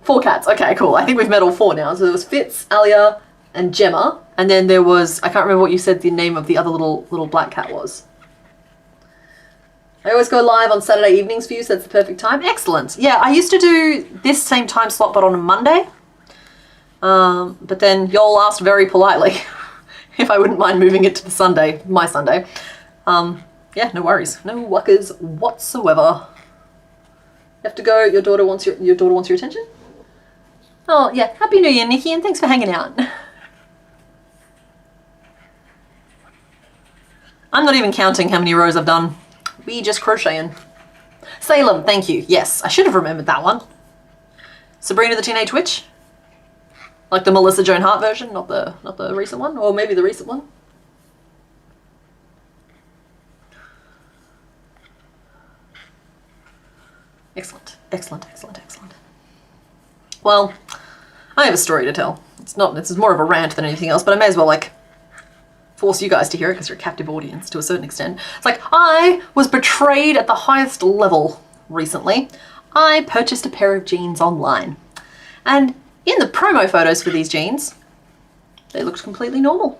4 cats. Okay, cool. I think we've met all 4 now. So there was Fitz, Alia, and Gemma. And then there was, I can't remember what you said the name of the other little black cat was. I always go live on Saturday evenings for you, so that's the perfect time. Excellent. Yeah, I used to do this same time slot, but on a Monday. But then y'all asked very politely if I wouldn't mind moving it to the Sunday, my Sunday. Yeah, no worries. No wuckers whatsoever. You have to go. Your daughter wants your attention? Oh, yeah. Happy New Year, Nikki, and thanks for hanging out. I'm not even counting how many rows I've done. We just crocheting. Salem, thank you. Yes, I should have remembered that one. Sabrina the Teenage Witch? Like the Melissa Joan Hart version, not the recent one, or maybe the recent one. Excellent, excellent, excellent, excellent. Well, I have a story to tell. This is more of a rant than anything else, but I may as well like force you guys to hear it because you're a captive audience to a certain extent. It's like, I was betrayed at the highest level recently. I purchased a pair of jeans online. And in the promo photos for these jeans, they looked completely normal.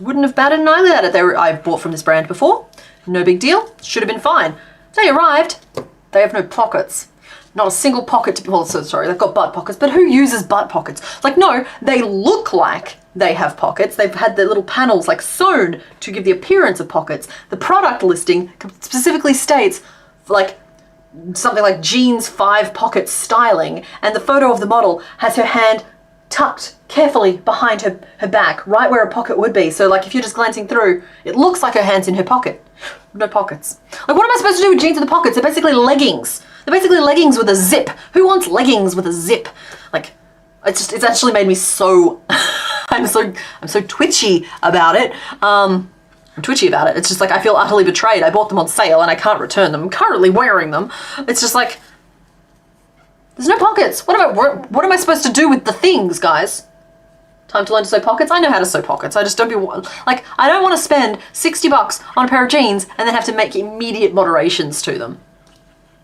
Wouldn't have batted an eyelid at it. I've bought from this brand before. No big deal. Should have been fine. They arrived. They have no pockets. Not a single pocket to, well, so sorry, they've got butt pockets, but who uses butt pockets? Like, no, they look like they have pockets. They've had their little panels like sewn to give the appearance of pockets. The product listing specifically states like something like jeans 5 pocket styling, and the photo of the model has her hand tucked carefully behind her back, right where a pocket would be. So like if you're just glancing through, it looks like her hand's in her pocket. No pockets. Like, what am I supposed to do with jeans with the pockets? They're basically leggings. They're basically leggings with a zip. Who wants leggings with a zip? Like, it's actually made me so, I'm so twitchy about it. I'm twitchy about it. It's just like, I feel utterly betrayed. I bought them on sale and I can't return them. I'm currently wearing them. It's just like, there's no pockets. What am I supposed to do with the things, guys? Time to learn to sew pockets? I know how to sew pockets. I just don't like, I don't want to spend $60 on a pair of jeans and then have to make immediate moderations to them.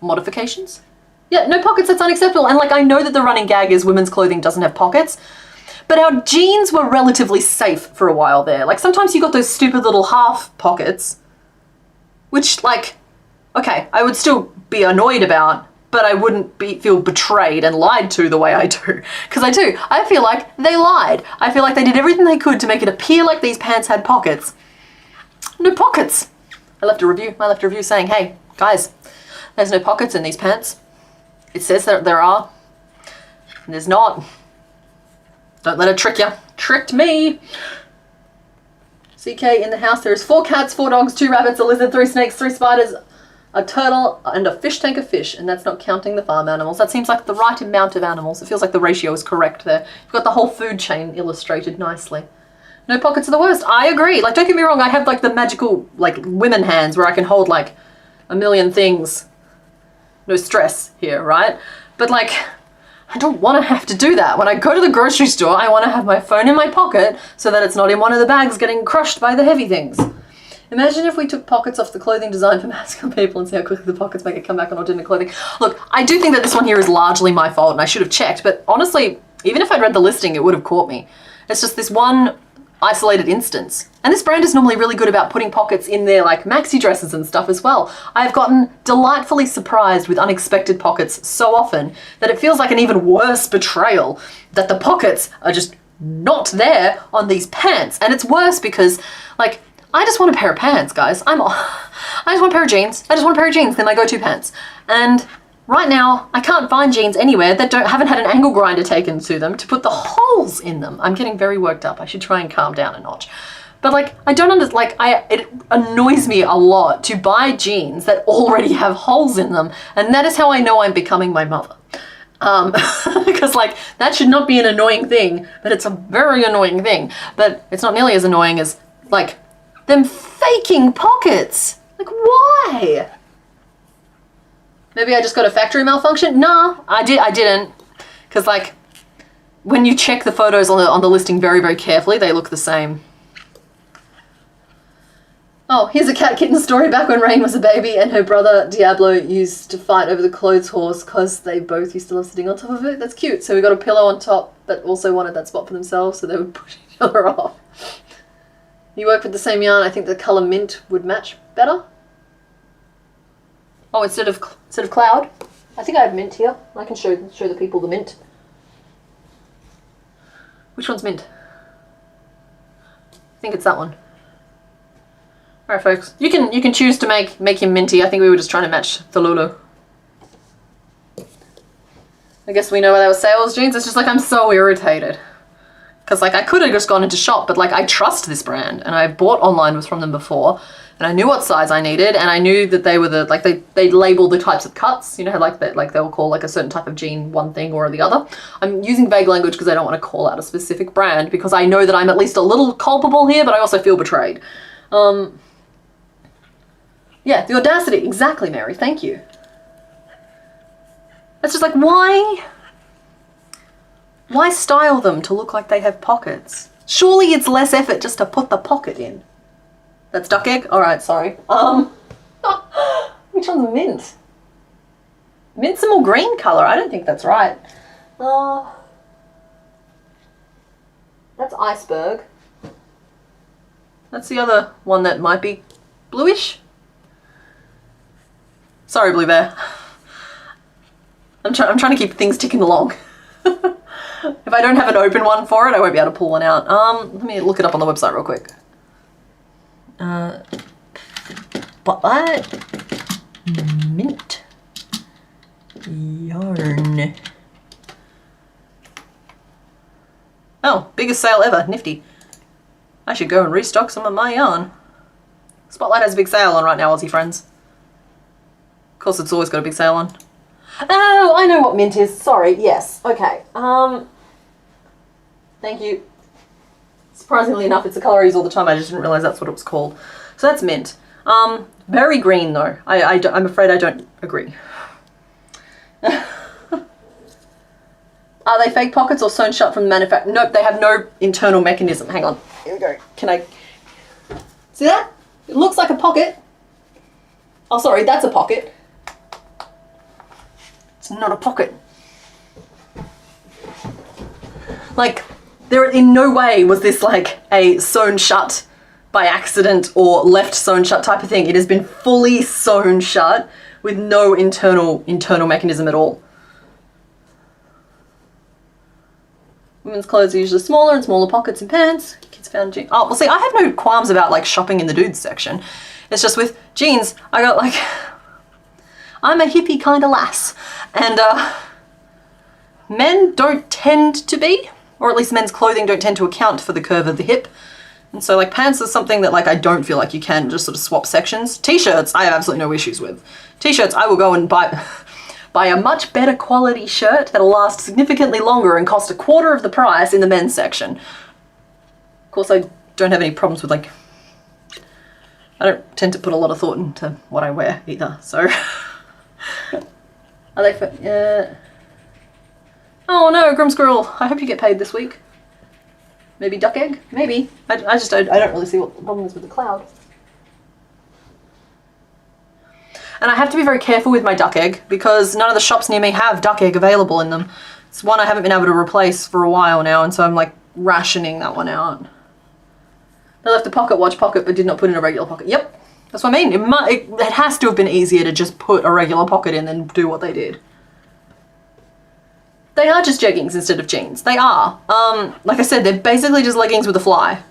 Modifications? Yeah, no pockets, that's unacceptable. And like, I know that the running gag is women's clothing doesn't have pockets, but our jeans were relatively safe for a while there. Like, sometimes you got those stupid little half pockets, which like, okay, I would still be annoyed about, but I wouldn't feel betrayed and lied to the way I do. Because I do. I feel like they lied. I feel like they did everything they could to make it appear like these pants had pockets. No pockets. I left a review saying, hey, guys, there's no pockets in these pants. It says that there are, and there's not. Don't let it trick you. Tricked me. CK in the house. There's 4 cats, 4 dogs, 2 rabbits, a lizard, 3 snakes, 3 spiders, a turtle, and a fish tank of fish. And that's not counting the farm animals. That seems like the right amount of animals. It feels like the ratio is correct there. You've got the whole food chain illustrated nicely. No pockets are the worst. I agree. Like, don't get me wrong. I have like the magical like women hands where I can hold like a million things. No stress here, right? But like, I don't want to have to do that. When I go to the grocery store, I want to have my phone in my pocket so that it's not in one of the bags getting crushed by the heavy things. Imagine if we took pockets off the clothing design for masculine people and see how quickly the pockets make it come back on alternate clothing. Look, I do think that this one here is largely my fault and I should have checked, but honestly, even if I'd read the listing, it would have caught me. It's just this one isolated instance. And this brand is normally really good about putting pockets in their like maxi dresses and stuff as well. I've gotten delightfully surprised with unexpected pockets so often that it feels like an even worse betrayal that the pockets are just not there on these pants. And it's worse because like, I just want a pair of pants, guys. I just want a pair of jeans. I just want a pair of jeans. They're my go-to pants. And right now, I can't find jeans anywhere that haven't had an angle grinder taken to them to put the holes in them. I'm getting very worked up. I should try and calm down a notch. But like, I don't understand, like, it annoys me a lot to buy jeans that already have holes in them. And that is how I know I'm becoming my mother. Because like, that should not be an annoying thing, but it's a very annoying thing. But it's not nearly as annoying as like, them faking pockets. Like, why? Maybe I just got a factory malfunction? Nah, I didn't. Because like, when you check the photos on the listing very, very carefully, they look the same. Oh, here's a cat kitten story back when Rain was a baby and her brother Diablo used to fight over the clothes horse because they both used to love sitting on top of it. That's cute. So we got a pillow on top, but also wanted that spot for themselves, so they would push each other off. You work with the same yarn. I think the colour mint would match better. Oh, instead of cloud. I think I have mint here. I can show the people the mint. Which one's mint? I think it's that one. Alright folks, you can choose to make him minty. I think we were just trying to match the Lulu. I guess we know where they were sales jeans. It's just like I'm so irritated. Because like I could have just gone into shop, but like I trust this brand and I bought online from them before and I knew what size I needed and I knew that they were the like they label the types of cuts, you know, like that, like they'll call like a certain type of jean one thing or the other. I'm using vague language because I don't want to call out a specific brand because I know that I'm at least a little culpable here, but I also feel betrayed. Yeah, the audacity. Exactly, Mary. Thank you. It's just like, why style them to look like they have pockets? Surely it's less effort just to put the pocket in. That's duck egg? Alright, sorry. Which one's mint? Mint's a more green colour. I don't think that's right. That's iceberg. That's the other one that might be bluish. Sorry, Blue Bear. I'm trying to keep things ticking along. If I don't have an open one for it, I won't be able to pull one out. Let me look it up on the website real quick. Spotlight. Mint. Yarn. Oh, biggest sale ever. Nifty. I should go and restock some of my yarn. Spotlight has a big sale on right now, Aussie friends. Of course, it's always got a big sale on. Oh, I know what mint is. Sorry. Yes. Okay. Thank you. Surprisingly enough, it's a colour I use all the time. I just didn't realise that's what it was called. So that's mint. Very green though. I'm afraid I don't agree. Are they fake pockets or sewn shut from the manufacturer? Nope, they have no internal mechanism. Hang on. Here we go. Can I... See that? It looks like a pocket. Oh, sorry, that's a pocket. It's not a pocket. Like, there in no way was this like a sewn shut by accident or left sewn shut type of thing. It has been fully sewn shut with no internal mechanism at all. Women's clothes are usually smaller and smaller pockets in pants. Kids found jeans. Oh, well see, I have no qualms about like shopping in the dudes section. It's just with jeans, I got like, I'm a hippie kind of lass. And men don't tend to be, or at least men's clothing don't tend to account for the curve of the hip. And so like pants is something that like I don't feel like you can just sort of swap sections. T-shirts, I have absolutely no issues with. T-shirts, I will go and buy a much better quality shirt that'll last significantly longer and cost a quarter of the price in the men's section. Of course, I don't have any problems with like, I don't tend to put a lot of thought into what I wear either, so. Are they for, oh no, Grim Squirrel, I hope you get paid this week. Maybe duck egg? Maybe. I don't really see what the problem is with the cloud. And I have to be very careful with my duck egg because none of the shops near me have duck egg available in them. It's one I haven't been able to replace for a while now, and so I'm like rationing that one out. They left a pocket watch pocket but did not put in a regular pocket. Yep, that's what I mean. It has to have been easier to just put a regular pocket in than do what they did. They are just jeggings instead of jeans. They are. Like I said, they're basically just leggings with a fly.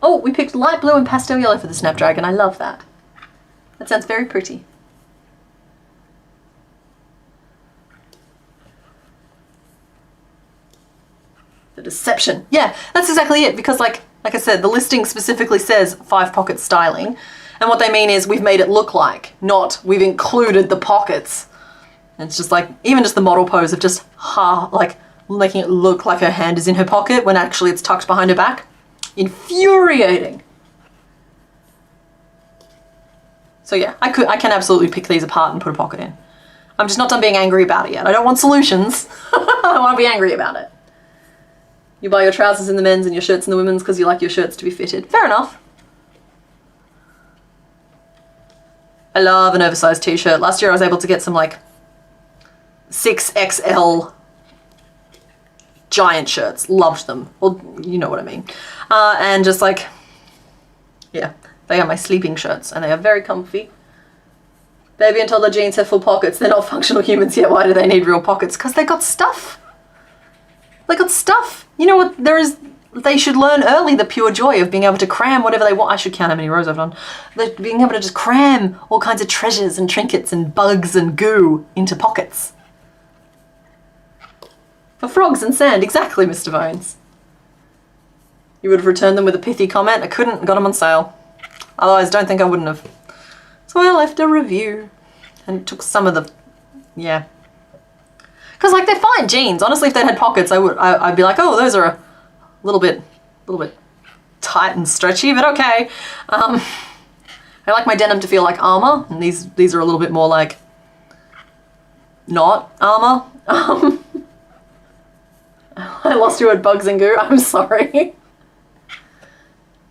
Oh, we picked light blue and pastel yellow for the Snapdragon. I love that. That sounds very pretty. The deception. Yeah, that's exactly it. Because like I said, the listing specifically says 5 pocket styling. And what they mean is we've made it look like, not we've included the pockets. And it's just like, even just the model pose of just like making it look like her hand is in her pocket when actually it's tucked behind her back. Infuriating. So yeah, I can absolutely pick these apart and put a pocket in. I'm just not done being angry about it yet. I don't want solutions. I want to be angry about it. You buy your trousers in the men's and your shirts in the women's because you like your shirts to be fitted. Fair enough. I love an oversized t-shirt. Last year I was able to get some like 6XL giant shirts. Loved them. Well, you know what I mean. And just like, yeah, they are my sleeping shirts and they are very comfy. Baby and toddler jeans have full pockets. They're not functional humans yet. Why do they need real pockets? Because they got stuff. They got stuff. You know what? They should learn early the pure joy of being able to cram whatever they want. I should count how many rows I've done. Being able to just cram all kinds of treasures and trinkets and bugs and goo into pockets. For frogs and sand, exactly, Mr. Bones. You would have returned them with a pithy comment. I couldn't, got them on sale. Otherwise, don't think I wouldn't have. So I left a review and took some of the, yeah. Because like they're fine jeans. Honestly, if they had pockets, I'd be like, oh, those are a little bit tight and stretchy, but okay. I like my denim to feel like armor, and these are a little bit more like not armor. I lost you at bugs and goo. I'm sorry.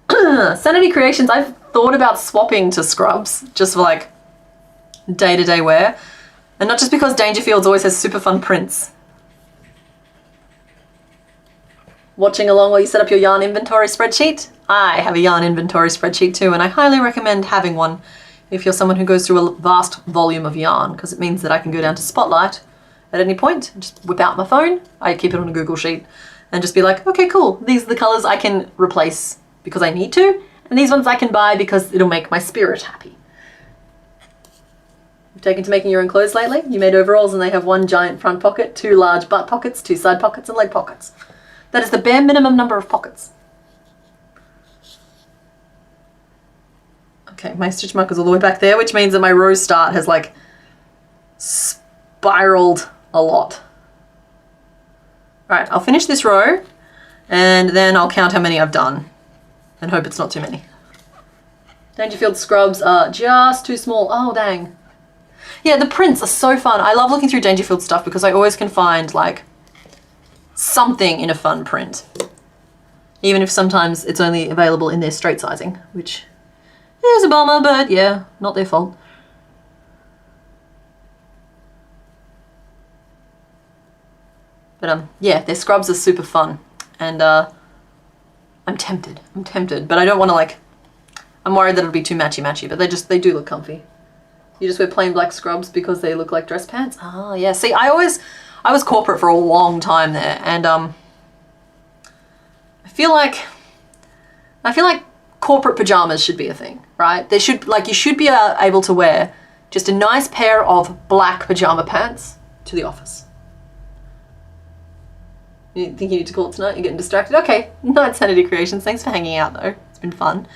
Sanity Creations. I've thought about swapping to scrubs just for like day-to-day wear, and not just because Dangerfields always has super fun prints. Watching along while you set up your yarn inventory spreadsheet? I have a yarn inventory spreadsheet too, and I highly recommend having one if you're someone who goes through a vast volume of yarn, because it means that I can go down to Spotlight at any point, just whip out my phone, I keep it on a Google Sheet, and just be like, okay, cool, these are the colours I can replace because I need to, and these ones I can buy because it'll make my spirit happy. You've taken to making your own clothes lately? You made overalls and they have one giant front pocket, 2 large butt pockets, 2 side pockets, and leg pockets. That is the bare minimum number of pockets. Okay, my stitch marker's all the way back there, which means that my row start has like spiraled a lot. All right, I'll finish this row and then I'll count how many I've done and hope it's not too many. Dangerfield scrubs are just too small. Oh, dang. Yeah, the prints are so fun. I love looking through Dangerfield stuff because I always can find like something in a fun print. Even if sometimes it's only available in their straight sizing, which is a bummer, but yeah, not their fault. But yeah, their scrubs are super fun, and I'm tempted, but I don't want to like, I'm worried that it'll be too matchy-matchy, but they do look comfy. You just wear plain black scrubs because they look like dress pants? Ah, yeah, see, I was corporate for a long time there, and I feel like corporate pajamas should be a thing, right? They should, like, you should be able to wear just a nice pair of black pajama pants to the office. You think you need to call it tonight? You're getting distracted? Okay, night Sanity Creations. Thanks for hanging out though. It's been fun.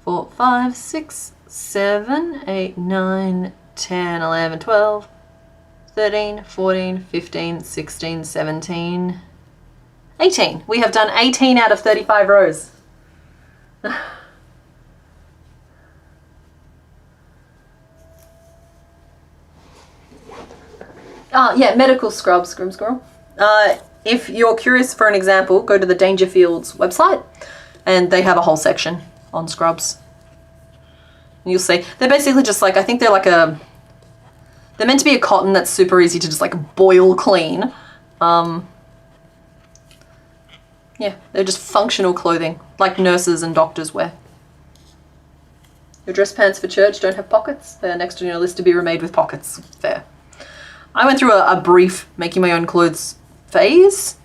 4, 5, 6, 7, 8, 9, 10, 11, 12, 13, 14, 15, 16, 17, 18. We have done 18 out of 35 rows. Yeah, medical scrubs, Scrim Squirrel. If you're curious for an example, go to the Dangerfields website and they have a whole section on scrubs. And you'll see, they're basically just like, I think they're like they're meant to be a cotton that's super easy to just like boil clean. Yeah, they're just functional clothing, like nurses and doctors wear. Your dress pants for church don't have pockets. They're next on your list to be remade with pockets. Fair. I went through a brief making my own clothes phase.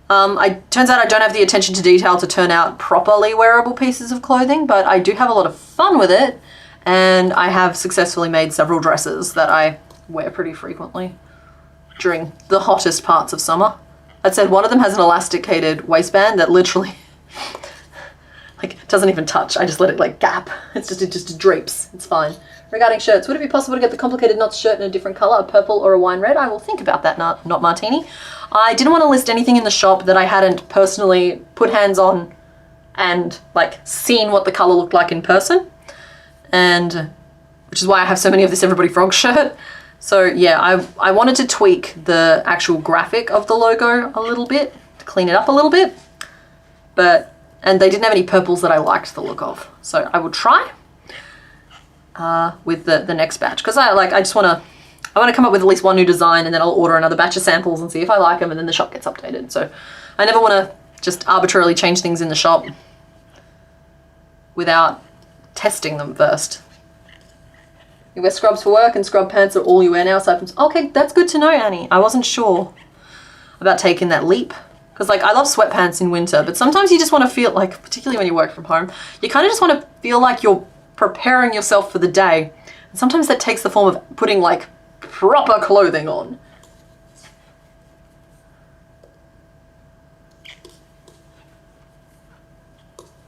Turns out I don't have the attention to detail to turn out properly wearable pieces of clothing, but I do have a lot of fun with it, and I have successfully made several dresses that I wear pretty frequently during the hottest parts of summer. That said, one of them has an elasticated waistband that literally like doesn't even touch. I just let it like gap. It just drapes. It's fine. Regarding shirts, would it be possible to get the Complicated Knots shirt in a different color, a purple or a wine red? I will think about that, not Martini. I didn't want to list anything in the shop that I hadn't personally put hands on and like seen what the color looked like in person. And which is why I have so many of this Everybody Frog shirt. So yeah, I wanted to tweak the actual graphic of the logo a little bit, to clean it up a little bit, and they didn't have any purples that I liked the look of. So I will try with the next batch, because I want to come up with at least one new design, and then I'll order another batch of samples and see if I like them, and then the shop gets updated. So I never want to just arbitrarily change things in the shop without testing them first. You wear scrubs for work and scrub pants are all you wear now, aside from... Okay, that's good to know, Annie. I wasn't sure about taking that leap. Because, like, I love sweatpants in winter, but sometimes you just want to feel like, particularly when you work from home, you kind of just want to feel like you're preparing yourself for the day. And sometimes that takes the form of putting, like, proper clothing on.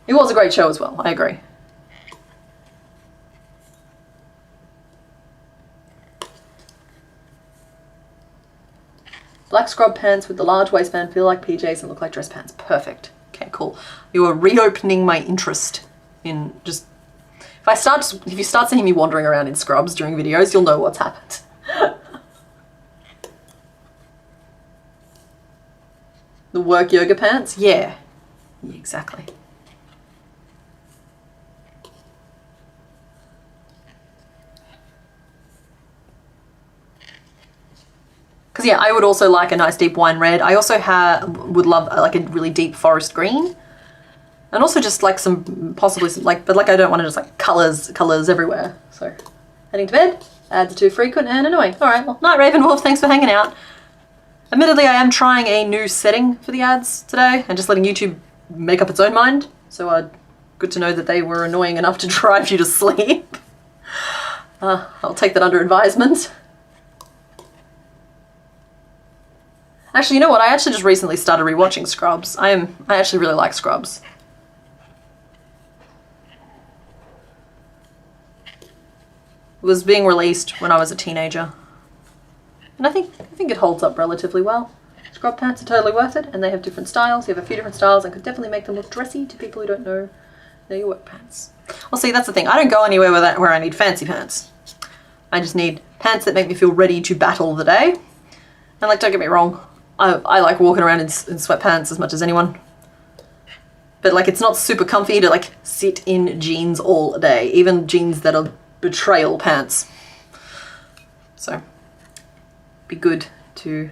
It was a great show as well, I agree. Black scrub pants with the large waistband feel like PJs and look like dress pants. Perfect. Okay, cool. You are reopening my interest in just... If you start seeing me wandering around in scrubs during videos, you'll know what's happened. The work yoga pants? Yeah. Yeah, exactly. Because yeah, I would also like a nice deep wine red. I also would love like a really deep forest green. And also just like possibly some but I don't want to just like colors everywhere. So heading to bed, ads are too frequent and annoying. All right, well, night Ravenwolf, thanks for hanging out. Admittedly, I am trying a new setting for the ads today and just letting YouTube make up its own mind. So good to know that they were annoying enough to drive you to sleep. I'll take that under advisement. Actually, you know what? I actually just recently started rewatching Scrubs. I actually really like Scrubs. It was being released when I was a teenager. And I think it holds up relatively well. Scrub pants are totally worth it, and they have different styles. You have a few different styles and could definitely make them look dressy to people who don't know they're your work pants. Well, see, that's the thing. I don't go anywhere where I need fancy pants. I just need pants that make me feel ready to battle the day. And like, don't get me wrong, I like walking around in sweatpants as much as anyone. But like, it's not super comfy to like sit in jeans all day, even jeans that are betrayal pants. So, be good to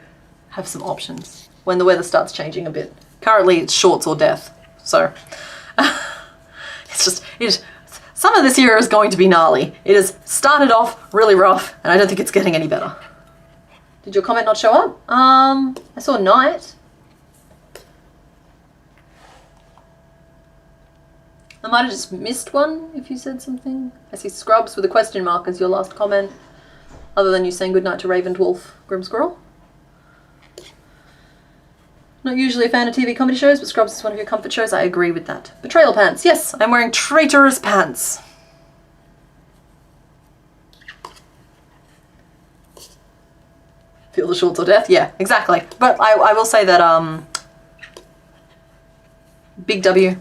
have some options when the weather starts changing a bit. Currently it's shorts or death, so summer this year is going to be gnarly. It has started off really rough and I don't think it's getting any better. Did your comment not show up? I saw Night. I might have just missed one if you said something. I see Scrubs with a question mark as your last comment, other than you saying goodnight to Ravendwolf, Grim Squirrel. Not usually a fan of TV comedy shows, but Scrubs is one of your comfort shows. I agree with that. Betrayal pants. Yes, I'm wearing traitorous pants. Feel the shorts or death? Yeah, exactly. But I will say that Big W,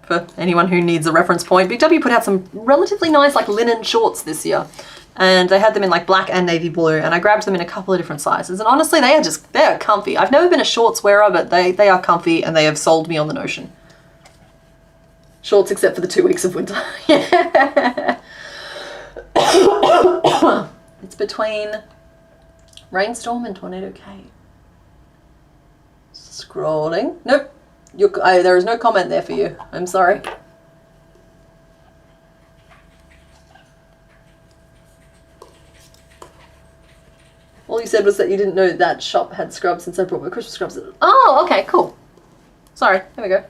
for anyone who needs a reference point, Big W put out some relatively nice like linen shorts this year. And they had them in like black and navy blue, and I grabbed them in a couple of different sizes. And honestly, they are comfy. I've never been a shorts wearer, but they are comfy and they have sold me on the notion. Shorts except for the 2 weeks of winter. Yeah. It's between Rainstorm and Tornado Cave. Scrolling. Nope. There is no comment there for you. I'm sorry. All you said was that you didn't know that shop had scrubs since I brought my Christmas scrubs. Oh, okay, cool. Sorry, there we go.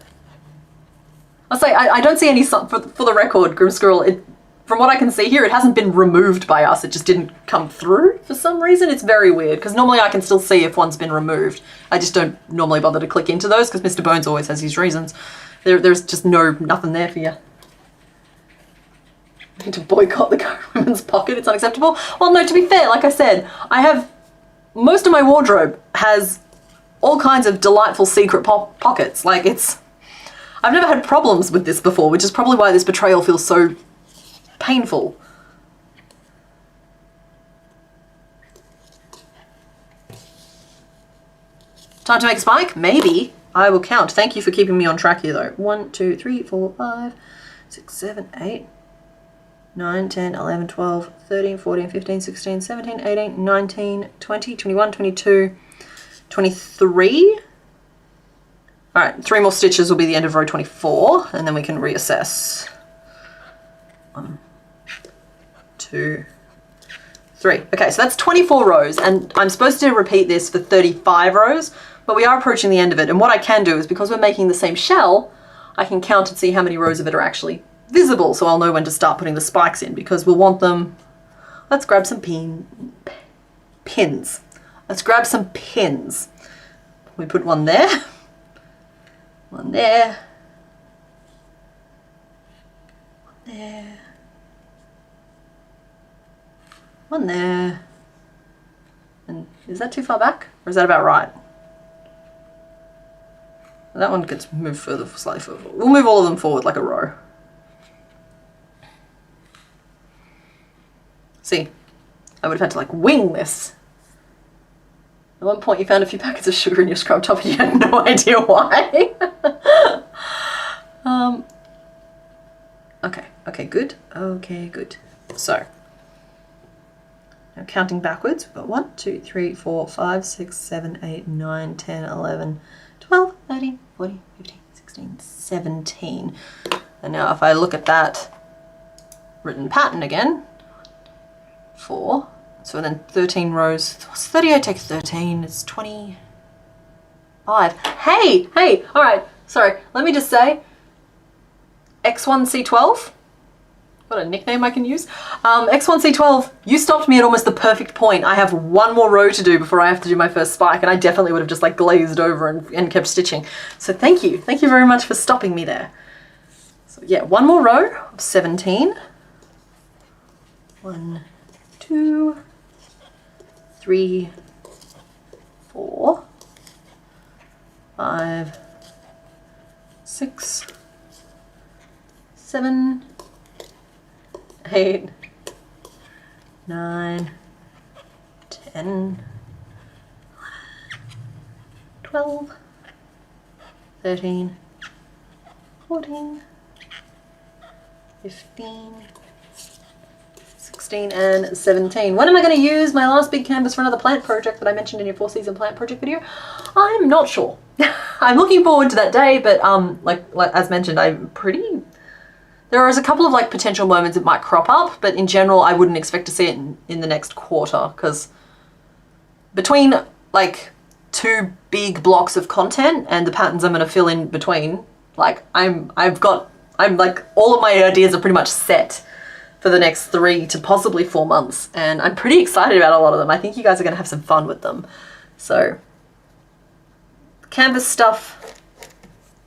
I'll say, I don't see any, for the record, Grim Squirrel, from what I can see here, it hasn't been removed by us. It just didn't come through for some reason. It's very weird, because normally I can still see if one's been removed. I just don't normally bother to click into those, because Mr. Bones always has his reasons. There's just nothing there for you. Need to boycott the women's pocket, it's unacceptable. Well, no, to be fair, like I said, most of my wardrobe has all kinds of delightful secret pockets. Like I've never had problems with this before, which is probably why this betrayal feels so painful. Time to make a spike? Maybe. I will count. Thank you for keeping me on track here though. 1, 2, 3, 4, 5, 6, 7, 8, 9, 10, 11, 12, 13, 14, 15, 16, 17, 18, 19, 20, 21, 22, 23. All right, 3 more stitches will be the end of row 24, and then we can reassess. 1, 2, 3. Okay, so that's 24 rows, and I'm supposed to repeat this for 35 rows, but we are approaching the end of it. And what I can do is, because we're making the same shell, I can count and see how many rows of it are actually visible, so I'll know when to start putting the spikes in, because we'll want them. Let's grab some pins. Let's grab some pins. We put one there, one there, one there, one there. And is that too far back, or is that about right? That one gets moved further, slightly further. We'll move all of them forward like a row. See, I would have had to like wing this. At one point you found a few packets of sugar in your scrub top and you had no idea why. Okay, good. Okay, good. So, now counting backwards, we've got 1, 2, 3, 4, 5, 6, 7, 8, 9, 10, 11, 12, 13, 14, 15, 16, 17. And now if I look at that written pattern again, 4, so then 13 rows, what's 38 take 13, it's 25. Hey, all right, sorry, let me just say, X1C12, what a nickname I can use. X1C12, you stopped me at almost the perfect point. I have 1 more row to do before I have to do my first spike, and I definitely would have just like glazed over and kept stitching. So thank you very much for stopping me there. So yeah, 1 more row of 17. 1, 2, 3, 4, 5, 6, 7, 8, 9, 10, 12, 13, 14, 15, 16, and 17. When am I going to use my last big canvas for another plant project that I mentioned in your 4-season plant project video? I'm not sure. I'm looking forward to that day, but like as mentioned, there is a couple of like potential moments it might crop up, but in general, I wouldn't expect to see it in the next quarter, because between like 2 big blocks of content and the patterns I'm going to fill in between, like I'm like all of my ideas are pretty much set for the next 3 to possibly 4 months, and I'm pretty excited about a lot of them. I think you guys are going to have some fun with them. So canvas stuff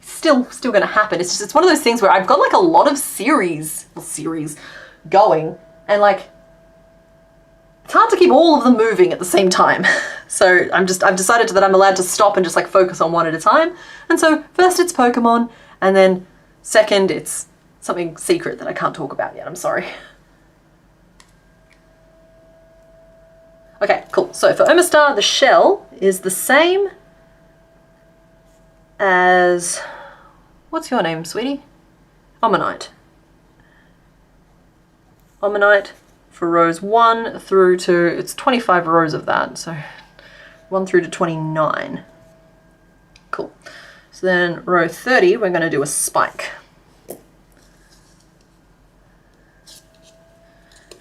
still going to happen. It's just, it's one of those things where I've got like a lot of series going, and like it's hard to keep all of them moving at the same time. So I've decided that I'm allowed to stop and just like focus on one at a time. And so first it's Pokemon, and then second it's something secret that I can't talk about yet. I'm sorry. Okay, cool. So for Omastar, the shell is the same as, what's your name, sweetie? Omanyte. Omanyte for rows 1 through to, it's 25 rows of that, so 1 through to 29. Cool. So then row 30, we're going to do a spike.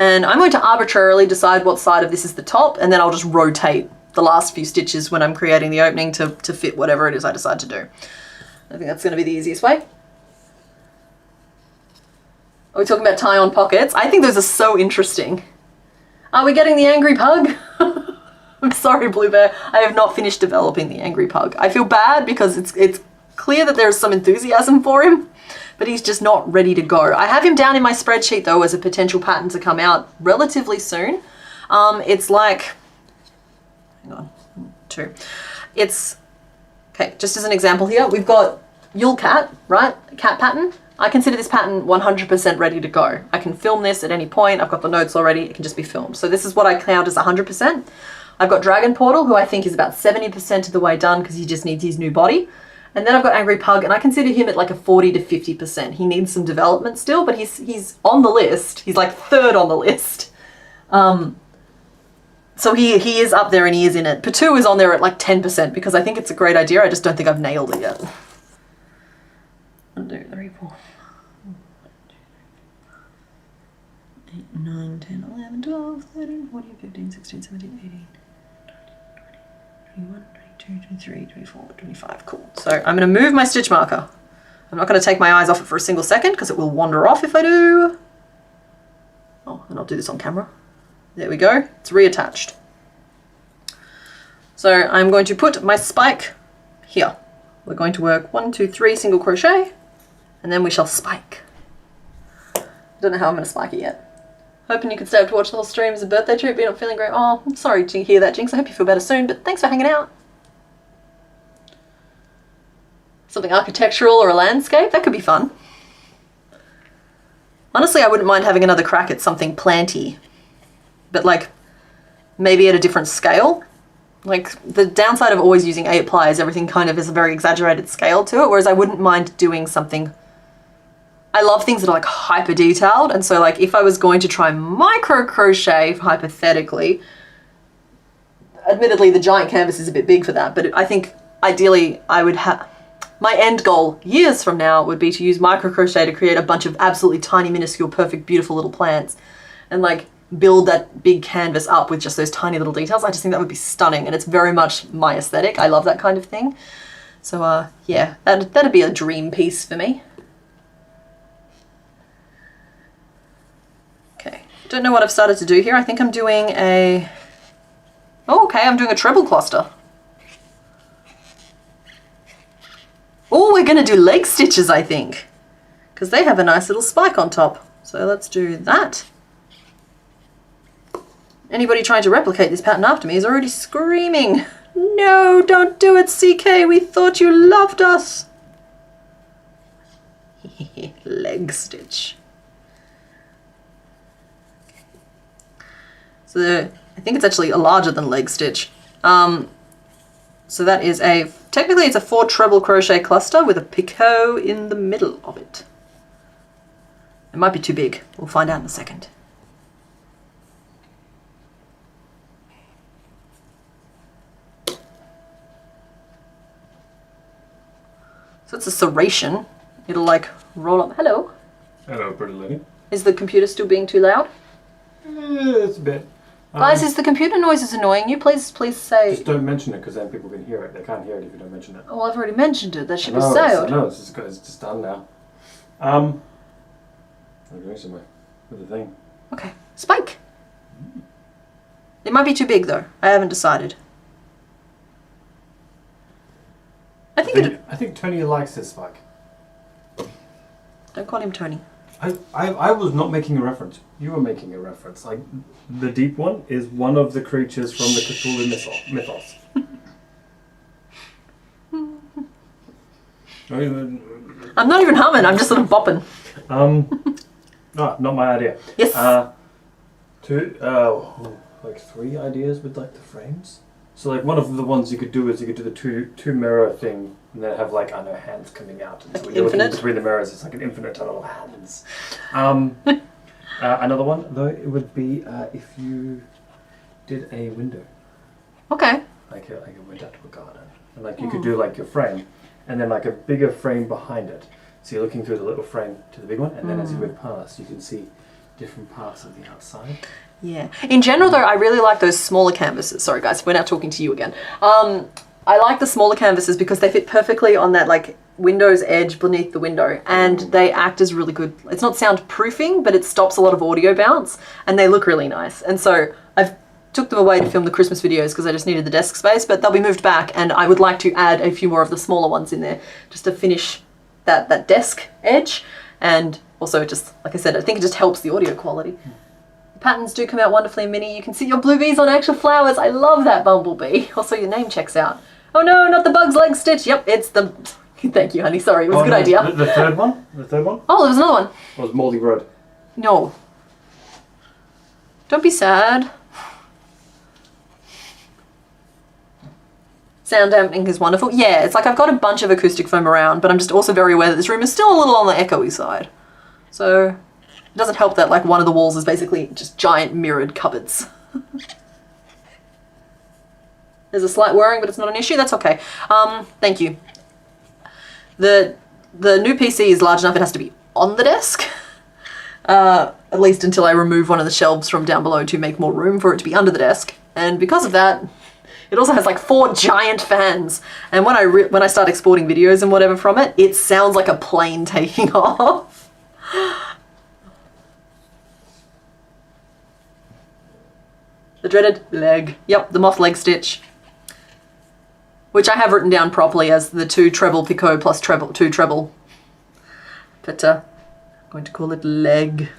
And I'm going to arbitrarily decide what side of this is the top, and then I'll just rotate the last few stitches when I'm creating the opening to fit whatever it is I decide to do. I think that's going to be the easiest way. Are we talking about tie-on pockets? I think those are so interesting. Are we getting the angry pug? I'm sorry, Blue Bear. I have not finished developing the angry pug. I feel bad because it's clear that there's some enthusiasm for him, but he's just not ready to go. I have him down in my spreadsheet though as a potential pattern to come out relatively soon. It's like, hang on, 2. It's, okay, just as an example here, we've got Yule Cat, right? Cat pattern. I consider this pattern 100% ready to go. I can film this at any point. I've got the notes already. It can just be filmed. So this is what I count as 100%. I've got Dragon Portal, who I think is about 70% of the way done because he just needs his new body. And then I've got Angry Pug, and I consider him at like a 40 to 50%. He needs some development still, but he's on the list. He's like third on the list. So he is up there and he is in it. Patu is on there at like 10% because I think it's a great idea. I just don't think I've nailed it yet. 1, 2, 3, 4, 8, 9, 10, 11, 12, 13, 14, 15, 16, 17, 18, 20, 21, 22, 23, 24, 25. Cool. So I'm going to move my stitch marker. I'm not going to take my eyes off it for a single second because it will wander off if I do. Oh, and I'll do this on camera. There we go. It's reattached. So I'm going to put my spike here. We're going to work 1, 2, 3 single crochet, and then we shall spike. I don't know how I'm going to spike it yet. Hoping you could stay up to watch the whole stream as a birthday treat, but you're not feeling great. Oh, I'm sorry to hear that, Jinx. I hope you feel better soon, but thanks for hanging out. Something architectural or a landscape, that could be fun. Honestly, I wouldn't mind having another crack at something planty, but like maybe at a different scale. Like the downside of always using 8-ply is everything kind of is a very exaggerated scale to it, whereas I wouldn't mind doing something. I love things that are like hyper detailed, and so like if I was going to try micro crochet hypothetically, admittedly the giant canvas is a bit big for that, but I think ideally I would have, my end goal years from now would be to use micro crochet to create a bunch of absolutely tiny, minuscule, perfect, beautiful little plants and like build that big canvas up with just those tiny little details. I just think that would be stunning, and it's very much my aesthetic. I love that kind of thing. So yeah, that'd be a dream piece for me. Okay, don't know what I've started to do here. I think I'm doing a, oh okay, I'm doing a treble cluster. Oh, we're gonna do leg stitches, I think, because they have a nice little spike on top. So let's do that. Anybody trying to replicate this pattern after me is already screaming, "No, don't do it, CK, we thought you loved us." Leg stitch. So I think it's actually a larger than leg stitch. So that is technically it's a 4 treble crochet cluster with a picot in the middle of it. It might be too big. We'll find out in a second. So it's a serration. It'll like roll up. Hello. Hello, pretty lady. Is the computer still being too loud? It's a bit. Guys, is the computer noises annoying you? Please say. Just don't mention it because then people can hear it. They can't hear it if you don't mention it. Oh, I've already mentioned it. That ship No, has sailed. No, it's just done now. I'm doing somewhere with the thing. Okay, spike. It might be too big though. I haven't decided. I think Tony likes this spike. Don't call him Tony. I was not making a reference. You were making a reference. Like, the deep one is one of the creatures from the Cthulhu mythos. I'm not even humming. I'm just sort of bopping. Not my idea. Yes. Like 3 ideas with like the frames. So like one of the ones you could do is you could do the two mirror thing and then have like, I don't know, hands coming out. And so when you're looking between the mirrors, it's like an infinite tunnel of hands. Another one though, it would be if you did a window. Okay. Like a window to a garden. And like you could do like your frame and then like a bigger frame behind it. So you're looking through the little frame to the big one, and then as you move past, you can see different parts of the outside. Yeah. In general, though, I really like those smaller canvases. Sorry, guys, we're now talking to you again. I like the smaller canvases because they fit perfectly on that like window's edge beneath the window, and they act as really good. It's not soundproofing, but it stops a lot of audio bounce, and they look really nice. And so I've took them away to film the Christmas videos because I just needed the desk space, but they'll be moved back, and I would like to add a few more of the smaller ones in there just to finish that desk edge, and also just, like I said, I think it just helps the audio quality. The patterns do come out wonderfully in mini. You can see your blue bees on actual flowers. I love that, Bumblebee. Also, your name checks out. Oh no, not the bug's leg stitch. Yep, it's the... Thank you, honey. Sorry, it was a good idea. The third one? The third one? Oh, there was another one. It was Moldy Road. No. Don't be sad. Sound dampening is wonderful. Yeah, it's like I've got a bunch of acoustic foam around, but I'm just also very aware that this room is still a little on the echoey side. So it doesn't help that like one of the walls is basically just giant mirrored cupboards. There's a slight whirring, but it's not an issue. That's okay. Thank you. The new PC is large enough it has to be on the desk. At least until I remove one of the shelves from down below to make more room for it to be under the desk. And because of that, it also has like 4 giant fans. And when I start exporting videos and whatever from it, it sounds like a plane taking off. The dreaded leg. Yep, the moth leg stitch. Which I have written down properly as the 2 treble picot plus 2 treble. But I'm going to call it leg.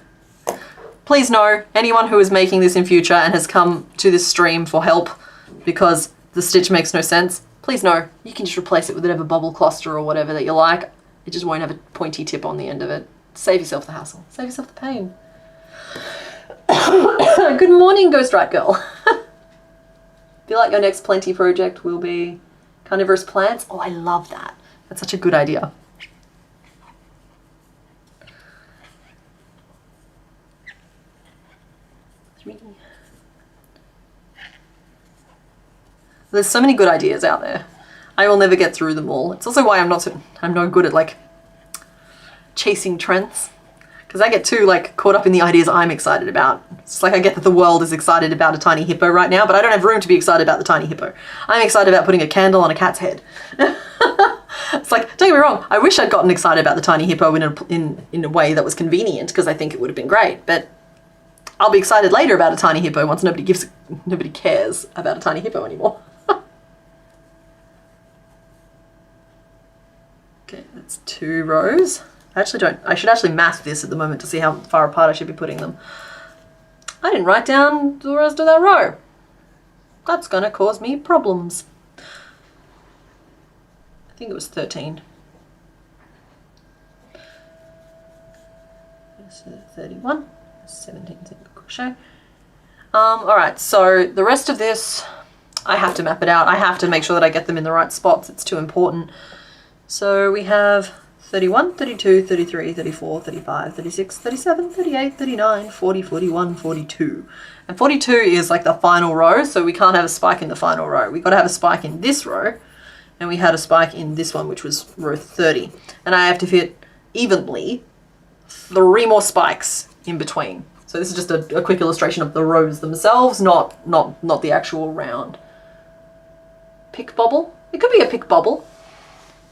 Please know, anyone who is making this in future and has come to this stream for help because the stitch makes no sense, please know you can just replace it with whatever bubble cluster or whatever that you like. It just won't have a pointy tip on the end of it. Save yourself the hassle. Save yourself the pain. Good morning, Ghost Rat Girl. Feel like your next plenty project will be carnivorous plants? Oh, I love that. That's such a good idea. There's so many good ideas out there. I will never get through them all. It's also why I'm no good at like chasing trends, because I get too like caught up in the ideas I'm excited about. It's like I get that the world is excited about a tiny hippo right now, but I don't have room to be excited about the tiny hippo. I'm excited about putting a candle on a cat's head. It's like, don't get me wrong, I wish I'd gotten excited about the tiny hippo in a way that was convenient, because I think it would have been great, but I'll be excited later about a tiny hippo once nobody cares about a tiny hippo anymore. Okay, that's 2 rows. I should actually math this at the moment to see how far apart I should be putting them. I didn't write down the rest of that row. That's gonna cause me problems. I think it was 13. 31, 17 single crochet. Alright, so the rest of this, I have to map it out. I have to make sure that I get them in the right spots. It's too important. So we have 31, 32, 33, 34, 35, 36, 37, 38, 39, 40, 41, 42. And 42 is like the final row, so we can't have a spike in the final row. We've got to have a spike in this row, and we had a spike in this one, which was row 30. And I have to fit evenly 3 more spikes in between. So this is just a quick illustration of the rows themselves, not the actual round. Pick bobble? It could be a pick bobble.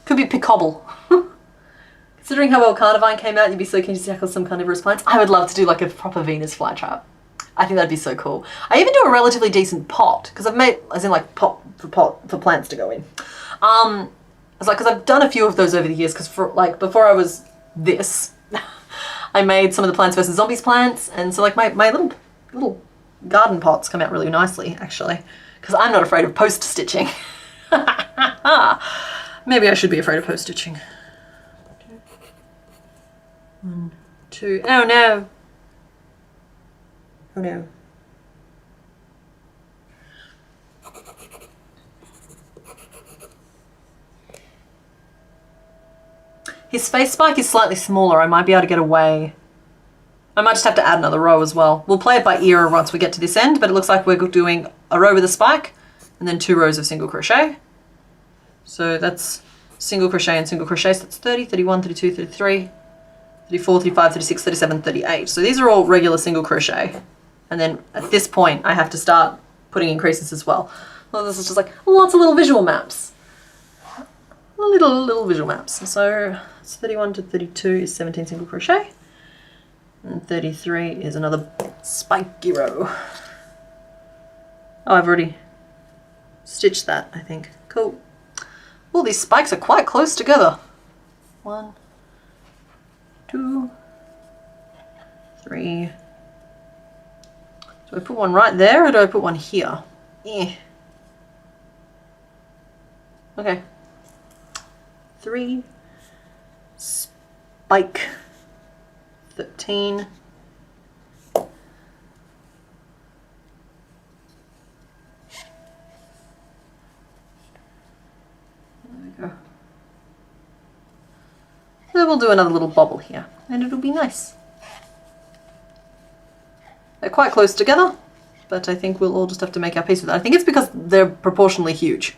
Could be pick hobble. Considering how well Carnivine came out, you'd be so keen to tackle some carnivorous plants. I would love to do like a proper Venus flytrap. I think that'd be so cool. I even do a relatively decent pot, because I've made, as in like pot for plants to go in. It's like, because I've done a few of those over the years, because for like, before I was this, I made some of the Plants vs. Zombies plants, and so like my little garden pots come out really nicely, actually, because I'm not afraid of post-stitching. Maybe I should be afraid of post-stitching. 1, 2, oh no. Oh no. His face spike is slightly smaller. I might be able to get away. I might just have to add another row as well. We'll play it by ear once we get to this end, but it looks like we're doing a row with a spike and then 2 rows of single crochet. So that's single crochet and single crochet. So that's 30, 31, 32, 33, 34, 35, 36, 37, 38. So these are all regular single crochet. And then at this point, I have to start putting increases as well. Well, this is just like lots of little visual maps. Little visual maps. So it's 31 to 32 is 17 single crochet. And 33 is another spiky row. Oh, I've already stitched that, I think. Cool. Well, these spikes are quite close together. 1, 2, 3. Do I put one right there or do I put one here? Eh. Okay. 3, spike, 13, So we'll do another little bobble here, and it'll be nice. They're quite close together, but I think we'll all just have to make our peace with that. I think it's because they're proportionally huge.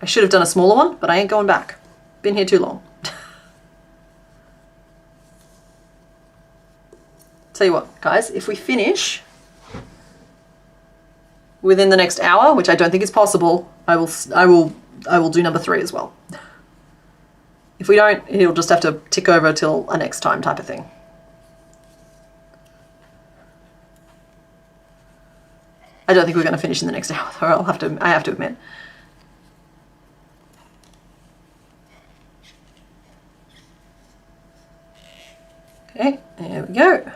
I should have done a smaller one, but I ain't going back. Been here too long. Tell you what, guys, if we finish within the next hour, which I don't think is possible, I will do number 3 as well. If we don't, he'll just have to tick over till a next time type of thing. I don't think we're going to finish in the next hour, though. I have to admit. Okay, there we go.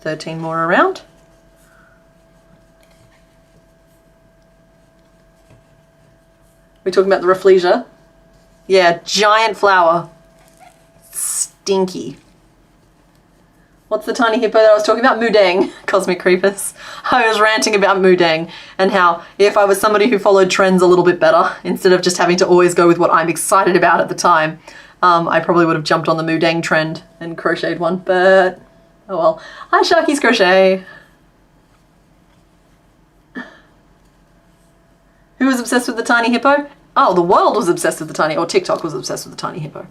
13 more around. We're talking about the rafflesia. Yeah, giant flower. Stinky. What's the tiny hippo that I was talking about? Mudang, Cosmic Creepers. I was ranting about Mudang and how if I was somebody who followed trends a little bit better, instead of just having to always go with what I'm excited about at the time, I probably would have jumped on the Mudang trend and crocheted one, but oh well. Hi Sharky's Crochet. Who was obsessed with the tiny hippo? Oh, the world was obsessed with the tiny, or TikTok was obsessed with the tiny hippo.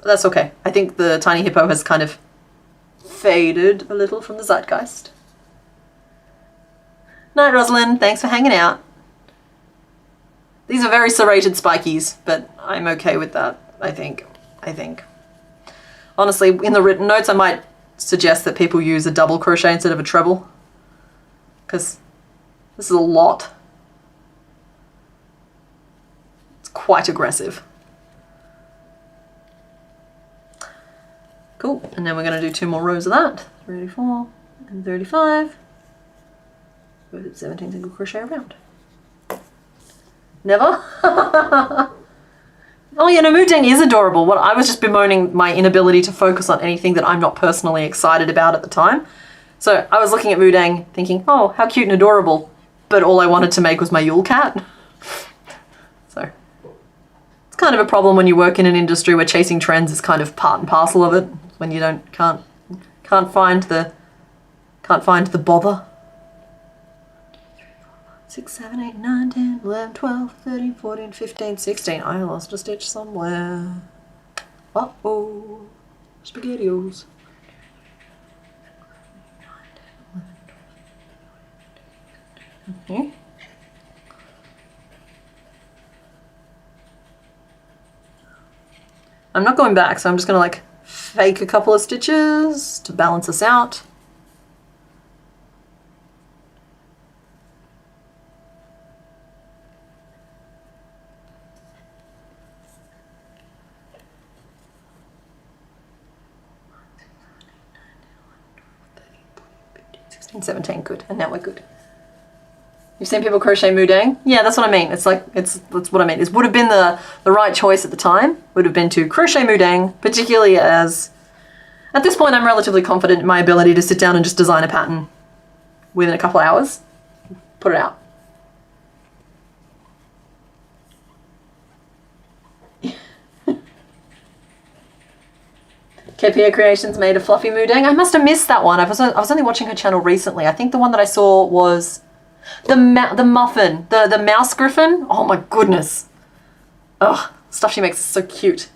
That's okay. I think the tiny hippo has kind of faded a little from the zeitgeist. Night, Rosalind. Thanks for hanging out. These are very serrated spikies, but I'm okay with that, I think. Honestly, in the written notes, I might suggest that people use a double crochet instead of a treble, because this is a lot. It's quite aggressive. Cool, and then we're going to do 2 more rows of that. 34 and 35. Both at 17 single crochet around. Never? Oh yeah, no, Mudang is adorable. What I was just bemoaning my inability to focus on anything that I'm not personally excited about at the time. So I was looking at Mudang thinking, oh, how cute and adorable. But all I wanted to make was my Yule cat. So it's kind of a problem when you work in an industry where chasing trends is kind of part and parcel of it. When you can't find the bother. 6, 7, 8, 9, 10, 11, 12, 13, 14, 15, 16. I lost a stitch somewhere. Uh-oh. SpaghettiOs. Okay. I'm not going back, so I'm just going to like fake a couple of stitches to balance us out. And 17, good, and now we're good. You've seen people crochet Mudang? Yeah, that's what I mean. It's like, that's what I mean. It would have been the right choice at the time, would have been to crochet Mudang, particularly as, at this point I'm relatively confident in my ability to sit down and just design a pattern within a couple of hours, put it out. KPA Creations made a fluffy Mudang. I must have missed that one. I was only watching her channel recently. I think the one that I saw was the muffin, the mouse griffin. Oh my goodness. Ugh, stuff she makes is so cute.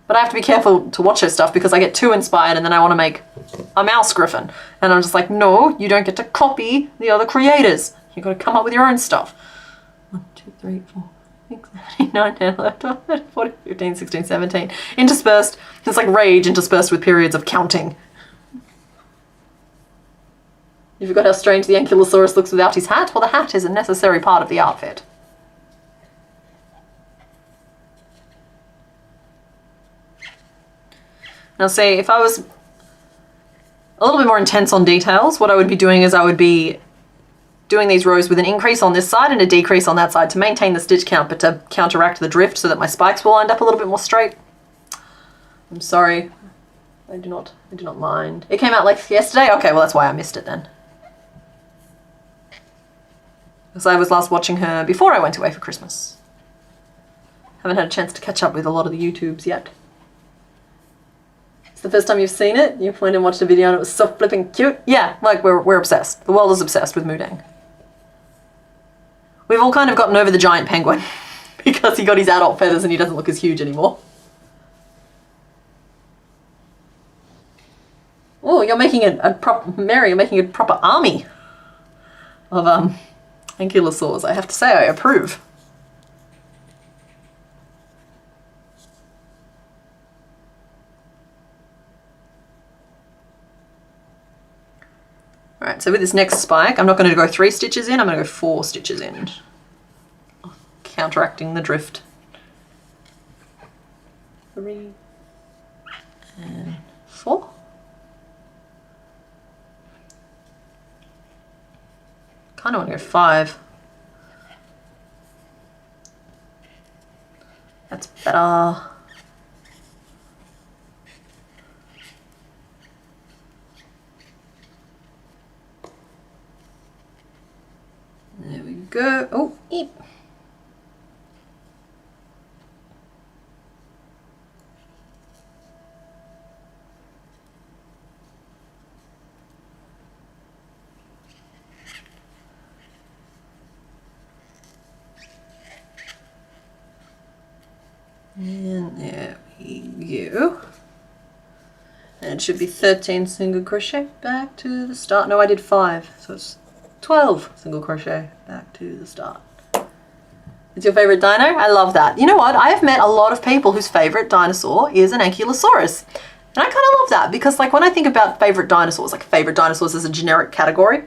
But I have to be careful to watch her stuff because I get too inspired and then I want to make a mouse griffin. And I'm just like, no, you don't get to copy the other creators. You've got to come up with your own stuff. 1, 2, 3, 4. 6, 7, 8, 9, 10, 11, 12, 13, 14, 15, 16, 17. Interspersed, it's like rage interspersed with periods of counting. You forgot how strange the Ankylosaurus looks without his hat? Well, the hat is a necessary part of the outfit. Now see, if I was a little bit more intense on details, what I would be doing is I would be doing these rows with an increase on this side and a decrease on that side to maintain the stitch count, but to counteract the drift so that my spikes will end up a little bit more straight. I'm sorry. I do not mind. It came out like yesterday? Okay, well that's why I missed it then. Because I was last watching her before I went away for Christmas. Haven't had a chance to catch up with a lot of the YouTubes yet. It's the first time you've seen it? You went and watched a video and it was so flipping cute? Yeah, like we're obsessed. The world is obsessed with Mudang. We've all kind of gotten over the giant penguin because he got his adult feathers and he doesn't look as huge anymore. Oh, you're making a proper, Mary, you're making a proper army of ankylosaurs. I have to say, I approve. Alright, so with this next spike, I'm not going to go 3 stitches in, I'm going to go 4 stitches in. Counteracting the drift. 3 and 4. Kind of want to go 5. That's better. There we go. Oh, eep. And there we go. And it should be 13 single crochet back to the start. No, I did 5, so it's 12 single crochet back to the start. It's your favorite dino? I love that. You know what? I have met a lot of people whose favorite dinosaur is an Ankylosaurus. And I kind of love that because like when I think about favorite dinosaurs, like favorite dinosaurs as a generic category,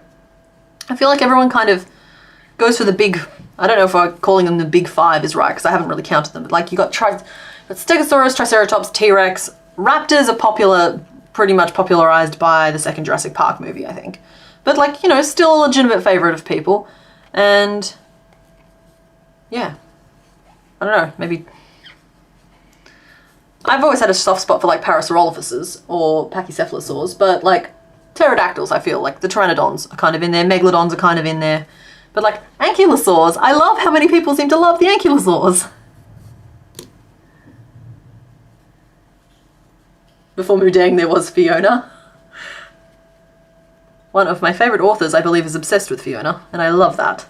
I feel like everyone kind of goes for the big, I don't know if I'm calling them the big 5 is right because I haven't really counted them, but like you got Stegosaurus, Triceratops, T-Rex. Raptors are popular, pretty much popularized by the second Jurassic Park movie, I think. But like, you know, still a legitimate favorite of people. And yeah, I don't know, maybe I've always had a soft spot for like Parasaurolophuses or Pachycephalosaurs, but like pterodactyls, I feel like the Pteranodons are kind of in there, Megalodons are kind of in there. But like ankylosaurs, I love how many people seem to love the ankylosaurs. Before Mudang there was Fiona. One of my favourite authors, I believe, is obsessed with Fiona, and I love that.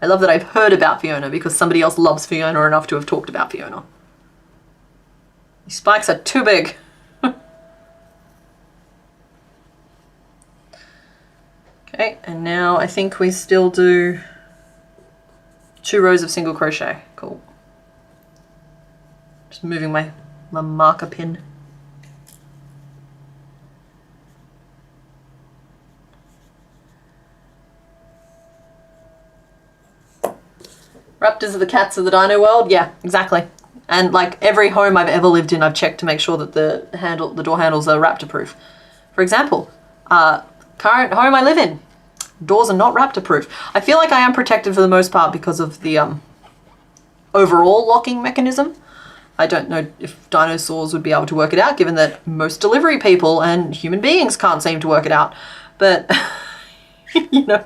I love that I've heard about Fiona because somebody else loves Fiona enough to have talked about Fiona. These spikes are too big. Okay, and now I think we still do 2 rows of single crochet. Cool. Just moving my marker pin. Raptors are the cats of the dino world? Yeah, exactly. And like every home I've ever lived in, I've checked to make sure that the door handles are raptor proof. For example, current home I live in, doors are not raptor proof. I feel like I am protected for the most part because of the overall locking mechanism. I don't know if dinosaurs would be able to work it out, given that most delivery people and human beings can't seem to work it out. But, you know,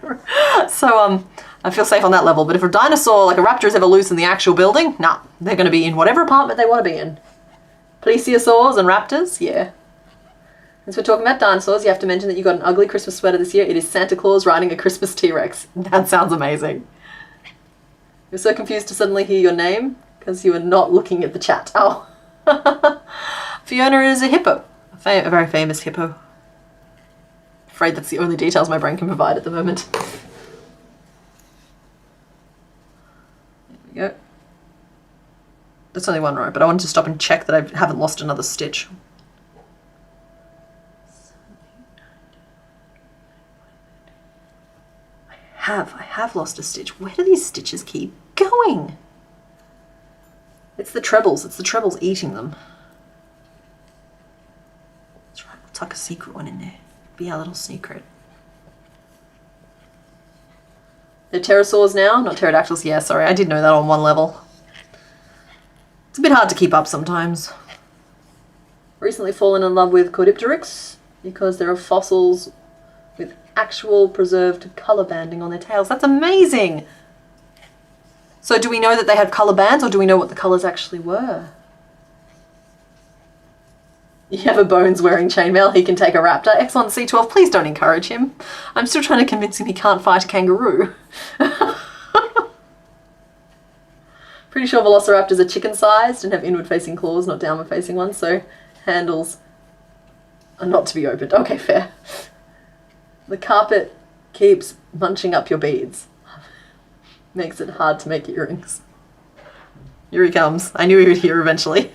so I feel safe on that level. But if a dinosaur, like a raptor, is ever loose in the actual building, nah, they're going to be in whatever apartment they want to be in. Plesiosaurs and raptors, yeah. Since we're talking about dinosaurs, you have to mention that you got an ugly Christmas sweater this year. It is Santa Claus riding a Christmas T-Rex. That sounds amazing. You're so confused to suddenly hear your name because you were not looking at the chat. Oh. Fiona is a hippo. A very famous hippo. Afraid that's the only details my brain can provide at the moment. There we go. That's only 1 row, but I wanted to stop and check that I haven't lost another stitch. I have lost a stitch. Where do these stitches keep going? It's the trebles eating them. That's right, we'll tuck a secret one in there. Be our little secret. They're pterosaurs now, not pterodactyls. Yeah, sorry, I did know that on one level. It's a bit hard to keep up sometimes. Recently fallen in love with Caudipteryx because there are fossils with actual preserved colour banding on their tails. That's amazing! So do we know that they had colour bands, or do we know what the colours actually were? You have a Bones wearing chainmail, he can take a raptor. Excellent, C12, please don't encourage him. I'm still trying to convince him he can't fight a kangaroo. Pretty sure velociraptors are chicken-sized and have inward-facing claws, not downward-facing ones, so handles are not to be opened. Okay, fair. The carpet keeps munching up your beads. Makes it hard to make earrings. Here he comes. I knew he would hear eventually.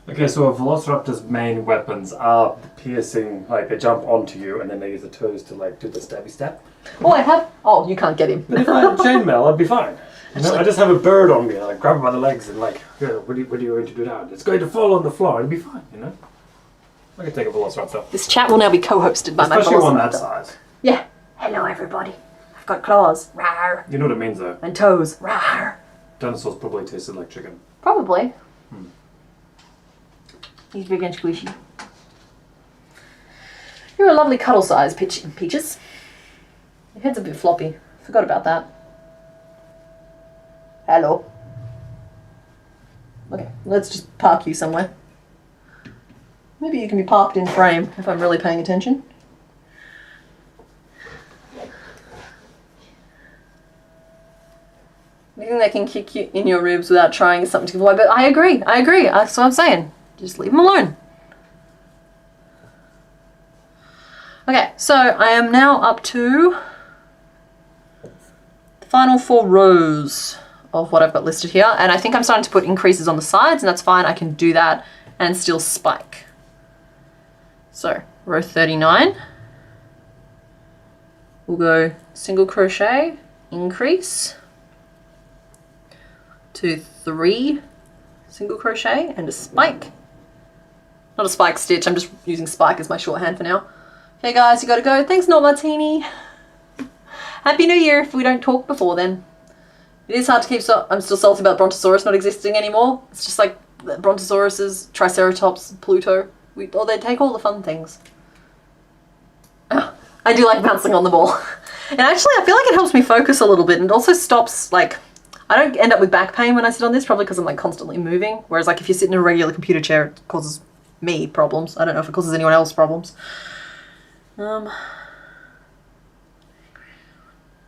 Okay, so a velociraptor's main weapons are piercing, like they jump onto you and then they use the toes to like do the stabby stab. Oh, I have. Oh, you can't get him. But if I had chainmail, I'd be fine. You know, I just have a bird on me, and I grab him by the legs and like, yeah, what are you going to do now? It's going to fall on the floor. It'd be fine, you know. I can take a velociraptor. This chat will now be co-hosted by my velociraptor. Especially one that size. Yeah. Hello, everybody. I've got claws. Rawr. You know what it means, though. And toes. Rawr. Dinosaurs probably tasted like chicken. Probably. He's big and squishy. You're a lovely cuddle size, Peaches. Your head's a bit floppy. Forgot about that. Hello. Okay, let's just park you somewhere. Maybe you can be parked in frame if I'm really paying attention. Anything that can kick you in your ribs without trying is something to give away. But I agree. That's what I'm saying. Just leave them alone. Okay, so I am now up to the final 4 rows of what I've got listed here. And I think I'm starting to put increases on the sides, and that's fine. I can do that and still spike. So, row 39. We'll go single crochet, increase to 3 single crochet and a spike. Not a spike stitch, I'm just using spike as my shorthand for now. Okay guys, you gotta go. Thanks, Not Martini. Happy New Year if we don't talk before then. It is hard to keep, I'm still salty about Brontosaurus not existing anymore. It's just like Brontosauruses, Triceratops, Pluto. They take all the fun things. I do like bouncing on the ball. And actually I feel like it helps me focus a little bit, and also stops, like, I don't end up with back pain when I sit on this, probably because I'm like constantly moving. Whereas like if you sit in a regular computer chair, it causes me problems. I don't know if it causes anyone else problems.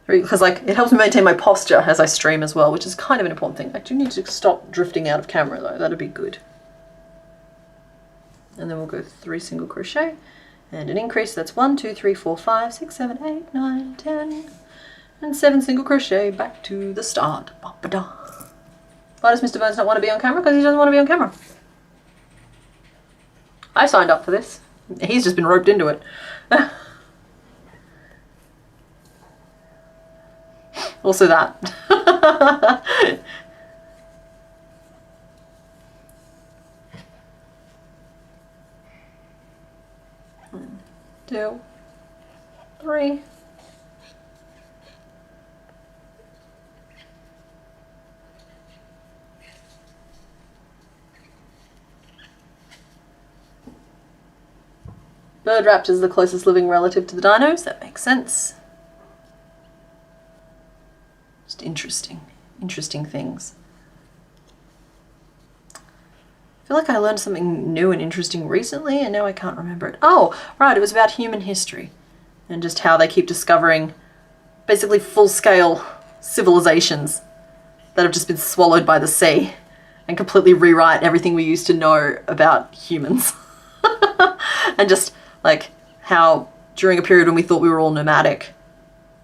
Because like it helps me maintain my posture as I stream as well, which is kind of an important thing. I do need to stop drifting out of camera though, that'd be good. And then we'll go 3 single crochet and an increase. That's 1, 2, 3, 4, 5, 6, 7, 8, 9, 10, and 7 single crochet back to the start. Ba-ba-da. Why does Mr. Burns not want to be on camera? Because he doesn't want to be on camera. I signed up for this. He's just been roped into it. Also that. 1, 2, 3. Bird raptor is the closest living relative to the dinos. That makes sense. Just interesting things. I feel like I learned something new and interesting recently, and now I can't remember it. Oh, right, it was about human history and just how they keep discovering basically full-scale civilizations that have just been swallowed by the sea and completely rewrite everything we used to know about humans. And just like how during a period when we thought we were all nomadic,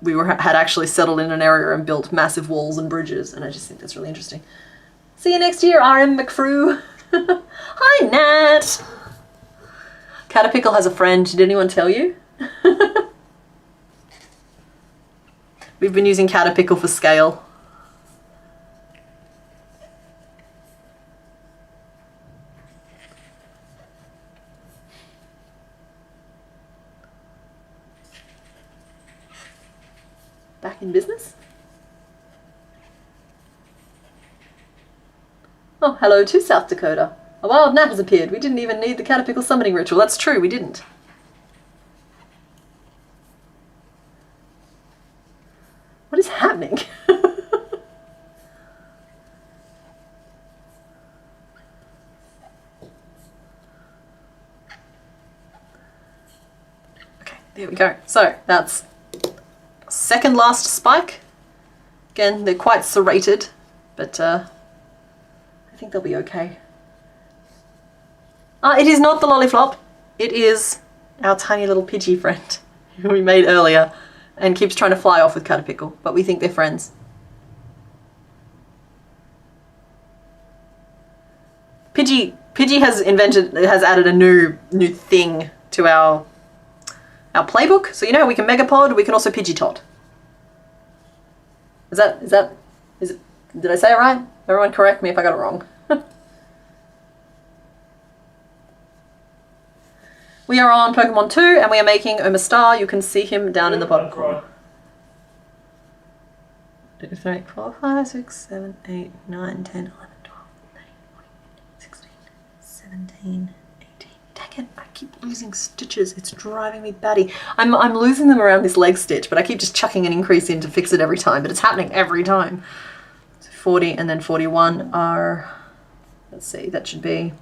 we had actually settled in an area and built massive walls and bridges, and I just think that's really interesting. See you next year, RM McFrew. Hi, Nat. Caterpickle has a friend. Did anyone tell you? We've been using Caterpickle for scale. Back in business? Oh, hello to South Dakota. A wild gnat has appeared. We didn't even need the Caterpickle summoning ritual. That's true, we didn't. What is happening? Okay, there we go. So that's second last spike. Again, they're quite serrated, but I think they'll be okay. It is not the lollipop. It is our tiny little Pidgey friend who we made earlier and keeps trying to fly off with Caterpickle, but we think they're friends. Pidgey has added a new thing to our playbook. So you know we can Megapod, we can also Pidgetot. Is it, did I say it right? Everyone correct me if I got it wrong. We are on Pokemon 2 and we are making Omastar. You can see him down in the bottom corner. 2, 3, 4, 5, 6, 7, 8, 9, 10, 11, 12, 13, 14, 16, 17, 18. Dang it, I keep losing stitches. It's driving me batty. I'm losing them around this leg stitch, but I keep just chucking an increase in to fix it every time, but it's happening every time. So 40 and then 41 are, let's see, that should be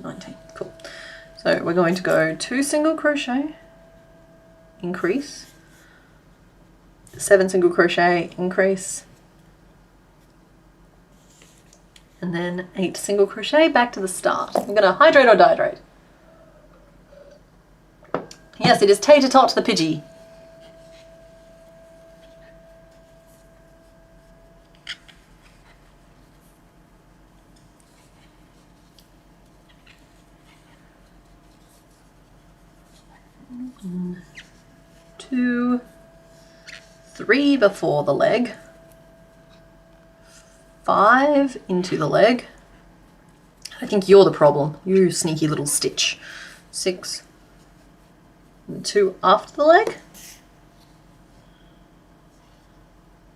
19. Cool. So we're going to go 2 single crochet, increase, 7 single crochet, increase, and then 8 single crochet back to the start. I'm going to hydrate or dihydrate. Yes, it is Tater Tot the Pidgey. One, 2, 3 before the leg, 5 into the leg. I think you're the problem, you sneaky little stitch. 6, and 2 after the leg.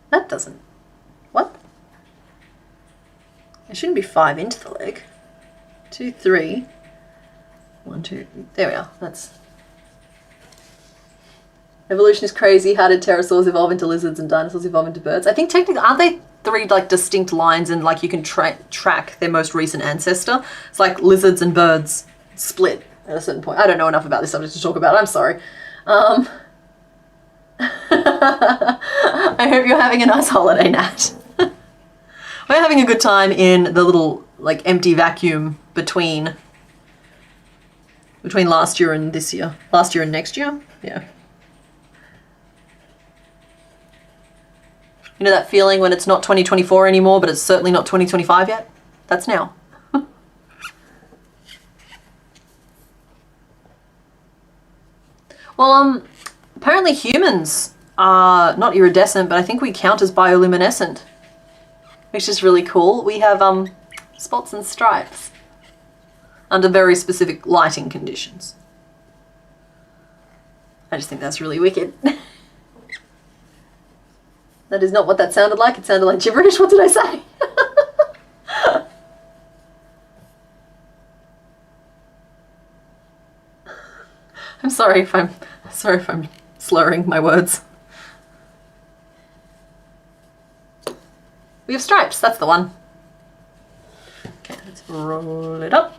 That doesn't, what? It shouldn't be 5 into the leg. 2, 3, 1, 2, there we are, that's. Evolution is crazy. How did pterosaurs evolve into lizards and dinosaurs evolve into birds? I think technically, aren't they 3 like distinct lines and like you can track their most recent ancestor? It's like lizards and birds split at a certain point. I don't know enough about this subject to talk about it. I'm sorry. I hope you're having a nice holiday, Nat. We're having a good time in the little like empty vacuum between last year and this year. Last year and next year? Yeah. You know that feeling when it's not 2024 anymore, but it's certainly not 2025 yet? That's now. Well, apparently humans are not iridescent, but I think we count as bioluminescent, which is really cool. We have spots and stripes under very specific lighting conditions. I just think that's really wicked. That is not what that sounded like. It sounded like gibberish. What did I say? I'm sorry if I'm slurring my words. We have stripes. That's the one. Okay, let's roll it up.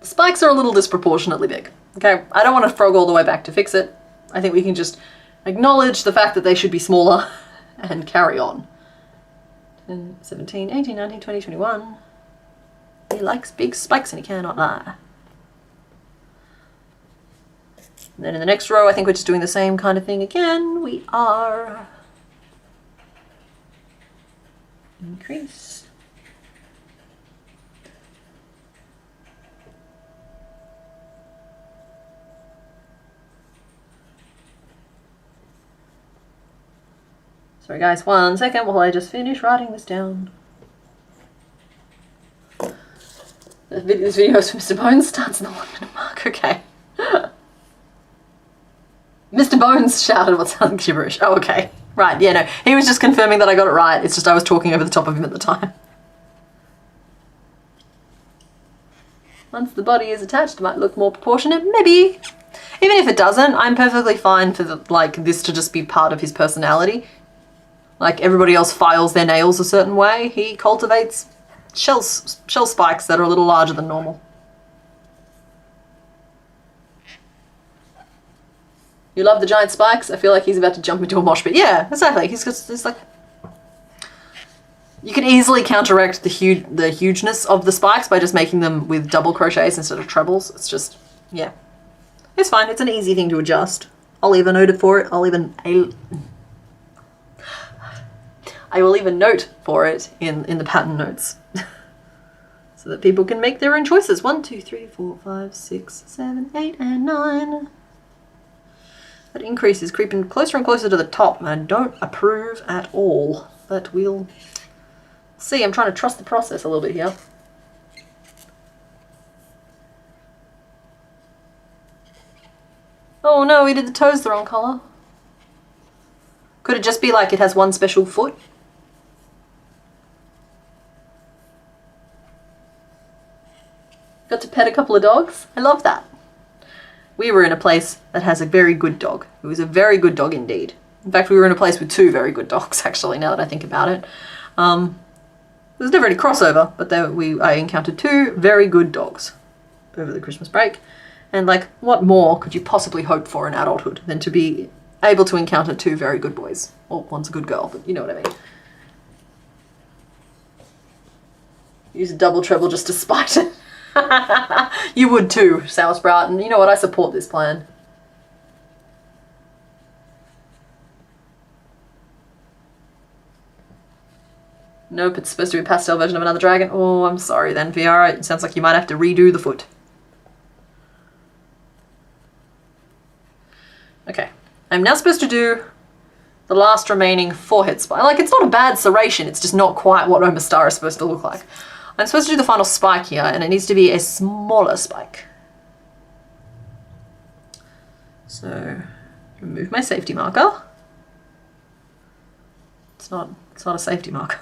Spikes are a little disproportionately big. Okay, I don't want to frog all the way back to fix it. I think we can just acknowledge the fact that they should be smaller and carry on. 10, 17, 18, 19, 20, 21. He likes big spikes and he cannot lie. And then in the next row, I think we're just doing the same kind of thing again. We are increase. Sorry guys, 1 second while I just finish writing this down. This video is from Mr. Bones, starts in the 1 minute mark, okay. Mr. Bones shouted what sounded gibberish. Oh, okay. Right, yeah, no. He was just confirming that I got it right. It's just I was talking over the top of him at the time. Once the body is attached, it might look more proportionate, maybe. Even if it doesn't, I'm perfectly fine for this to just be part of his personality. Like everybody else files their nails a certain way, he cultivates shell spikes that are a little larger than normal. You love the giant spikes? I feel like he's about to jump into a mosh pit. Yeah, exactly. He's like... You can easily counteract the hugeness of the spikes by just making them with double crochets instead of trebles. It's just, yeah. It's fine. It's an easy thing to adjust. I'll leave a note for it. I will leave a note for it in the pattern notes. So that people can make their own choices. 1, 2, 3, 4, 5, 6, 7, 8, and 9. That increase is creeping closer and closer to the top, and I don't approve at all. But we'll see. I'm trying to trust the process a little bit here. Oh no, we did the toes the wrong colour. Could it just be like it has one special foot? Got to pet a couple of dogs. I love that. We were in a place that has a very good dog. It was a very good dog indeed. In fact, we were in a place with 2 very good dogs, actually, now that I think about it. There was never any crossover, but I encountered 2 very good dogs over the Christmas break. And like, what more could you possibly hope for in adulthood than to be able to encounter 2 very good boys? Well, one's a good girl, but you know what I mean. Use a double treble just to spite it. You would too, Sour Sprout, and you know what? I support this plan. Nope, it's supposed to be a pastel version of another dragon. Oh, I'm sorry then, Viara. It sounds like you might have to redo the foot. Okay, I'm now supposed to do the last remaining forehead spike. Like, it's not a bad serration, it's just not quite what Omastar is supposed to look like. I'm supposed to do the final spike here, and it needs to be a smaller spike. So, remove my safety marker. It's not a safety marker.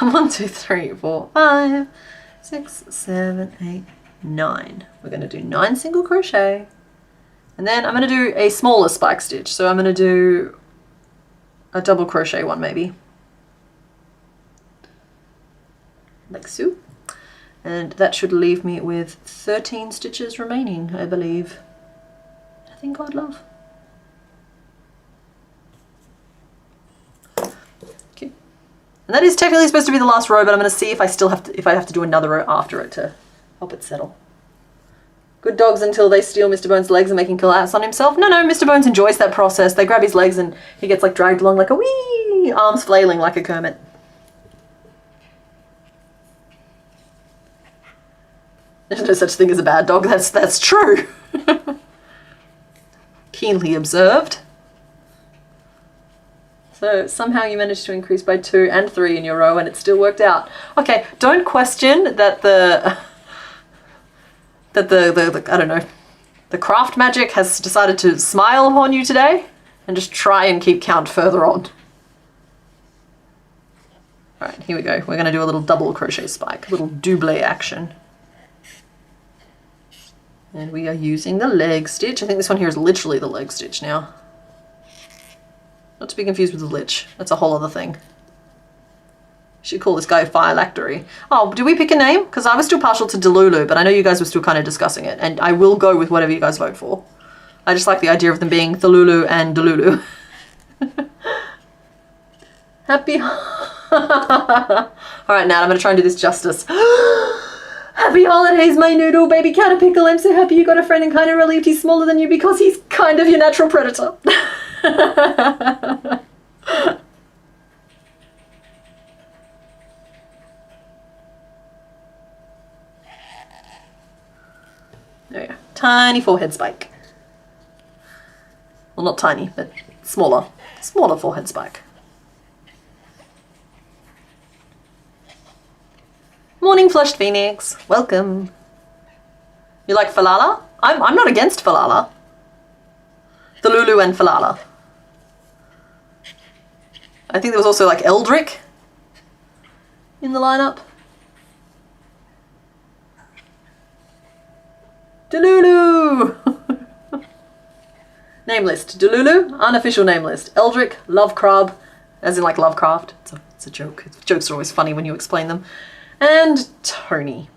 1, 2, 3, 4, 5, 6, 7, 8, 9. We're going to do 9 single crochet. And then I'm going to do a smaller spike stitch. So I'm going to do a double crochet one maybe. Like so. And that should leave me with 13 stitches remaining, I believe. I think God love. Okay. And that is technically supposed to be the last row, but I'm going to see if I have to do another row after it to help it settle. Good dogs until they steal Mr. Bones' legs and make him collapse on himself. No, Mr. Bones enjoys that process. They grab his legs and he gets like dragged along like a wee, arms flailing like a Kermit. There's no such thing as a bad dog. That's true. Keenly observed. So somehow you managed to increase by 2 and 3 in your row and it still worked out. Okay, don't question that the I don't know, the craft magic has decided to smile upon you today, and just try and keep count further on. Alright, here we go. We're going to do a little double crochet spike, a little double action. And we are using the leg stitch. I think this one here is literally the leg stitch now. Not to be confused with the lich. That's a whole other thing. Should call this guy Phylactery. Oh, did we pick a name? Because I was still partial to Delulu, but I know you guys were still kind of discussing it, and I will go with whatever you guys vote for. I just like the idea of them being Thelulu and Delulu. Happy... Alright, Nat, I'm going to try and do this justice. Happy holidays, my noodle, baby Caterpickle. I'm so happy you got a friend and kind of relieved he's smaller than you because he's kind of your natural predator. There we go. Tiny forehead spike. Well, not tiny, but smaller. Smaller forehead spike. Morning, Flushed Phoenix. Welcome. You like Falala? I'm not against Falala. The Lulu and Falala. I think there was also like Eldrick in the lineup. Delulu! Name list. Delulu, unofficial name list. Eldrick, Lovecrab, as in like Lovecraft. It's a joke. Jokes are always funny when you explain them. And Tony.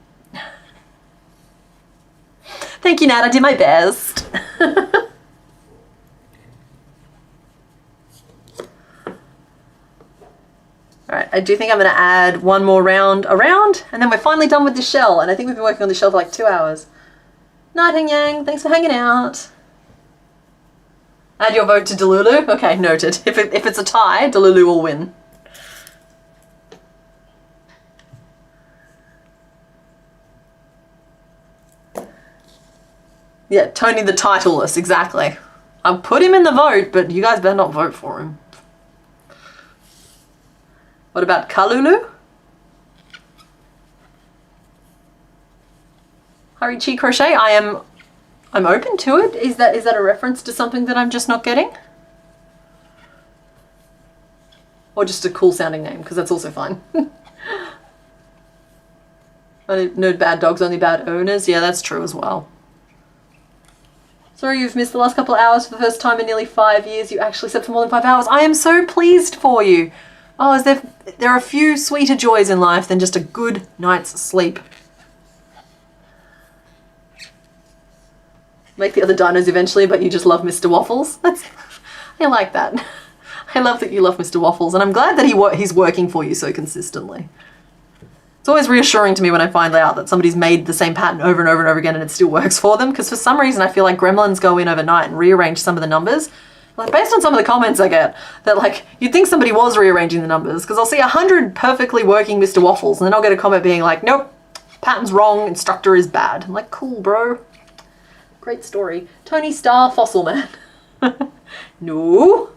Thank you, Nat. I did my best. Alright, I do think I'm going to add one more round around, and then we're finally done with the shell. And I think we've been working on the shell for like 2 hours. Night, Hang Yang. Thanks for hanging out. Add your vote to Delulu? Okay, noted. If it's a tie, Delulu will win. Yeah, Tony the Titleless, exactly. I'll put him in the vote, but you guys better not vote for him. What about Kalulu? Harichi Crochet, I'm open to it. Is that a reference to something that I'm just not getting? Or just a cool sounding name, because that's also fine. No bad dogs, only bad owners. Yeah, that's true as well. Sorry you've missed the last couple of hours for the first time in nearly 5 years. You actually slept for more than 5 hours. I am so pleased for you. Oh, there are a few sweeter joys in life than just a good night's sleep. Make the other dinos eventually, but you just love Mr. Waffles. I like that. I love that you love Mr. Waffles, and I'm glad that he's working for you so consistently. It's always reassuring to me when I find out that somebody's made the same pattern over and over and over again and it still works for them, because for some reason I feel like gremlins go in overnight and rearrange some of the numbers. Like, based on some of the comments I get, that like, you'd think somebody was rearranging the numbers, because I'll see 100 perfectly working Mr. Waffles, and then I'll get a comment being like, nope, pattern's wrong, instructor is bad. I'm like, cool, bro. Great story. Tony Starr, Fossil Man. No.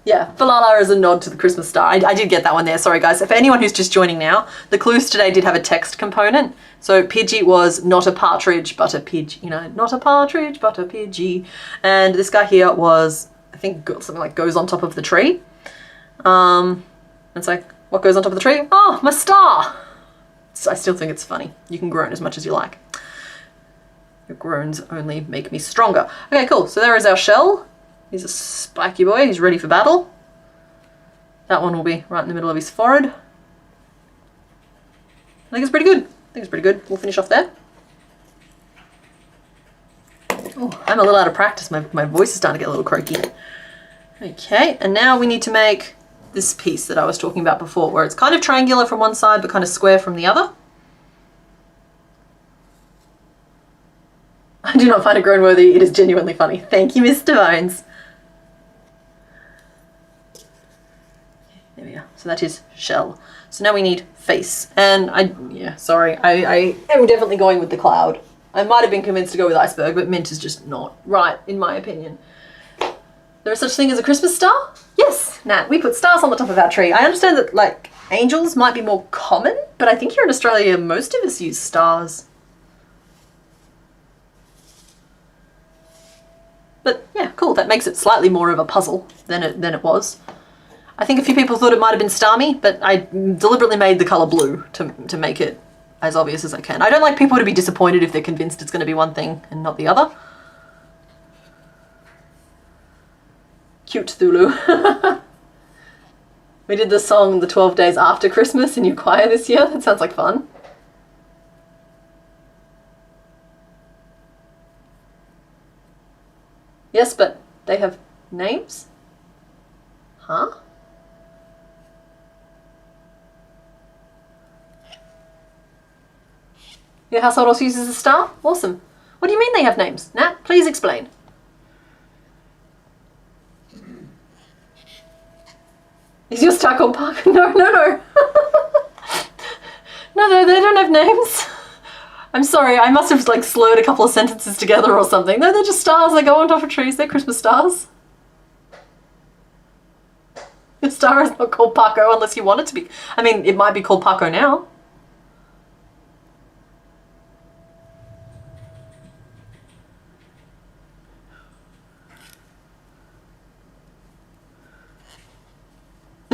Yeah, Falala is a nod to the Christmas star. I did get that one there. Sorry, guys. For anyone who's just joining now, the clues today did have a text component. So Pidgey was not a partridge, but a pidge. You know, not a partridge, but a Pidgey. And this guy here was, I think, something like goes on top of the tree. It's like, what goes on top of the tree? Oh, my star. So I still think it's funny. You can groan as much as you like. Your groans only make me stronger. Okay, cool. So there is our shell. He's a spiky boy. He's ready for battle. That one will be right in the middle of his forehead. I think it's pretty good. We'll finish off there. Oh, I'm a little out of practice. My voice is starting to get a little croaky. Okay, and now we need to make this piece that I was talking about before, where it's kind of triangular from one side but kind of square from the other. I do not find it groan worthy. It is genuinely funny. Thank you, Mr. Bones. There we go. So that is shell. So now we need face. And I am definitely going with the cloud. I might have been convinced to go with iceberg, but mint is just not right, in my opinion. There is such thing as a Christmas star? Yes, Nat, we put stars on the top of our tree. I understand that, like, angels might be more common, but I think here in Australia, most of us use stars. But yeah, cool. That makes it slightly more of a puzzle than it was. I think a few people thought it might have been Starmie, but I deliberately made the colour blue to make it as obvious as I can. I don't like people to be disappointed if they're convinced it's going to be one thing and not the other. Cute Thulu. We did the song the 12 days after Christmas in your choir this year. That sounds like fun. Yes, but they have names? Huh? Your household also uses a star? Awesome. What do you mean they have names? Nat, please explain. Is your star called Park? No. No, they don't have names. I'm sorry, I must have like slurred a couple of sentences together or something. No, they're just stars. They go on top of trees. They're Christmas stars. Your star is not called Paco unless you want it to be. I mean, it might be called Paco now.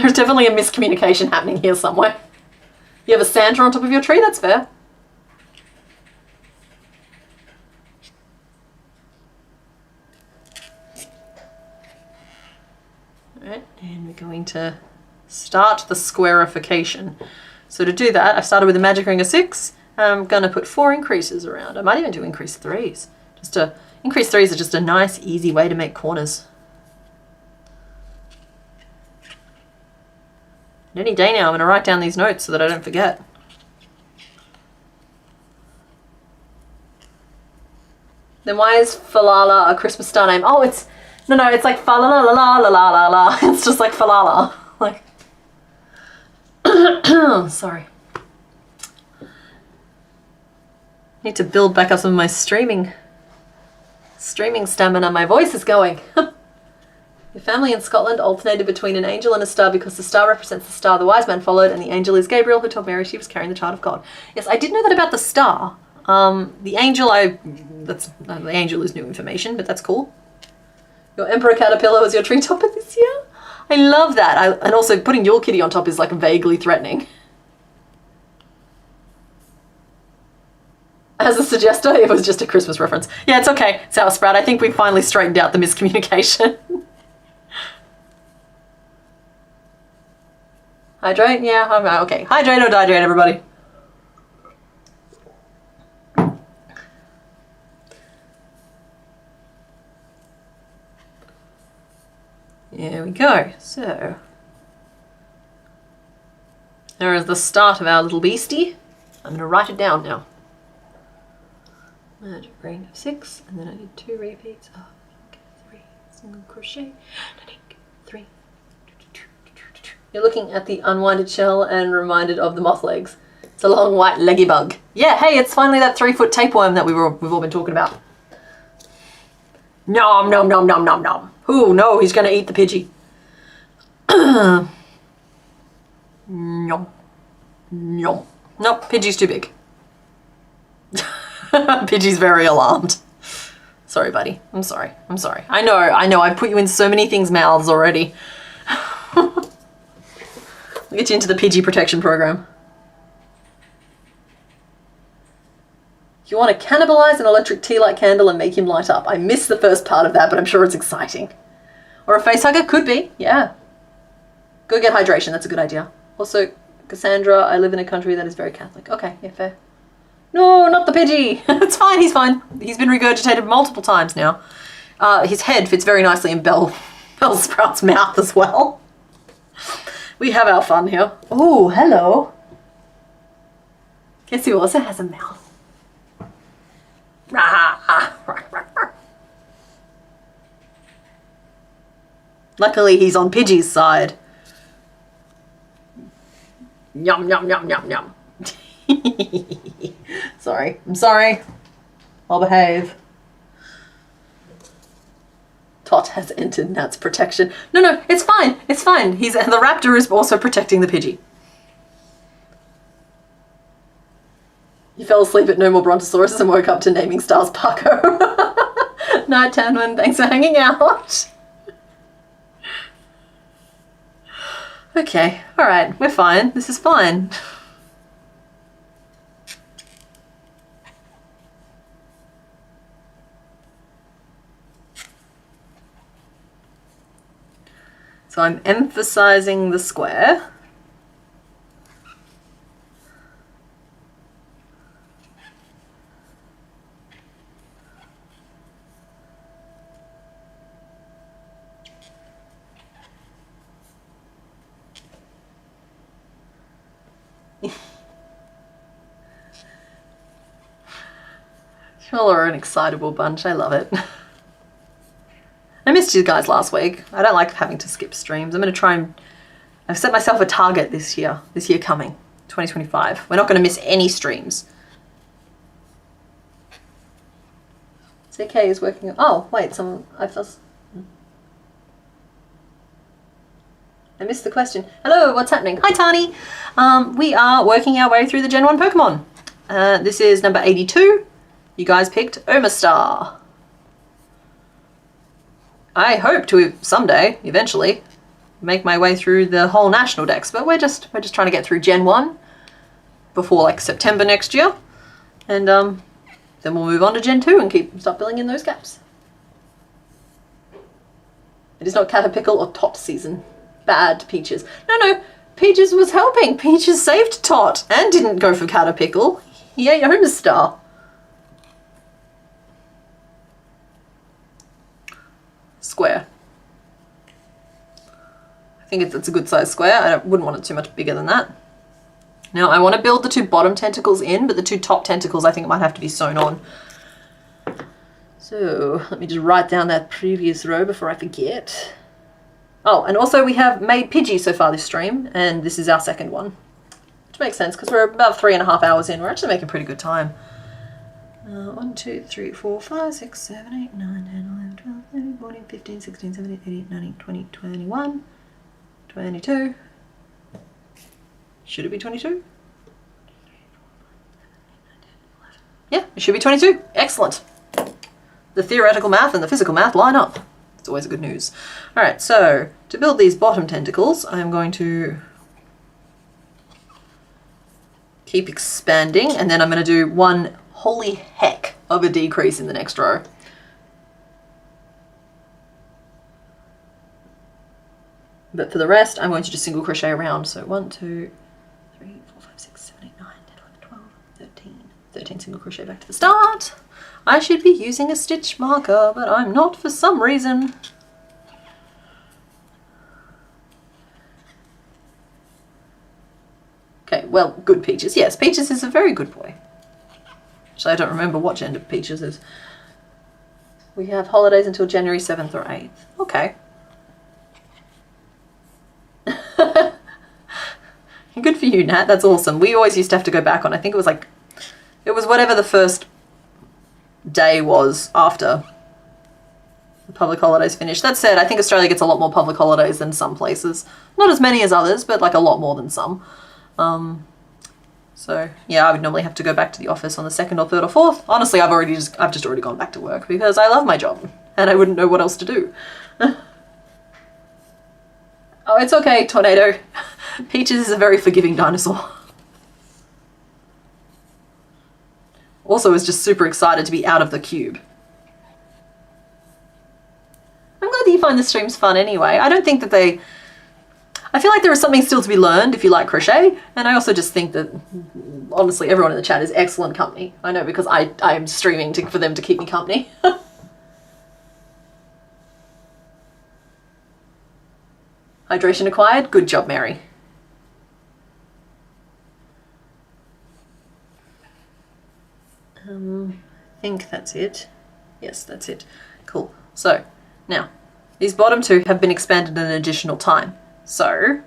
There's definitely a miscommunication happening here somewhere. You have a Santa on top of your tree? That's fair. Alright, and we're going to start the squarification. So to do that, I've started with a magic ring of 6. I'm going to put 4 increases around. I might even do increase 3s. Increase 3s are just a nice, easy way to make corners. And any day now, I'm going to write down these notes so that I don't forget. Then why is Falala a Christmas star name? Oh, it's... No, it's like fa la la la la la la la la. It's just like Falala. Like... Sorry. Need to build back up some of my streaming stamina. My voice is going. Your family in Scotland alternated between an angel and a star because the star represents the star the wise man followed, and the angel is Gabriel, who told Mary she was carrying the child of God. Yes, I did know that about the star. The angel, the angel is new information, but that's cool. Your emperor caterpillar was your tree topper this year? I love that. And also putting your kitty on top is like vaguely threatening. As a suggester, it was just a Christmas reference. Yeah, it's okay, Sour Sprout. I think we finally straightened out the miscommunication. Hydrate? Yeah, I'm okay. Hydrate or dihydrate, everybody. There we go. So, there is the start of our little beastie. I'm going to write it down now. Magic ring of 6, and then I did 2 repeats of 3 single crochet, 3. You're looking at the unwinded shell and reminded of the moth legs. It's a long white leggy bug. Yeah, hey, it's finally that 3-foot tapeworm that we've all been talking about. Nom nom nom nom nom nom. Ooh, no, he's gonna eat the Pidgey. Nom. Nom. Nope, Pidgey's too big. Pidgey's very alarmed. Sorry, buddy. I'm sorry. I know. I put you in so many things' mouths already. I'll get you into the Pidgey protection program. You want to cannibalize an electric tea light candle and make him light up. I missed the first part of that, but I'm sure it's exciting. Or a face hugger? Could be, yeah. Go get hydration, that's a good idea. Also, Cassandra, I live in a country that is very Catholic. Okay, yeah, fair. No, not the Pidgey. It's fine, he's fine. He's been regurgitated multiple times now. His head fits very nicely in Bell Sprout's mouth as well. We have our fun here. Oh, hello. Guess who also has a mouth? Luckily, he's on Pidgey's side. Yum, yum, yum, yum, yum. Sorry. I'm sorry. I'll behave. Tot has entered Nat's protection. No, it's fine. It's fine. The raptor is also protecting the Pidgey. You fell asleep at No More Brontosauruses and woke up to naming stars Paco. Night, Tanwin. Thanks for hanging out. Okay. Alright. We're fine. This is fine. So I'm emphasizing the square. Y'all are an excitable bunch. I love it. I missed you guys last week. I don't like having to skip streams. I'm going to try and... I've set myself a target this year coming, 2025. We're not going to miss any streams. CK is working... Oh, wait, I missed the question. Hello, what's happening? Hi, Tani. We are working our way through the Gen 1 Pokemon. This is number 82. You guys picked Omastar. I hope to someday, eventually, make my way through the whole national decks, but we're just trying to get through Gen 1 before like September next year, and then we'll move on to Gen 2 and start filling in those gaps. It is not Caterpickle or Tot season. Bad Peaches. No, Peaches was helping. Peaches saved Tot and didn't go for Caterpickle. He ate Homestar. Square. I think it's a good size square. I wouldn't want it too much bigger than that. Now I want to build the 2 bottom tentacles in, but the 2 top tentacles I think might have to be sewn on. So let me just write down that previous row before I forget. Oh, and also we have made Pidgey so far this stream, and this is our second one. Which makes sense, because we're about 3.5 hours in. We're actually making pretty good time. 1, 2, 3, 4, 5, 6, 7, 8, 9, 10, 11, 12, 13, 14, 15, 16, 17, 18, 19, 20, 21, 22. Should it be 22? Yeah, it should be 22. Excellent. The theoretical math and the physical math line up. It's always good news. All right, so to build these bottom tentacles, I'm going to keep expanding, and then I'm going to do one holy heck of a decrease in the next row. But for the rest, I'm going to just single crochet around. So 1, 2, 3, 4, 5, 6, 7, 8, 9, 10, 11, 12, 13. 13 single crochet back to the start. I should be using a stitch marker, but I'm not for some reason. Okay, well, good Peaches. Yes, Peaches is a very good boy. Actually, I don't remember what gender Peaches is. We have holidays until January 7th or 8th. Okay. Good for you, Nat. That's awesome. We always used to have to go back on, I think it was whatever the first day was after the public holidays finished. That said, I think Australia gets a lot more public holidays than some places. Not as many as others, but like a lot more than some. So yeah, I would normally have to go back to the office on the 2nd or 3rd or 4th. Honestly, I've just already gone back to work because I love my job and I wouldn't know what else to do. Oh, it's okay, Tornado. Peaches is a very forgiving dinosaur. Also is just super excited to be out of the cube. I'm glad that you find the streams fun anyway. I don't think that I feel like there is something still to be learned if you like crochet, and I also just think that, honestly, everyone in the chat is excellent company. I know, because I am streaming for them to keep me company. Hydration acquired. Good job, Mary. I think that's it. Yes, that's it. Cool. So, now, these bottom 2 have been expanded an additional time. So,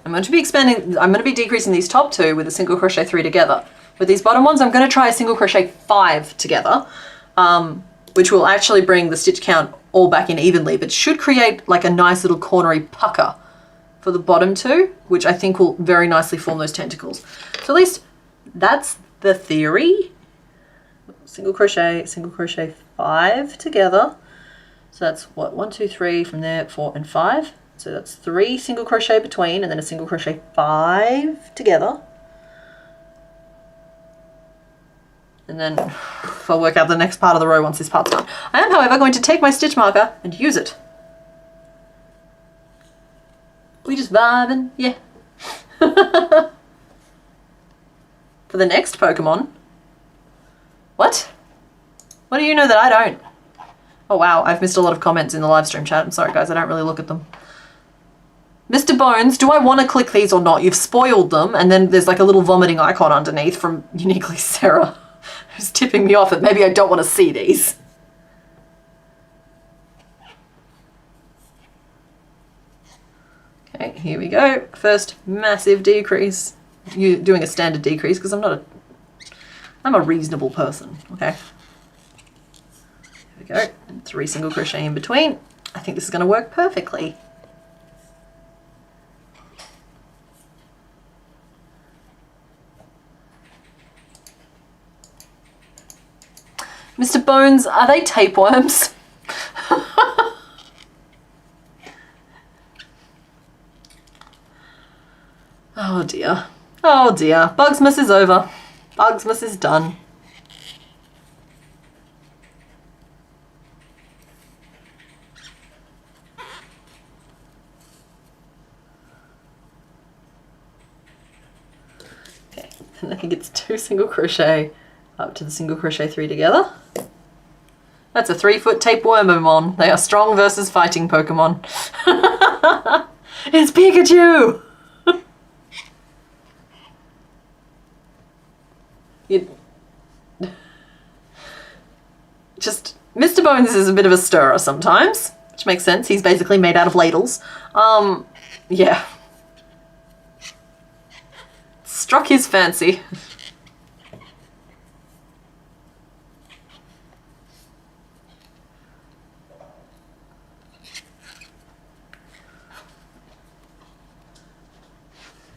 I'm going to be decreasing these top 2 with a single crochet 3 together. With these bottom ones, I'm going to try a single crochet 5 together, which will actually bring the stitch count all back in evenly, but should create like a nice little cornery pucker for the bottom 2, which I think will very nicely form those tentacles. So at least that's the theory. Single crochet 5 together. So that's what, 1, 2, 3 from there, 4 and 5. So that's 3 single crochet between, and then a single crochet 5 together. And then I'll work out the next part of the row once this part's done. I am, however, going to take my stitch marker and use it. We just vibing, yeah. For the next Pokemon. What? What do you know that I don't? Oh wow, I've missed a lot of comments in the live stream chat. I'm sorry guys, I don't really look at them. Mr. Bones, do I want to click these or not? You've spoiled them, and then there's like a little vomiting icon underneath from Uniquely Sarah, who's tipping me off that maybe I don't want to see these. Okay, here we go. First massive decrease. You're doing a standard decrease because I'm a reasonable person, okay? There we go, and 3 single crochet in between. I think this is going to work perfectly. Mr. Bones, are they tapeworms? Oh dear. Oh dear. Bugsmas is over. Bugsmas is done. Okay, and I think it's 2 single crochet up to the single crochet 3 together. That's a 3-foot tapewormomon. They are strong versus fighting Pokemon. It's Pikachu! Just, Mr. Bones is a bit of a stirrer sometimes, which makes sense. He's basically made out of ladles. Yeah. Struck his fancy.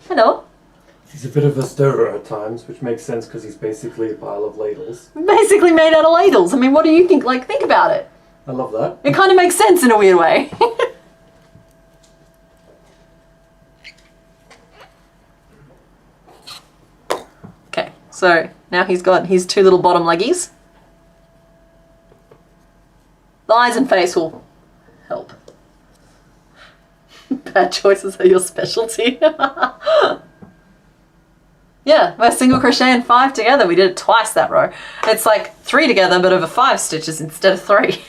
Hello. He's a bit of a stirrer at times, which makes sense because he's basically a pile of ladles. Basically made out of ladles. I mean, what do you think? Like, think about it. I love that. It kind of makes sense in a weird way. Okay, so now he's got his 2 little bottom leggies. The eyes and face will help. Bad choices are your specialty. Yeah, we're single crochet and 5 together. We did it twice that row. It's like 3 together, but over 5 stitches instead of 3.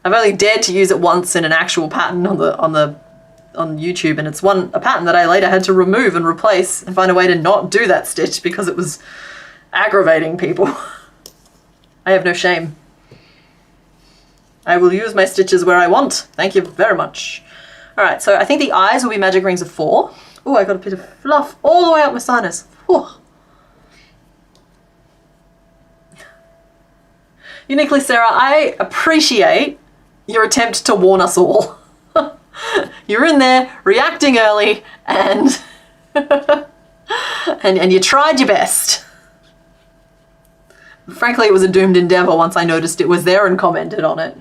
I've only dared to use it once in an actual pattern on YouTube, and it's a pattern that I later had to remove and replace and find a way to not do that stitch because it was aggravating people. I have no shame. I will use my stitches where I want. Thank you very much. All right, so I think the eyes will be magic rings of 4. Oh, I got a bit of fluff all the way up my sinus. Whew. Uniquely, Sarah, I appreciate your attempt to warn us all. You're in there reacting early and and you tried your best. Frankly, it was a doomed endeavor once I noticed it was there and commented on it.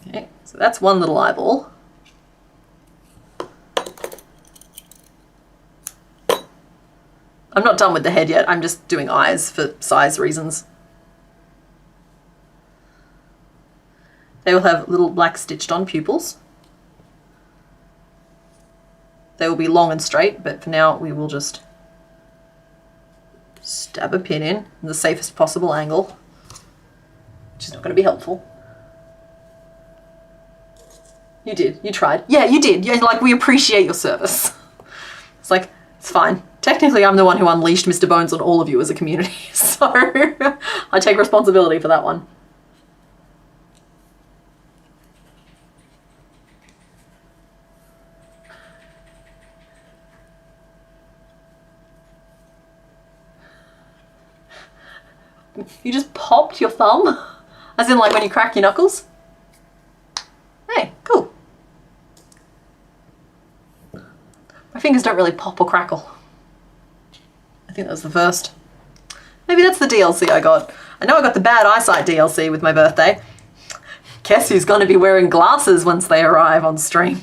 Okay, so that's one little eyeball. I'm not done with the head yet, I'm just doing eyes for size reasons. They will have little black stitched on pupils. They will be long and straight, but for now we will just stab a pin in the safest possible angle, which is not going to be helpful. You did. You tried. Yeah, you did. Yeah, like, we appreciate your service. It's like, it's fine. Technically, I'm the one who unleashed Mr. Bones on all of you as a community, so I take responsibility for that one. You just popped your thumb? As in, like, when you crack your knuckles? Hey, cool. My fingers don't really pop or crackle. I think that was the first. Maybe that's the DLC I got. I know I got the bad eyesight DLC with my birthday. Guess who's going to be wearing glasses once they arrive on stream?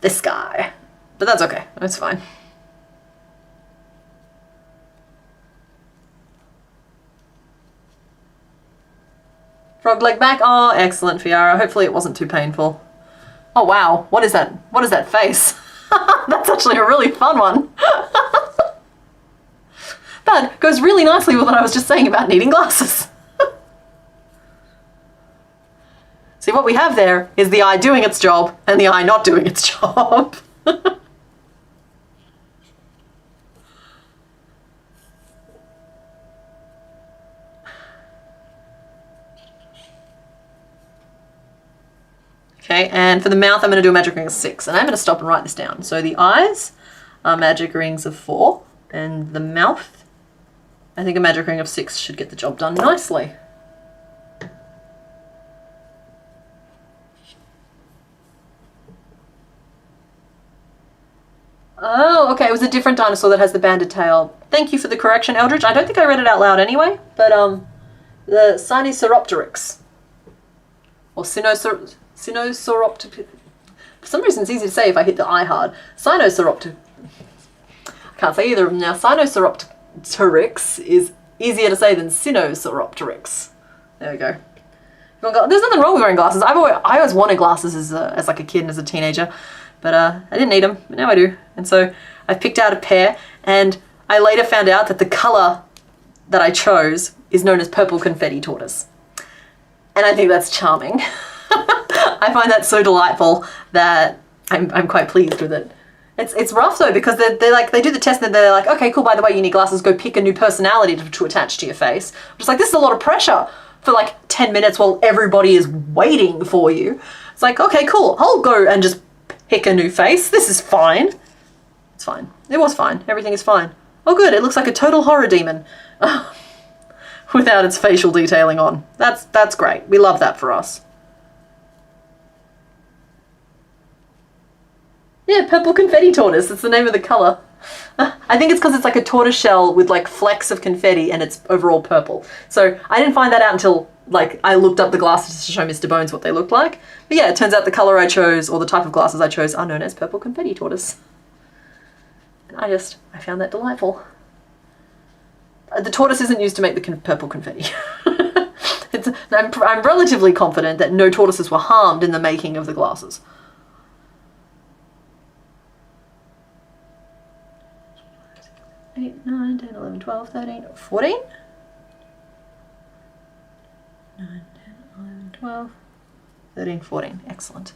This guy. But that's okay. That's fine. Frog leg back. Oh, excellent, Fiara. Hopefully it wasn't too painful. Oh, wow. What is that? What is that face? That's actually a really fun one. That goes really nicely with what I was just saying about needing glasses. See, what we have there is the eye doing its job and the eye not doing its job. Okay, and for the mouth, I'm going to do a magic ring of 6, and I'm going to stop and write this down. So the eyes are magic rings of 4, and the mouth, I think a magic ring of 6 should get the job done nicely. Oh, okay, it was a different dinosaur that has the banded tail. Thank you for the correction, Eldridge. I don't think I read it out loud anyway, but the Sinosauropteryx. or Sinosauropteryx. For some reason it's easy to say if I hit the I hard. Sinosauropteryx. I can't say either of them now. Sinosauropteryx is easier to say than Sinosauropteryx. There we go. There's nothing wrong with wearing glasses. I always wanted glasses as like a kid and as a teenager, but I didn't need them, but now I do. And so I picked out a pair, and I later found out that the color that I chose is known as purple confetti tortoise. And I think that's charming. I find that so delightful that I'm quite pleased with it. It's rough though, because they do the test and they're like, okay, cool, by the way, you need glasses, go pick a new personality to attach to your face. I'm just like, this is a lot of pressure for like 10 minutes while everybody is waiting for you. It's like, okay, cool, I'll go and just pick a new face. This is fine. It's fine. It was fine. Everything is fine. Oh good, it looks like a total horror demon without its facial detailing on. That's great. We love that for us. Yeah, purple confetti tortoise. It's the name of the color. I think it's because it's like a tortoise shell with like flecks of confetti and it's overall purple. So I didn't find that out until like I looked up the glasses to show Mr. Bones what they looked like. But yeah, it turns out the color I chose, or the type of glasses I chose, are known as purple confetti tortoise. And I found that delightful. The tortoise isn't used to make the purple confetti. I'm relatively confident that no tortoises were harmed in the making of the glasses. 8, 9, 10, 11, 12, 13, 14? 9, 10, 11, 12, 13, 14. Excellent.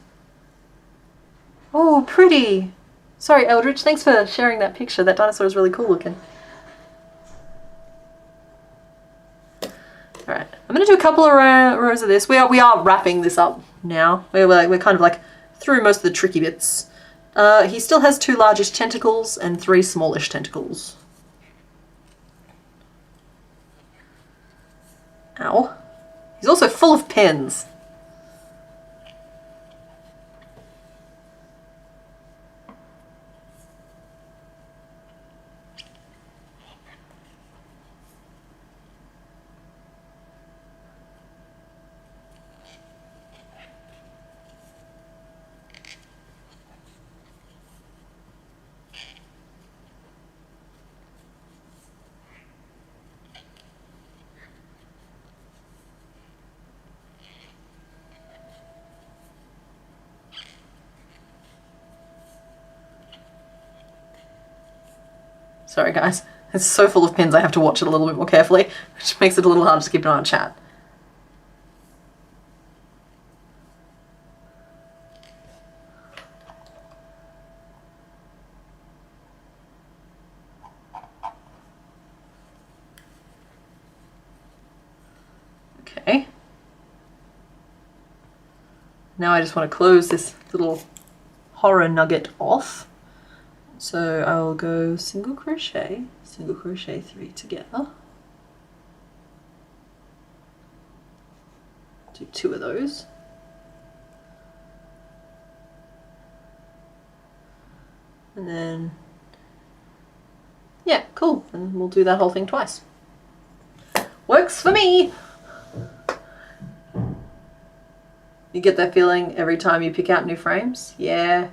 Oh, pretty. Sorry, Eldridge, thanks for sharing that picture. That dinosaur is really cool looking. Alright, I'm going to do a couple of rows of this. We are wrapping this up now. We're kind of like through most of the tricky bits. He still has 2 largish tentacles and 3 smallish tentacles. Ow. He's also full of pins. Sorry guys, it's so full of pins I have to watch it a little bit more carefully, which makes it a little hard to keep an eye on chat. Okay. Now I just want to close this little horror nugget off. So I'll go single crochet 3 together. Do 2 of those. And then, yeah, cool. And we'll do that whole thing twice. Works for me! You get that feeling every time you pick out new frames? Yeah.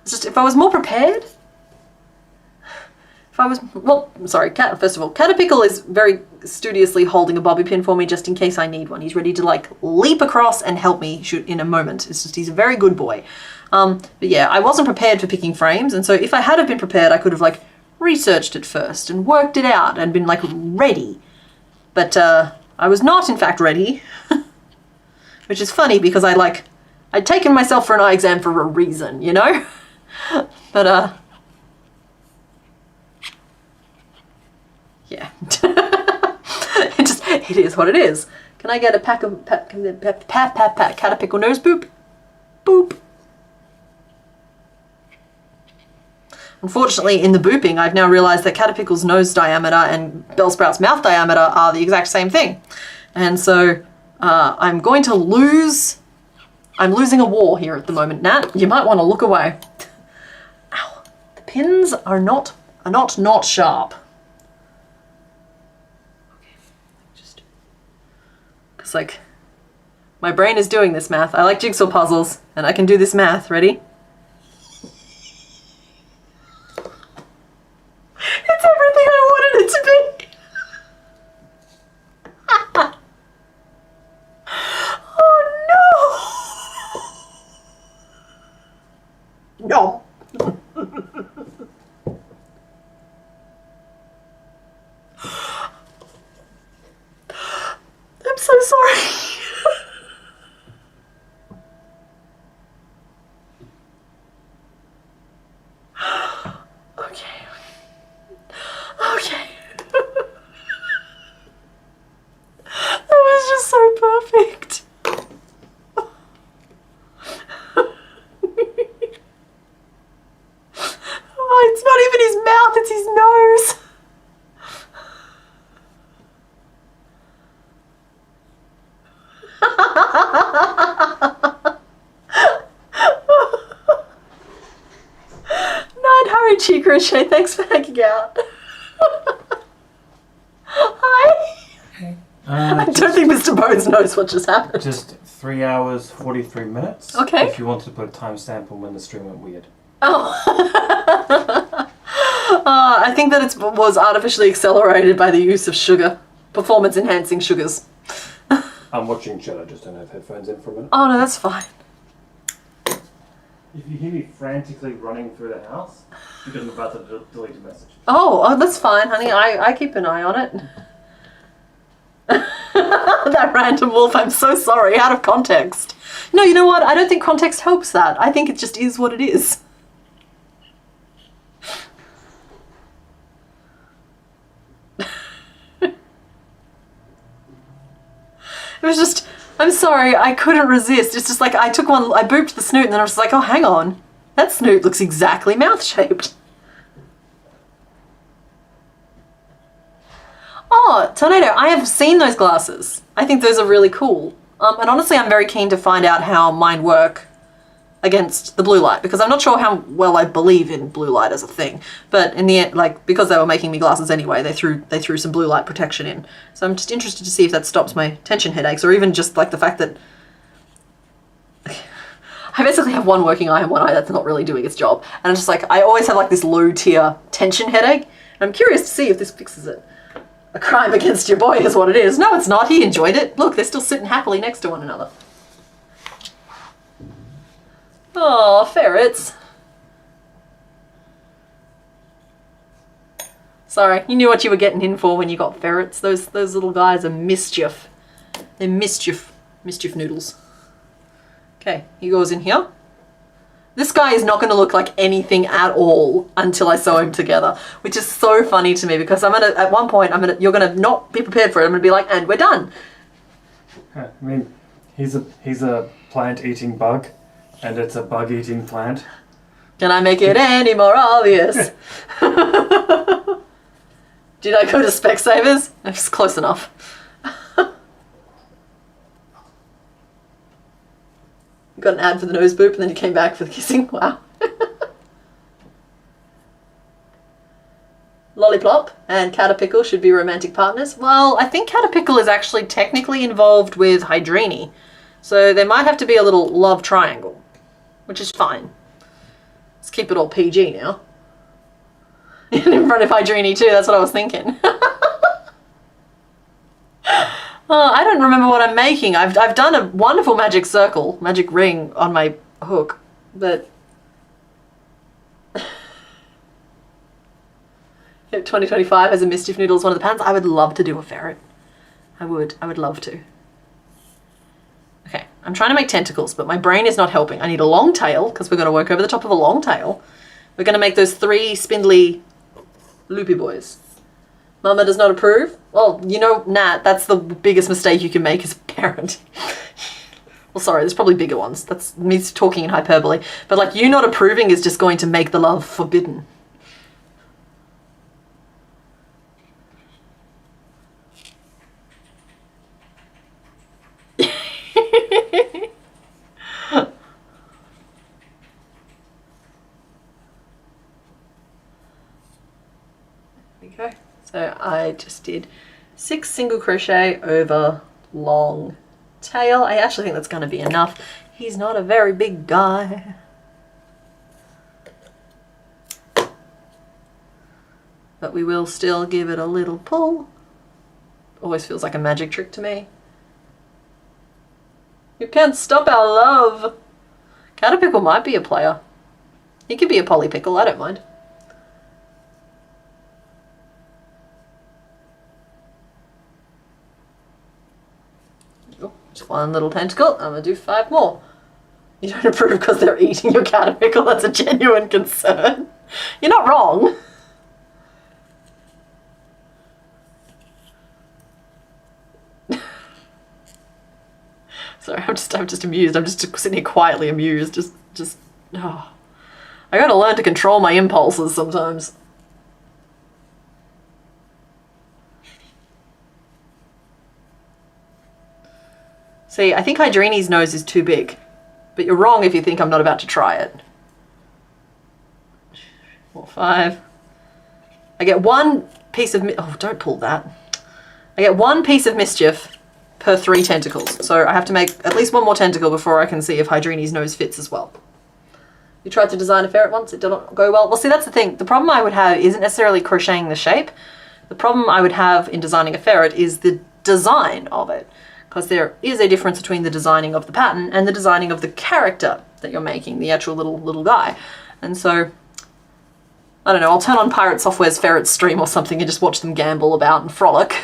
Just if I was more prepared, first of all, Caterpickle is very studiously holding a bobby pin for me just in case I need one. He's ready to like leap across and help me shoot in a moment. It's just, he's a very good boy. But yeah, I wasn't prepared for picking frames, and so if I had have been prepared, I could have like researched it first and worked it out and been like ready. But I was not in fact ready, which is funny because I'd taken myself for an eye exam for a reason, you know? But yeah. It is what it is. Can I get a pack of Caterpickle nose boop? Boop. Unfortunately, in the booping, I've now realized that Caterpickle's nose diameter and Bellsprout's mouth diameter are the exact same thing. And so I'm going to lose. I'm losing a war here at the moment, Nat. You might want to look away. Ow. The pins are not sharp. Okay. Just because like My brain is doing this math. I like jigsaw puzzles, and I can do this math. Ready? It's everything I wanted it to be. Oh no! No. I'm so sorry. Okay. Okay. That was just so perfect. Oh, it's not even his mouth, it's his nose. Not hurry, Chi Crochet. Thanks for hanging out. Hi. I don't think Mr. Bones knows what just happened. Just 3 hours, 43 minutes. Okay. If you wanted to put a timestamp on when the stream went weird. Oh. I think that it was artificially accelerated by the use of sugar. Performance enhancing sugars. I'm watching chat, I just don't have headphones in for a minute. Oh no, that's fine. If you hear me frantically running through the house, because I'm about to delete a message. Oh, that's fine, honey. I keep an eye on it. That random wolf, I'm so sorry, out of context. No, you know what? I don't think context helps that. I think it just is what it is. It was just, I'm sorry, I couldn't resist. It's just like I took one, I booped the snoot and then I was like, oh, hang on. That snoot looks exactly mouth-shaped. Oh, Tornado, I have seen those glasses. I think those are really cool. And honestly, I'm very keen to find out how mine work against the blue light, because I'm not sure how well I believe in blue light as a thing. But in the end, like, because they were making me glasses anyway, they threw some blue light protection in. So I'm just interested to see if that stops my tension headaches, or even just like the fact that I basically have one working eye and one eye that's not really doing its job. And I'm just like, I always have like this low tier tension headache. And I'm curious to see if this fixes it. A crime against your boy is what it is. No, it's not. He enjoyed it. Look, they're still sitting happily next to one another. Oh, ferrets. Sorry, you knew what you were getting in for when you got ferrets. Those little guys are mischief. They're mischief noodles. Okay, he goes in here. This guy is not going to look like anything at all until I sew him together, which is so funny to me because at one point you're gonna not be prepared for it. I'm gonna be like, and we're done. I mean, he's a plant-eating bug, and it's a bug-eating plant. Can I make it any more obvious? Did I go to Specsavers? It's close enough. Got an ad for the nose boop and then you came back for the kissing. Wow. Lolliplop and Caterpickle should be romantic partners. Well, I think Caterpickle is actually technically involved with Hydrini. So there might have to be a little love triangle, which is fine. Let's keep it all PG now. In front of Hydrini too, that's what I was thinking. Oh, I don't remember what I'm making. I've done a wonderful magic circle, magic ring on my hook, but 2025 has a Mischief Noodle as one of the patterns. I would love to do a ferret. I would love to. Okay, I'm trying to make tentacles, but my brain is not helping. I need a long tail, because we're going to work over the top of a long tail. We're going to make those 3 spindly loopy boys. Mama does not approve? Well, you know, Nat, that's the biggest mistake you can make as a parent. Well, sorry, there's probably bigger ones. That's me talking in hyperbole. But, like, you not approving is just going to make the love forbidden. There we go. So I just did 6 single crochet over long tail. I actually think that's going to be enough. He's not a very big guy. But we will still give it a little pull. Always feels like a magic trick to me. You can't stop our love. Caterpickle might be a player. He could be a Polly Pickle, I don't mind. Oh, just one little tentacle. I'm gonna do 5 more. You don't approve because they're eating your Caterpickle? That's a genuine concern. You're not wrong. Sorry, I'm just amused. I'm just sitting here quietly amused. Oh. I gotta learn to control my impulses sometimes. See, I think Hydrini's nose is too big, but you're wrong if you think I'm not about to try it. 4, 5. I get 1 piece of oh, don't pull that. I get 1 piece of mischief per 3 tentacles. So I have to make at least 1 more tentacle before I can see if Hydrini's nose fits as well. You tried to design a ferret once, it didn't go well. Well, see, that's the thing. The problem I would have isn't necessarily crocheting the shape. The problem I would have in designing a ferret is the design of it. Because there is a difference between the designing of the pattern and the designing of the character that you're making, the actual little guy. And so, I don't know, I'll turn on Pirate Software's ferret stream or something and just watch them gamble about and frolic.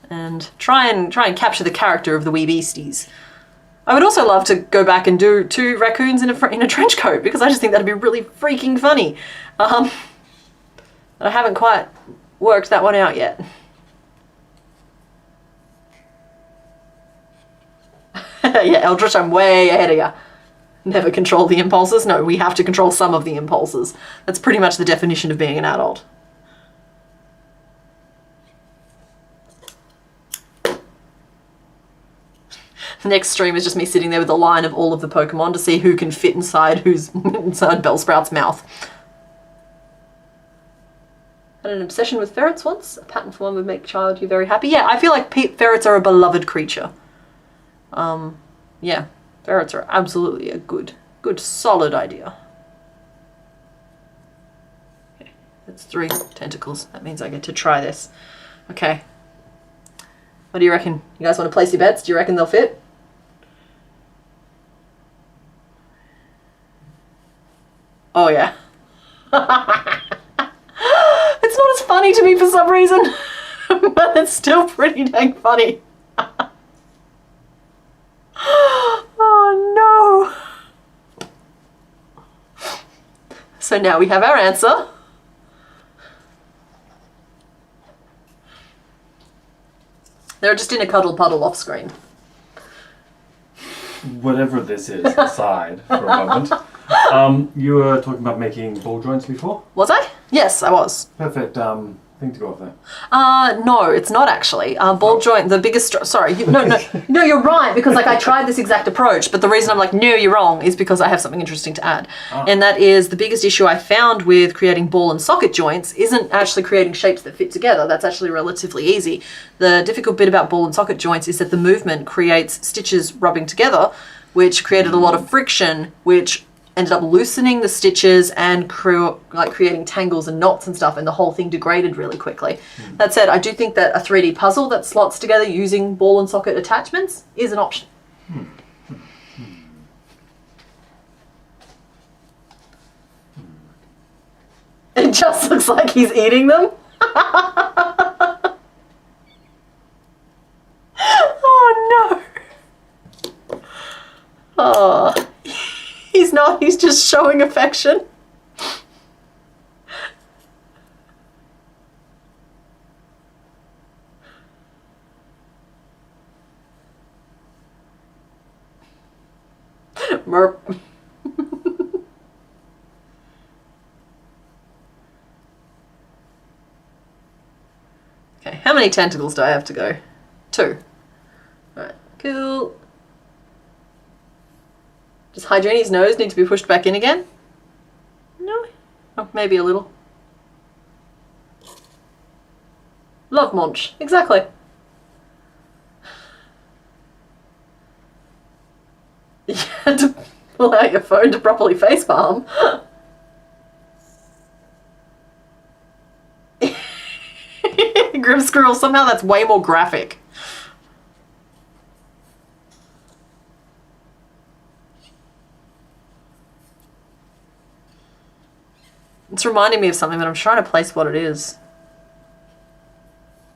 And try and capture the character of the wee beasties. I would also love to go back and do 2 raccoons in a trench coat, because I just think that'd be really freaking funny. But I haven't quite worked that one out yet. Yeah, Eldritch, I'm way ahead of ya. Never control the impulses. No, we have to control some of the impulses. That's pretty much the definition of being an adult. The next stream is just me sitting there with a line of all of the Pokemon to see who can fit inside inside Bellsprout's mouth. Had an obsession with ferrets once. A pattern for one would make child you very happy. Yeah, I feel like ferrets are a beloved creature. Yeah, ferrets are absolutely a good solid idea. Okay, that's 3 tentacles. That means I get to try this. Okay. What do you reckon? You guys want to place your bets? Do you reckon they'll fit? Oh yeah. It's not as funny to me for some reason, but it's still pretty dang funny. Oh no. So now we have our answer. They're just in a cuddle puddle off screen. Whatever this is, aside for a moment. You were talking about making ball joints before? Was I? Yes, I was. Perfect thing to go off there. No, it's not actually. Ball joint, the biggest... Sorry, no, you're right, because like I tried this exact approach, but the reason I'm like, no, you're wrong, is because I have something interesting to add. And that is the biggest issue I found with creating ball and socket joints isn't actually creating shapes that fit together. That's actually relatively easy. The difficult bit about ball and socket joints is that the movement creates stitches rubbing together, which created a lot of friction, which ended up loosening the stitches and creating tangles and knots and stuff, and the whole thing degraded really quickly. That said, I do think that a 3D puzzle that slots together using ball and socket attachments is an option. It just looks like he's eating them. Oh no. Oh. He's not, he's just showing affection. Merp. Okay, how many tentacles do I have to go? 2. Alright, cool. Does Hydrini's nose need to be pushed back in again? No. Oh, maybe a little. Love Monch. Exactly. Had to pull out your phone to properly facepalm. Grim Squirrel, somehow that's way more graphic. It's reminding me of something, but I'm trying to place what it is.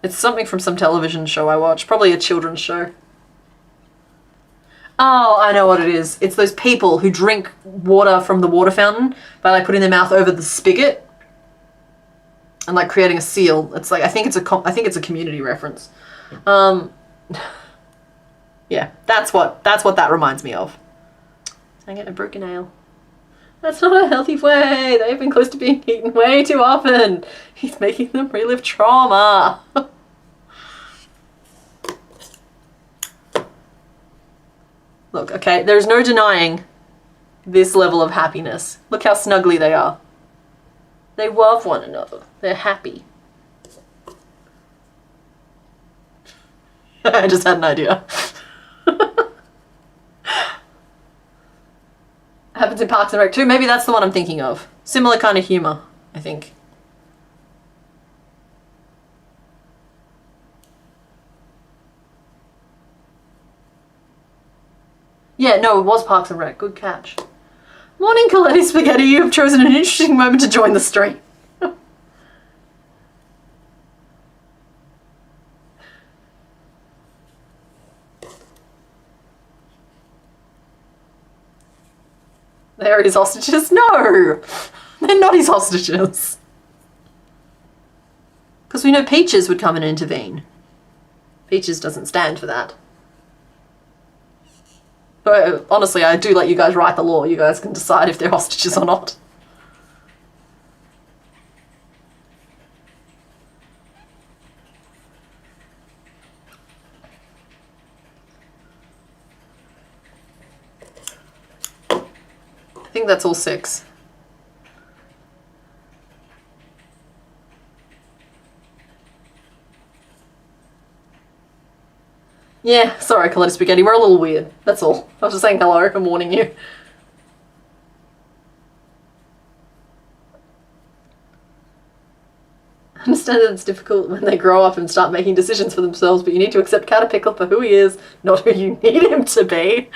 It's something from some television show I watched, probably a children's show. Oh, I know what it is. It's those people who drink water from the water fountain by like putting their mouth over the spigot and like creating a seal. It's like I think it's a community reference. Yeah, that's what that reminds me of. Dang it, I broke a nail. That's not a healthy way. They've been close to being eaten way too often. He's making them relive trauma. Look, okay, there's no denying this level of happiness. Look how snuggly they are. They love one another. They're happy. I just had an idea. Happens in Parks and Rec too. Maybe that's the one I'm thinking of. Similar kind of humor, I think. Yeah, no, it was Parks and Rec. Good catch. Morning, Coletti Spaghetti. You have chosen an interesting moment to join the stream. They're his hostages? No! They're not his hostages. Because we know Peaches would come and intervene. Peaches doesn't stand for that. But honestly, I do let you guys write the law. You guys can decide if they're hostages or not. I think that's all 6. Yeah, sorry, Coletta Spaghetti, we're a little weird. That's all. I was just saying hello and warning you. I understand that it's difficult when they grow up and start making decisions for themselves, but you need to accept Caterpillar for who he is, not who you need him to be.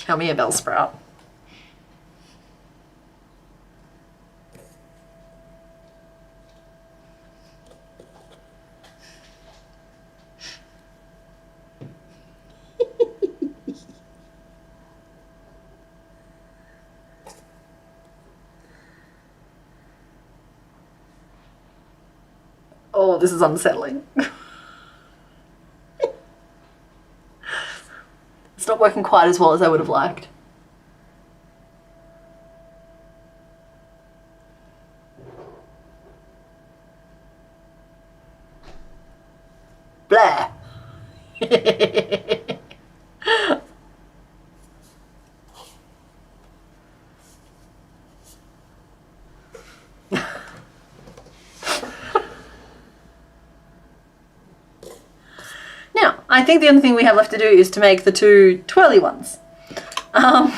Yummy a Bellsprout. Oh, this is unsettling. It's not working quite as well as I would have liked. Blah. Now, I think the only thing we have left to do is to make the 2 twirly ones. Pass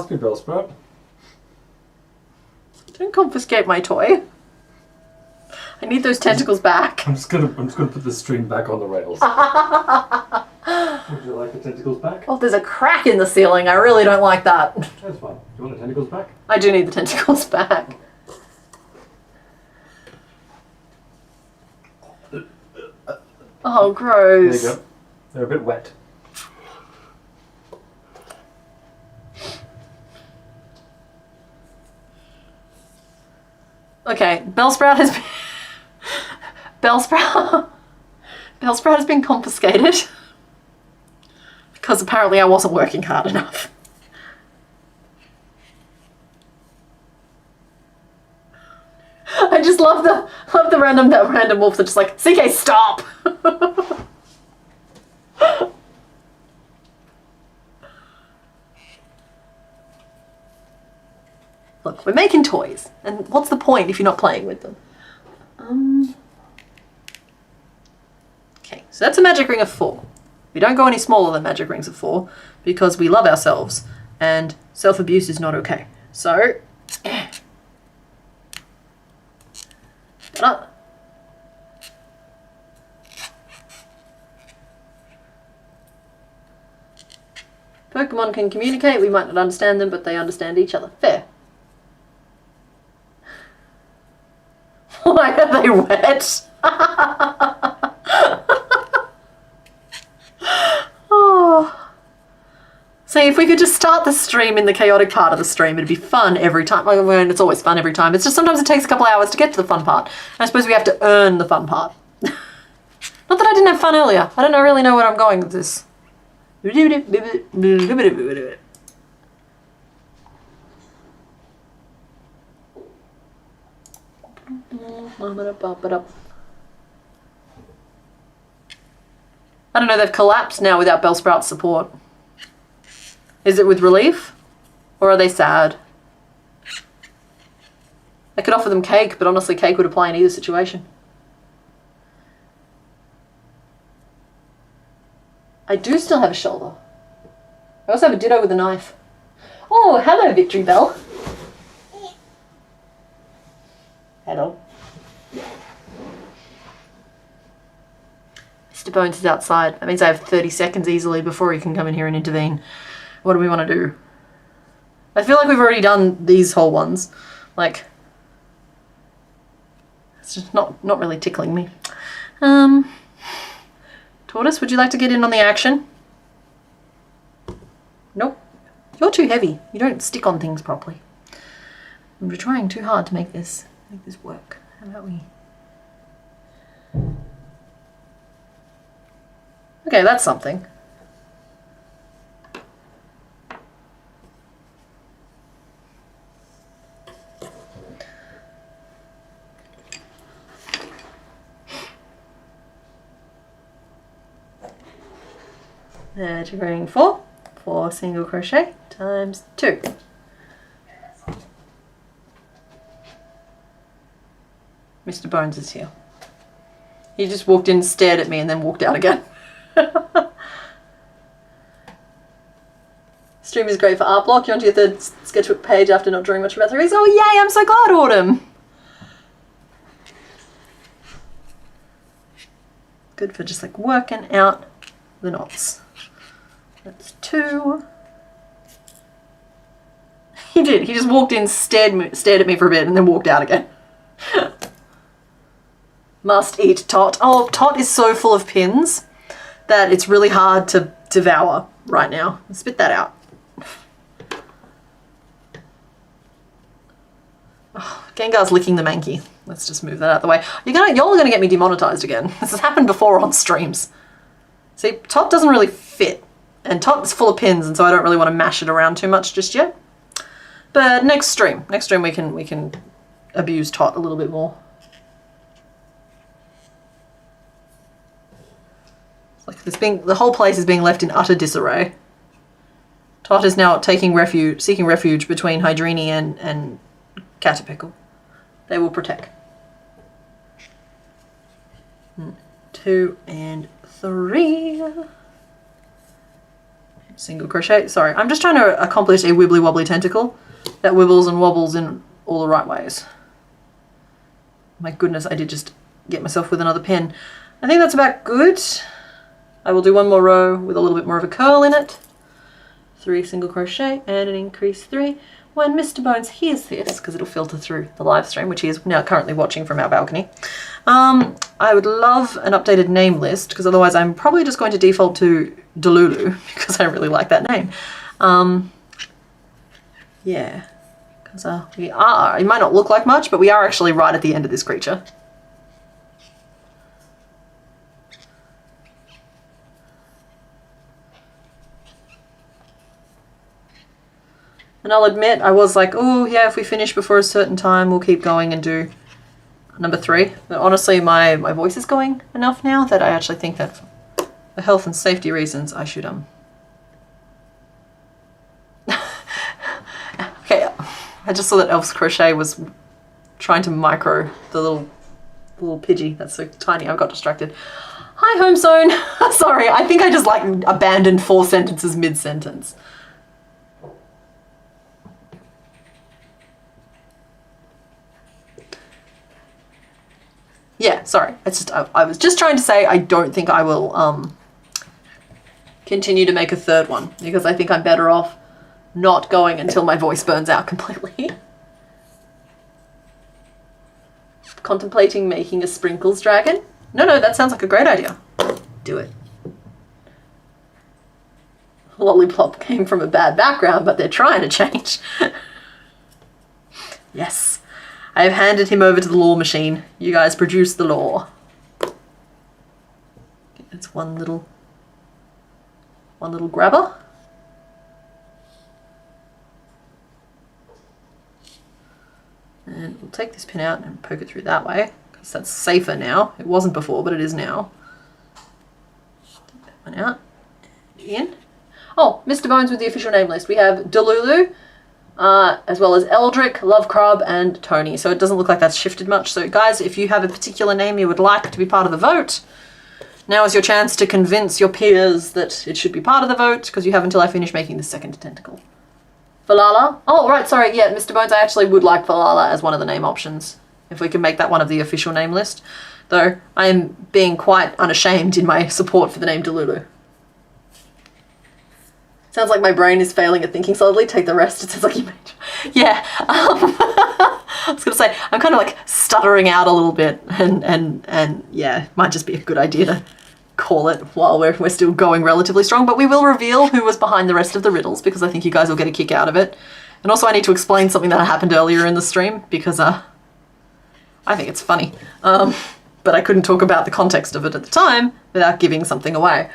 me Bellsprout. Don't confiscate my toy. I need those tentacles back. I'm just gonna put the string back on the rails. Would you like the tentacles back? Oh, there's a crack in the ceiling. I really don't like that. That's fine. Do you want the tentacles back? I do need the tentacles back. Oh, gross. There you go. They're a bit wet. Okay, Bellsprout has been... Bellsprout has been confiscated. Because apparently I wasn't working hard enough. I just love the random wolves that just like, CK, stop! Look, we're making toys, and what's the point if you're not playing with them? Okay, so that's a magic ring of 4. We don't go any smaller than magic rings of 4 because we love ourselves and self-abuse is not okay. So, ta-da. Pokemon can communicate, we might not understand them, but they understand each other. Fair. Why are they wet? Oh. See, if we could just start the stream in the chaotic part of the stream, it'd be fun every time. Well, it's always fun every time. It's just sometimes it takes a couple hours to get to the fun part. And I suppose we have to earn the fun part. Not that I didn't have fun earlier. I don't really know where I'm going with this. I don't know, they've collapsed now without Bellsprout's support. Is it with relief? Or are they sad? I could offer them cake, but honestly cake would apply in either situation. I do still have a shoulder. I also have a ditto with a knife. Oh, hello Victory Bell. Hello. Mr. Bones is outside. That means I have 30 seconds easily before he can come in here and intervene. What do we want to do? I feel like we've already done these whole ones. Like, it's just not really tickling me. Tortoise, would you like to get in on the action? Nope. You're too heavy. You don't stick on things properly. I'm trying too hard to make this work. How about we... Okay, that's something. Magic ring 4 single crochet times 2. Mr. Bones is here. He just walked in, stared at me, and then walked out again. Stream is great for art block. You're onto your 3rd sketchbook page after not drawing much for about 3 weeks. Oh yay, I'm so glad, Autumn! Good for just like working out the knots. That's 2. He did. He just walked in, stared at me for a bit, and then walked out again. Must eat Tot. Oh, Tot is so full of pins that it's really hard to devour right now. Spit that out. Oh, Gengar's licking the Mankey. Let's just move that out of the way. Y'all are gonna get me demonetized again. This has happened before on streams. See, Tot doesn't really fit. And Tot is full of pins, and so I don't really want to mash it around too much just yet. But next stream we can abuse Tot a little bit more. It's like the whole place is being left in utter disarray. Tot is now seeking refuge between Hydrini and Caterpickle. They will protect. 2 and 3. Single crochet. Sorry, I'm just trying to accomplish a wibbly wobbly tentacle that wibbles and wobbles in all the right ways. My goodness, I did just get myself with another pin. I think that's about good. I will do one more row with a little bit more of a curl in it. 3 single crochet and an increase 3. When Mr. Bones hears this, because it'll filter through the live stream, which he is now currently watching from our balcony, I would love an updated name list, because otherwise I'm probably just going to default to Delulu, because I really like that name. Yeah, because we are, it might not look like much, but we are actually right at the end of this creature. And I'll admit, I was like, oh yeah, if we finish before a certain time, we'll keep going and do number 3. But honestly, my voice is going enough now that I actually think that for health and safety reasons, I should, okay, I just saw that Elf's Crochet was trying to micro the little Pidgey. That's so tiny, I got distracted. Hi, Home Zone. Sorry, I think I just like abandoned 4 sentences mid-sentence. Yeah, sorry. It's just I was just trying to say I don't think I will continue to make a third one because I think I'm better off not going until my voice burns out completely. Contemplating making a sprinkles dragon? No, that sounds like a great idea. Do it. Lollipop came from a bad background, but they're trying to change. Yes. I have handed him over to the law machine. You guys produce the law. It's one little grabber. And we'll take this pin out and poke it through that way, because that's safer now. It wasn't before, but it is now. Take that one out. In. Oh, Mr. Bones with the official name list. We have Delulu, as well as Eldrick, Lovecrub, and Tony. So it doesn't look like that's shifted much. So guys, if you have a particular name you would like to be part of the vote, now is your chance to convince your peers that it should be part of the vote, because you have until I finish making the second tentacle. Falala? Oh, right, sorry, yeah, Mr. Bones, I actually would like Falala as one of the name options, if we can make that one of the official name list. Though, I am being quite unashamed in my support for the name Delulu. Sounds like my brain is failing at thinking solidly. Take the rest. It sounds like you made... Yeah. I was going to say, I'm kind of like stuttering out a little bit. And yeah, might just be a good idea to call it while we're still going relatively strong. But we will reveal who was behind the rest of the riddles, because I think you guys will get a kick out of it. And also I need to explain something that happened earlier in the stream, because I think it's funny. But I couldn't talk about the context of it at the time without giving something away.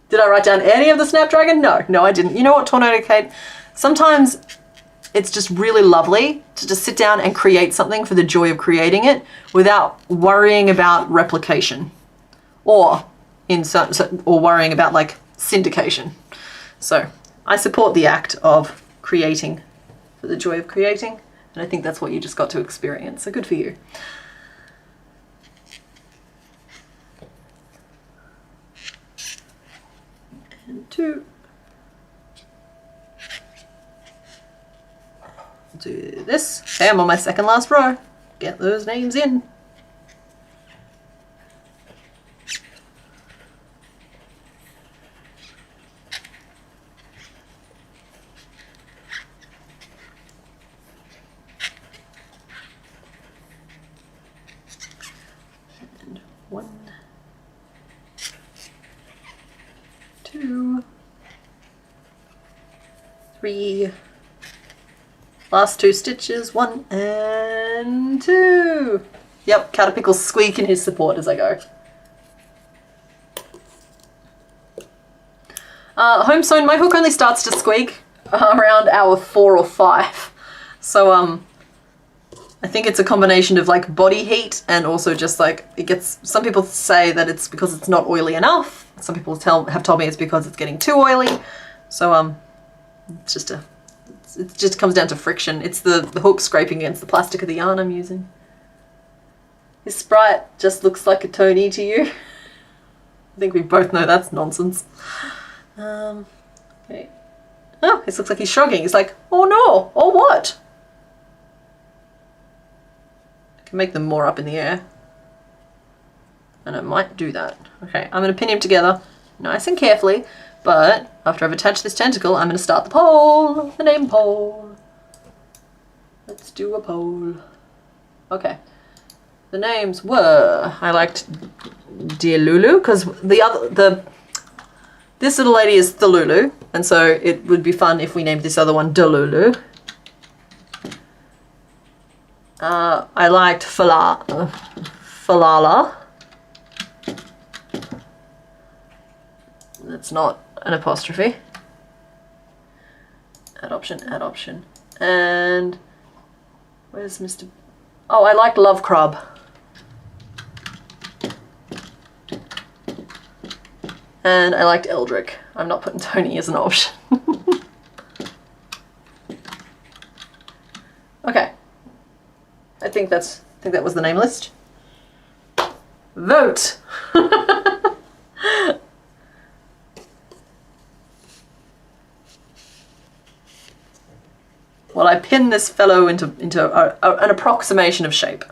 Did I write down any of the Snapdragon? No, I didn't. You know what, Tornado Kate? Sometimes it's just really lovely to just sit down and create something for the joy of creating it without worrying about replication or worrying about like syndication. So I support the act of creating for the joy of creating, and I think that's what you just got to experience. So good for you. And 2. Do this. Okay, I'm on my second last row. Get those names in. And 1, 2, 3. Last 2 stitches, 1 and 2. Yep, Caterpickle's squeaking his support as I go. Home sewn, my hook only starts to squeak around hour 4 or 5. So I think it's a combination of like body heat and also just like it gets, some people say that it's because it's not oily enough. Some people have told me it's because it's getting too oily. So it's just it just comes down to friction. It's the hook scraping against the plastic of the yarn I'm using. This sprite just looks like a Tony to you. I think we both know that's nonsense. Okay. Oh, this looks like he's shrugging. He's like, oh no, oh what? I can make them more up in the air. And I might do that. Okay, I'm going to pin him together nice and carefully. But after I've attached this tentacle, I'm going to start the poll, the name poll. Let's do a poll. Okay. The names were, I liked Dear Lulu, because this little lady is Thelulu, and so it would be fun if we named this other one Delulu. I liked Falala. That's not an apostrophe. Add option. And where's Mr. Oh, I liked Lovecrub. And I liked Eldrick. I'm not putting Tony as an option. Okay. I think that was the name list. Vote! Well, I pin this fellow into an approximation of shape.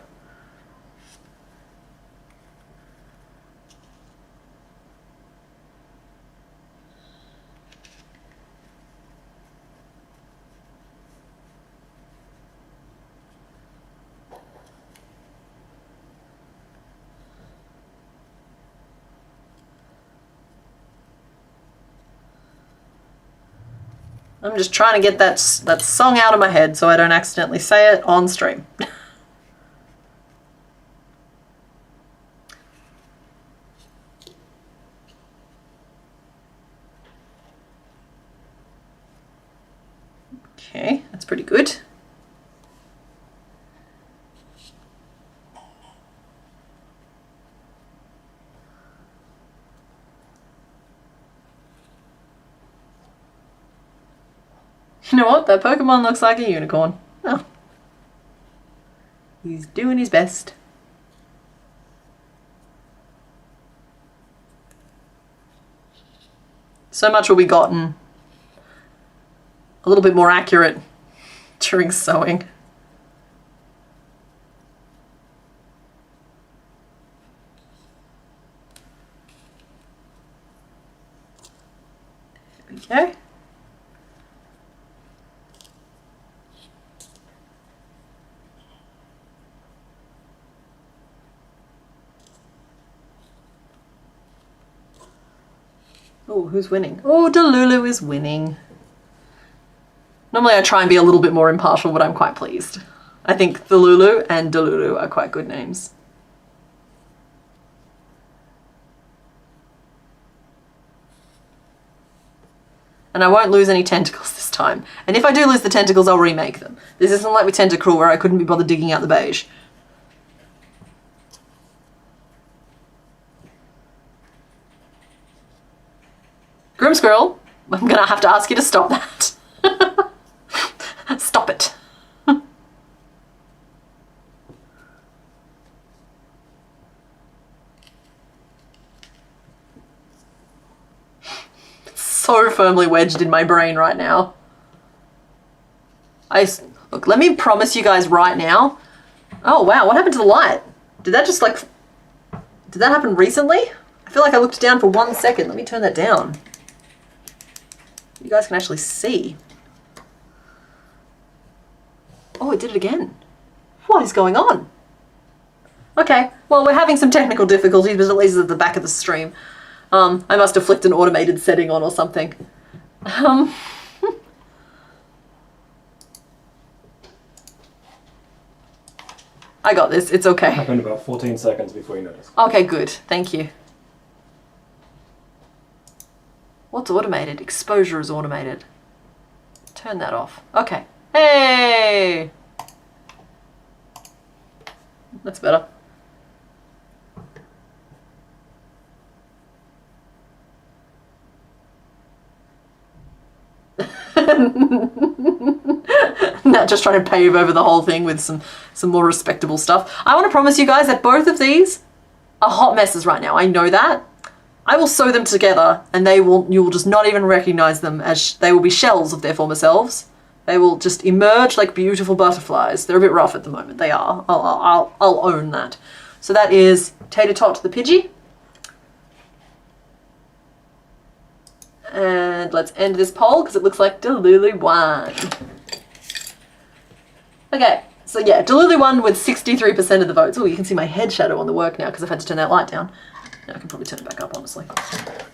I'm just trying to get that song out of my head so I don't accidentally say it on stream. Okay, that's pretty good. You know what? That Pokemon looks like a unicorn. Oh. He's doing his best. So much will be gotten a little bit more accurate during sewing. There we go. Oh, who's winning? Oh, Delulu is winning. Normally I try and be a little bit more impartial, but I'm quite pleased. I think Delulu and Delulu are quite good names. And I won't lose any tentacles this time. And if I do lose the tentacles, I'll remake them. This isn't like with Tentacruel where I couldn't be bothered digging out the beige. Groom Squirrel, I'm gonna have to ask you to stop that. Stop it. It's so firmly wedged in my brain right now. Look, let me promise you guys right now. Oh wow, what happened to the light? Did that happen recently? I feel like I looked down for 1 second. Let me turn that down. You guys can actually see. Oh, it did it again. What is going on? Okay, well, we're having some technical difficulties, but at least it's at the back of the stream. I must have flicked an automated setting on or something. I got this, it's okay. It happened about 14 seconds before you noticed. Okay, good, thank you. What's automated? Exposure is automated. Turn that off. Okay. Hey! That's better. Not just trying to pave over the whole thing with some more respectable stuff. I want to promise you guys that both of these are hot messes right now. I know that. I will sew them together and you will just not even recognize them as they will be shells of their former selves. They will just emerge like beautiful butterflies. They're a bit rough at the moment. They are. I'll own that. So that is Tater Tot the Pidgey. And let's end this poll because it looks like Delulu won. Okay, so yeah, Delulu won with 63% of the votes. Oh, you can see my head shadow on the work now because I've had to turn that light down. Now I can probably turn it back up, honestly.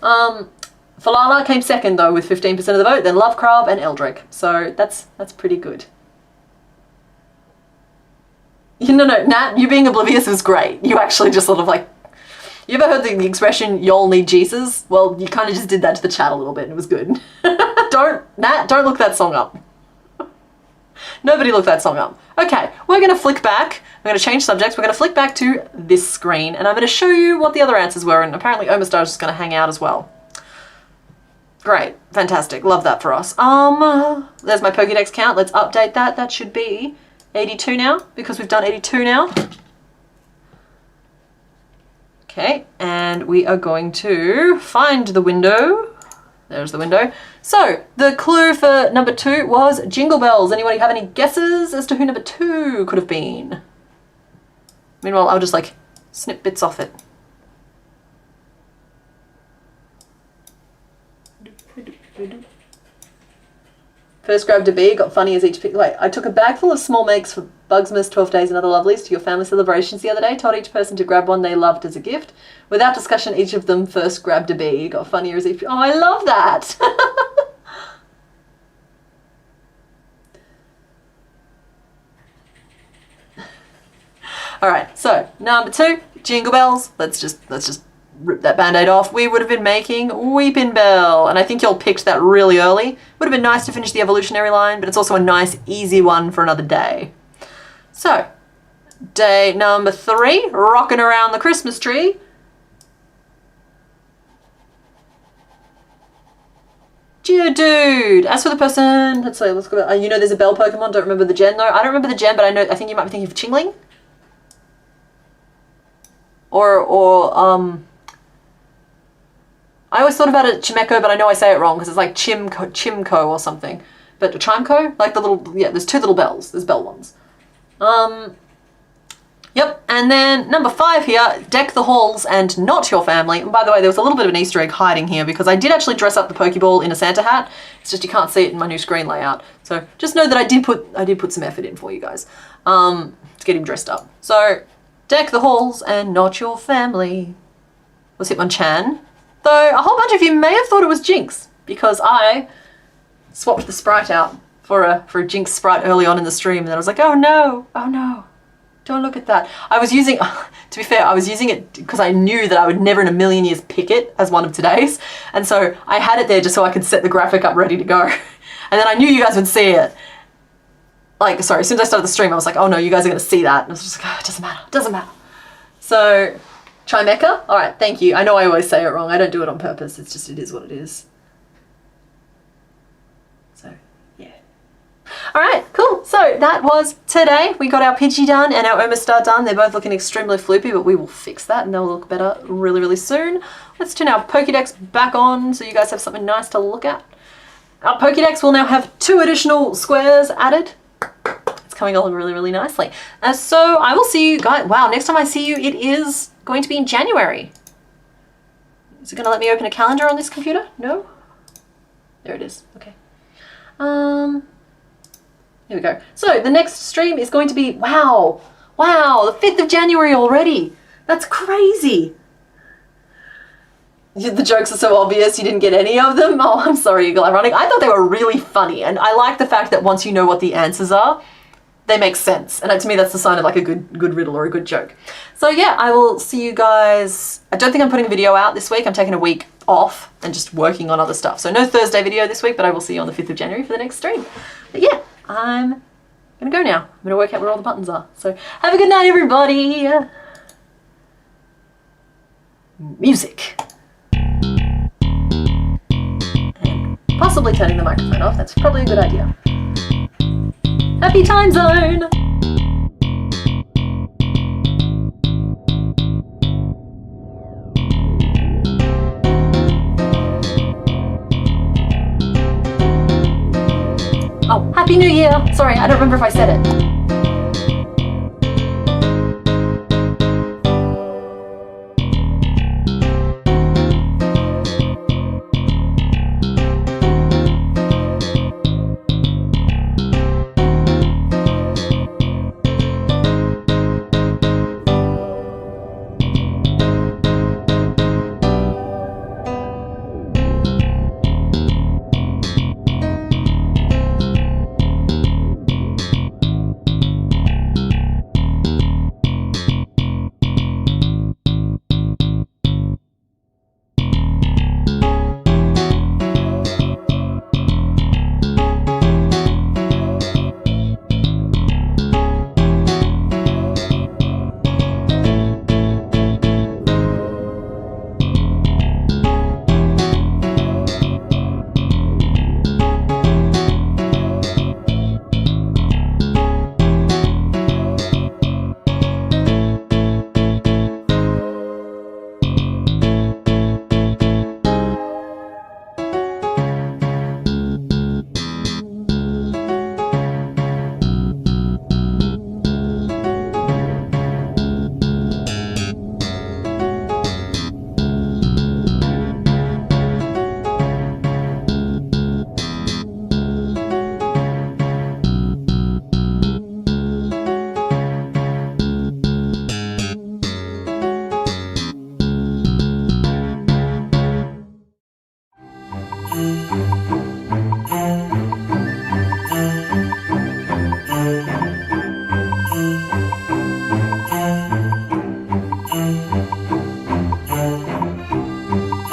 Falala came second though with 15% of the vote, then Love Crab and Eldrick. So that's pretty good. No, Nat, you being oblivious was great. You actually just sort of like, you ever heard the expression, y'all need Jesus? Well, you kind of just did that to the chat a little bit and it was good. Nat, don't look that song up. Nobody look that song up. Okay, we're going to flick back. We're going to change subjects. We're going to flick back to this screen and I'm going to show you what the other answers were, and apparently Omastar is just going to hang out as well. Great. Fantastic. Love that for us. There's my Pokedex count. Let's update that. That should be 82 now, because we've done 82 now. Okay, and we are going to find the window. There's the window. So, the clue for number 2 was Jingle Bells. Anybody have any guesses as to who number 2 could have been? Meanwhile, I'll just like snip bits off it. First grabbed a bee, got funny as each pick. Wait, I took a bag full of small makes for Bugsmas, 12 Days and Other Lovelies to your family celebrations the other day. Told each person to grab one they loved as a gift. Without discussion, each of them first grabbed a bee. Got funnier as each. Oh, I love that! Alright, so number 2, Jingle Bells. Let's just rip that band-aid off. We would have been making Weeping Bell, and I think y'all picked that really early. Would have been nice to finish the evolutionary line, but it's also a nice, easy one for another day. So, day number 3, rocking around the Christmas tree. Geodude. As for the person, let's go back. You know there's a bell Pokemon, don't remember the gen though. I don't remember the gen, but I think you might be thinking of Chingling. I always thought about it Chimeco, but I know I say it wrong because it's like Chimco or something. But Chimeco, like the little, yeah, there's 2 little bells. There's bell ones. Yep, and then number 5 here, deck the halls and not your family. And by the way, there was a little bit of an Easter egg hiding here because I did actually dress up the Pokeball in a Santa hat. It's just you can't see it in my new screen layout. So just know that I did put some effort in for you guys to get him dressed up. So deck the halls and not your family was Hitmonchan. Though a whole bunch of you may have thought it was Jinx because I swapped the sprite out for a Jinx sprite early on in the stream, and then I was like, oh no, don't look at that. I was using, to be fair, I was using it because I knew that I would never in a million years pick it as one of today's, and so I had it there just so I could set the graphic up ready to go, and then I knew you guys would see it. Like, sorry, as soon as I started the stream, I was like, oh no, you guys are going to see that, and I was just like, oh, it doesn't matter. So, Chimeca? Alright, thank you. I know I always say it wrong. I don't do it on purpose. It's just, it is what it is. So, yeah. Alright, cool. So, that was today. We got our Pidgey done and our Omastar done. They're both looking extremely floopy, but we will fix that and they'll look better really, really soon. Let's turn our Pokedex back on so you guys have something nice to look at. Our Pokedex will now have 2 additional squares added. It's coming along really, really nicely. So, I will see you guys. Wow, next time I see you, it is going to be in January. Is it going to let me open a calendar on this computer? No? There it is. Okay. Here we go. So the next stream is going to be, wow, the 5th of January already. That's crazy. The jokes are so obvious you didn't get any of them. Oh, I'm sorry, Eagle Ironic. I thought they were really funny, and I like the fact that once you know what the answers are, they make sense, and to me that's the sign of like a good riddle or a good joke. So yeah, I will see you guys. I don't think I'm putting a video out this week. I'm taking a week off and just working on other stuff. So no Thursday video this week, but I will see you on the 5th of January for the next stream. But yeah, I'm gonna go now. I'm gonna work out where all the buttons are. So have a good night, everybody. Music. And possibly turning the microphone off. That's probably a good idea. Happy time zone! Oh, Happy New Year! Sorry, I don't remember if I said it.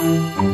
Bye.